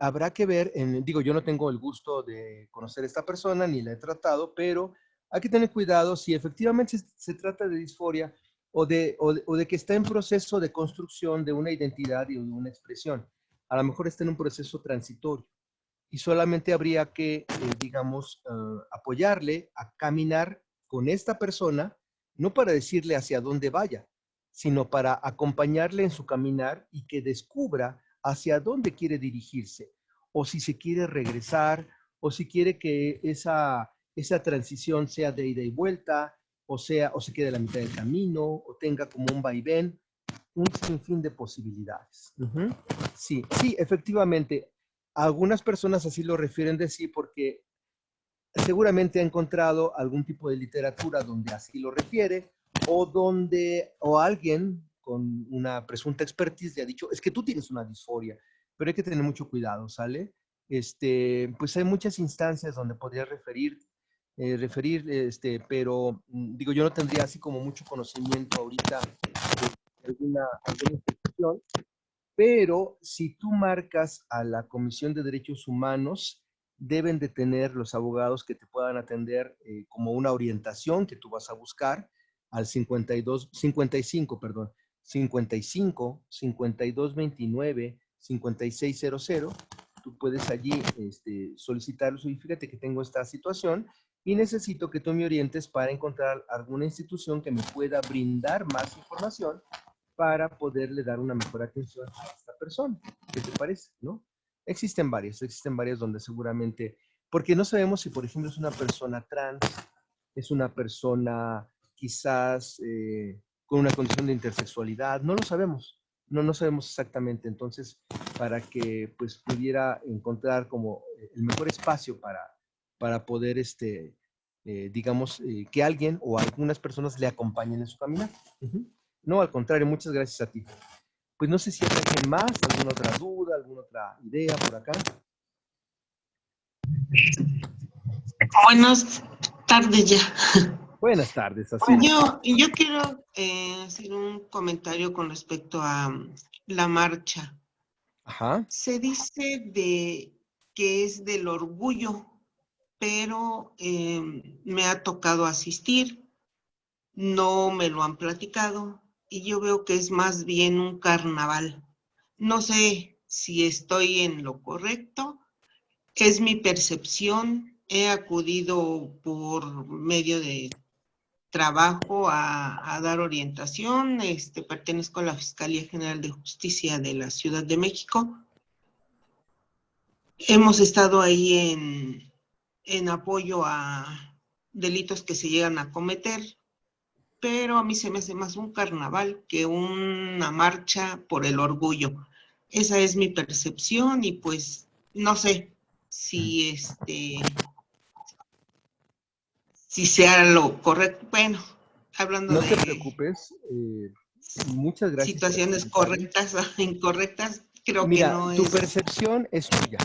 [SPEAKER 2] Habrá que ver, digo, yo no tengo el gusto de conocer a esta persona ni la he tratado, pero hay que tener cuidado si efectivamente se trata de disforia o de que está en proceso de construcción de una identidad y de una expresión. A lo mejor está en un proceso transitorio y solamente habría que, digamos, apoyarle a caminar con esta persona, no para decirle hacia dónde vaya, sino para acompañarle en su caminar y que descubra hacia dónde quiere dirigirse, o si se quiere regresar, o si quiere que esa transición sea de ida y vuelta, o se quede a la mitad del camino, o tenga como un vaivén, un sinfín de posibilidades. Sí, efectivamente, algunas personas así lo refieren de sí porque seguramente ha encontrado algún tipo de literatura donde así lo refiere, o alguien con una presunta expertise le ha dicho, es que tú tienes una disforia, pero hay que tener mucho cuidado, ¿sale? Pues hay muchas instancias donde podría referir, pero digo, yo no tendría así como mucho conocimiento ahorita de alguna institución, pero si tú marcas a la Comisión de Derechos Humanos, deben de tener los abogados que te puedan atender como una orientación que tú vas a buscar al 55, 5229, 5600. Tú puedes allí solicitarlo. Y fíjate que tengo esta situación y necesito que tú me orientes para encontrar alguna institución que me pueda brindar más información para poderle dar una mejor atención a esta persona. ¿Qué te parece? ¿No? Existen varias donde seguramente, porque no sabemos si, por ejemplo, es una persona trans, es una persona quizás con una condición de intersexualidad, no lo sabemos, no sabemos exactamente. Entonces, para que pues pudiera encontrar como el mejor espacio para poder, digamos, que alguien o algunas personas le acompañen en su caminar. No, al contrario, muchas gracias a ti. Pues no sé si hay alguien más, alguna otra duda, alguna otra idea por acá.
[SPEAKER 3] Buenas tardes ya.
[SPEAKER 2] Buenas tardes, así.
[SPEAKER 3] Yo quiero hacer un comentario con respecto a la marcha.
[SPEAKER 2] Ajá.
[SPEAKER 3] Se dice que es del orgullo, pero me ha tocado asistir, no me lo han platicado y yo veo que es más bien un carnaval. No sé si estoy en lo correcto, es mi percepción. He acudido por medio de trabajo a dar orientación. Pertenezco a la Fiscalía General de Justicia de la Ciudad de México. Hemos estado ahí en apoyo a delitos que se llegan a cometer, pero a mí se me hace más un carnaval que una marcha por el orgullo. Esa es mi percepción y pues no sé si si sea lo correcto. Bueno, hablando
[SPEAKER 2] no
[SPEAKER 3] de...
[SPEAKER 2] No te preocupes. Muchas gracias.
[SPEAKER 3] Situaciones correctas o incorrectas, creo
[SPEAKER 2] Mira,
[SPEAKER 3] que no es...
[SPEAKER 2] tu percepción es tuya.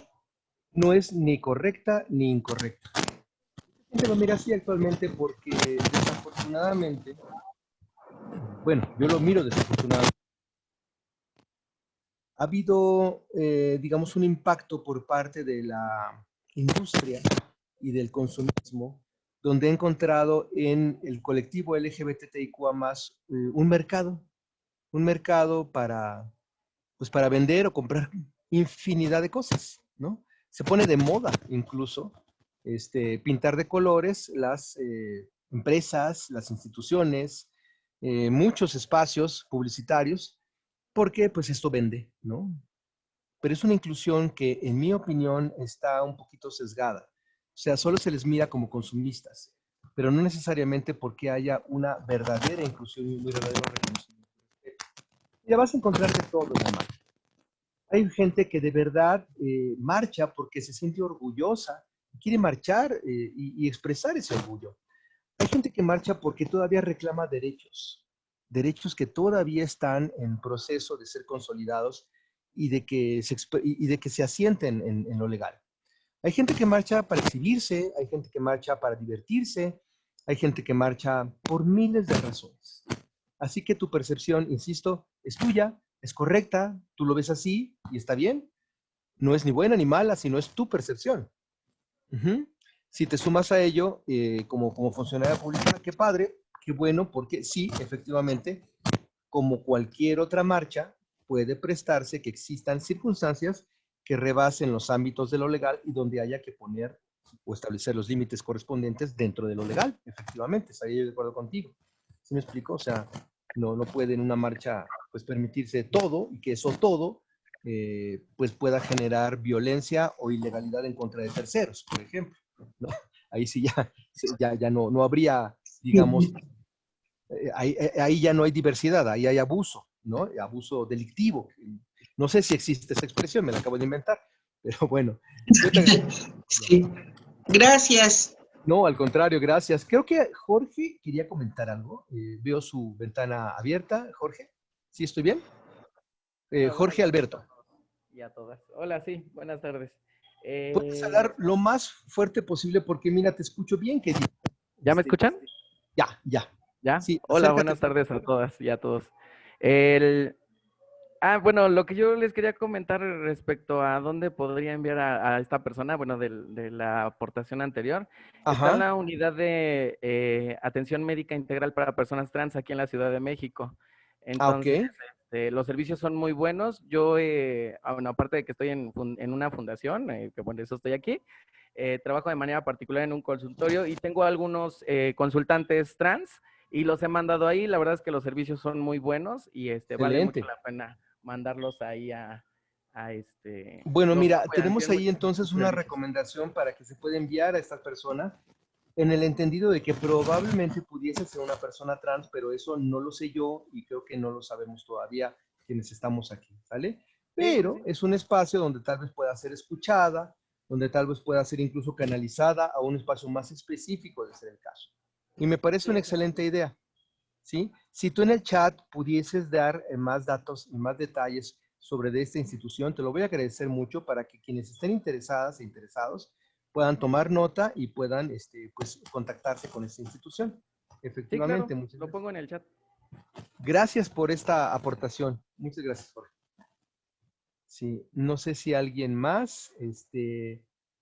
[SPEAKER 2] No es ni correcta ni incorrecta. Lo mira así actualmente porque desafortunadamente, bueno, yo lo miro desafortunadamente. ha habido, digamos, un impacto por parte de la industria y del consumismo, donde he encontrado en el colectivo LGBTIQA+, un mercado para, pues, para vender o comprar infinidad de cosas, ¿no? Se pone de moda incluso pintar de colores las empresas, las instituciones, muchos espacios publicitarios, porque pues esto vende, ¿no? Pero es una inclusión que, en mi opinión, está un poquito sesgada. O sea, solo se les mira como consumistas, pero no necesariamente porque haya una verdadera inclusión y un verdadero reconocimiento. Ya vas a encontrar de todo, mamá. Hay gente que de verdad marcha porque se siente orgullosa, quiere marchar y expresar ese orgullo. Hay gente que marcha porque todavía reclama derechos, derechos que todavía están en proceso de ser consolidados y de que se asienten en lo legal. Hay gente que marcha para exhibirse, hay gente que marcha para divertirse, hay gente que marcha por miles de razones. Así que tu percepción, insisto, es tuya, es correcta, tú lo ves así y está bien. No es ni buena ni mala, sino es tu percepción. Si te sumas a ello como funcionaria pública, qué padre, qué bueno, porque sí, efectivamente, como cualquier otra marcha, puede prestarse que existan circunstancias que rebasen los ámbitos de lo legal y donde haya que poner o establecer los límites correspondientes dentro de lo legal, efectivamente, estaría de acuerdo contigo. ¿Sí me explico? O sea, no puede en una marcha pues permitirse todo y que eso todo pues pueda generar violencia o ilegalidad en contra de terceros, por ejemplo, ¿no? Ahí sí ya no habría, digamos, ahí ya no hay diversidad, ahí hay abuso, ¿no? Abuso delictivo. No sé si existe esa expresión, me la acabo de inventar, pero bueno.
[SPEAKER 3] Sí. Gracias.
[SPEAKER 2] No, al contrario, gracias. Creo que Jorge quería comentar algo. Veo su ventana abierta. Jorge, ¿sí estoy bien? Jorge Alberto.
[SPEAKER 9] Y a todas. Hola, sí, buenas tardes.
[SPEAKER 2] Puedes hablar lo más fuerte posible porque, mira, te escucho bien, querido.
[SPEAKER 9] ¿Ya me escuchan?
[SPEAKER 2] Ya.
[SPEAKER 9] ¿Ya?
[SPEAKER 2] Sí,
[SPEAKER 9] hola,
[SPEAKER 2] acércate.
[SPEAKER 9] buenas tardes a todas y a todos. Bueno, lo que yo les quería comentar respecto a dónde podría enviar a esta persona, bueno, de la aportación anterior, está en la unidad de atención médica integral para personas trans aquí en la Ciudad de México. Entonces, los servicios son muy buenos. Yo, bueno, aparte de que estoy en una fundación, que por eso estoy aquí, trabajo de manera particular en un consultorio y tengo algunos consultantes trans y los he mandado ahí. La verdad es que los servicios son muy buenos y vale mucho la pena mandarlos ahí a
[SPEAKER 2] Bueno, mira, tenemos ahí entonces una recomendación para que se pueda enviar a esta persona en el entendido de que probablemente pudiese ser una persona trans, pero eso no lo sé yo y creo que no lo sabemos todavía quienes estamos aquí, ¿sale? Pero es un espacio donde tal vez pueda ser escuchada, donde tal vez pueda ser incluso canalizada a un espacio más específico de ser el caso. Y me parece una excelente idea, ¿sí? Si tú en el chat pudieses dar más datos y más detalles sobre de esta institución, te lo voy a agradecer mucho para que quienes estén interesadas e interesados puedan tomar nota y puedan pues, contactarse con esta institución. Efectivamente.
[SPEAKER 9] Sí, claro, lo pongo en el chat.
[SPEAKER 2] Gracias por esta aportación. Muchas gracias, Jorge. Sí, no sé si alguien más,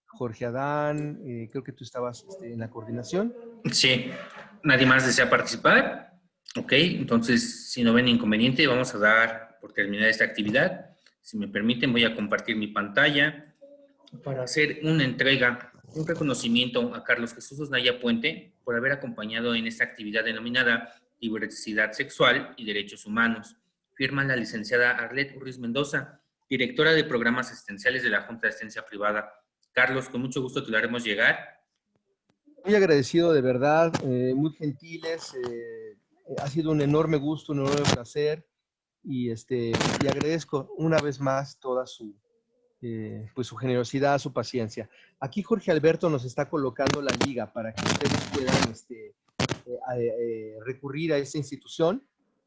[SPEAKER 2] Jorge Adán, creo que tú estabas en la coordinación.
[SPEAKER 1] Sí, ¿nadie más desea participar? Ok, entonces, si no ven inconveniente, vamos a dar por terminada esta actividad. Si me permiten, voy a compartir mi pantalla para hacer una entrega, un reconocimiento a Carlos Jesús Osnaya Puente por haber acompañado en esta actividad denominada Diversidad Sexual y Derechos Humanos. Firma la licenciada Arlet Urriz Mendoza, directora de Programas Asistenciales de la Junta de Asistencia Privada. Carlos, con mucho gusto te lo haremos llegar.
[SPEAKER 2] Muy agradecido, de verdad, muy gentiles, ha sido un enorme gusto, un enorme placer y agradezco una vez más toda pues su generosidad, su paciencia. Aquí Jorge Alberto nos está colocando la liga para que ustedes puedan recurrir a esta institución,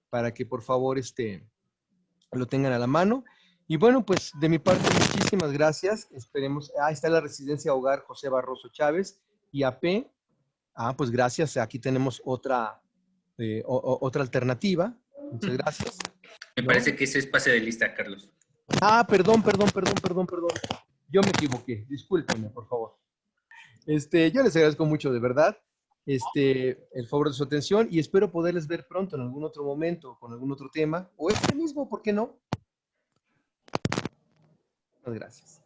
[SPEAKER 2] para que por favor lo tengan a la mano. Y bueno, pues de mi parte muchísimas gracias. Esperemos, está la Residencia Hogar José Barroso Chávez y AP. Pues gracias, aquí tenemos otra alternativa. Muchas gracias.
[SPEAKER 1] Me parece que ese es pase de lista, Carlos.
[SPEAKER 2] Ah, perdón. Yo me equivoqué. Discúlpenme, por favor. Yo les agradezco mucho, de verdad, el favor de su atención y espero poderles ver pronto en algún otro momento, con algún otro tema, o mismo, ¿por qué no? Muchas gracias.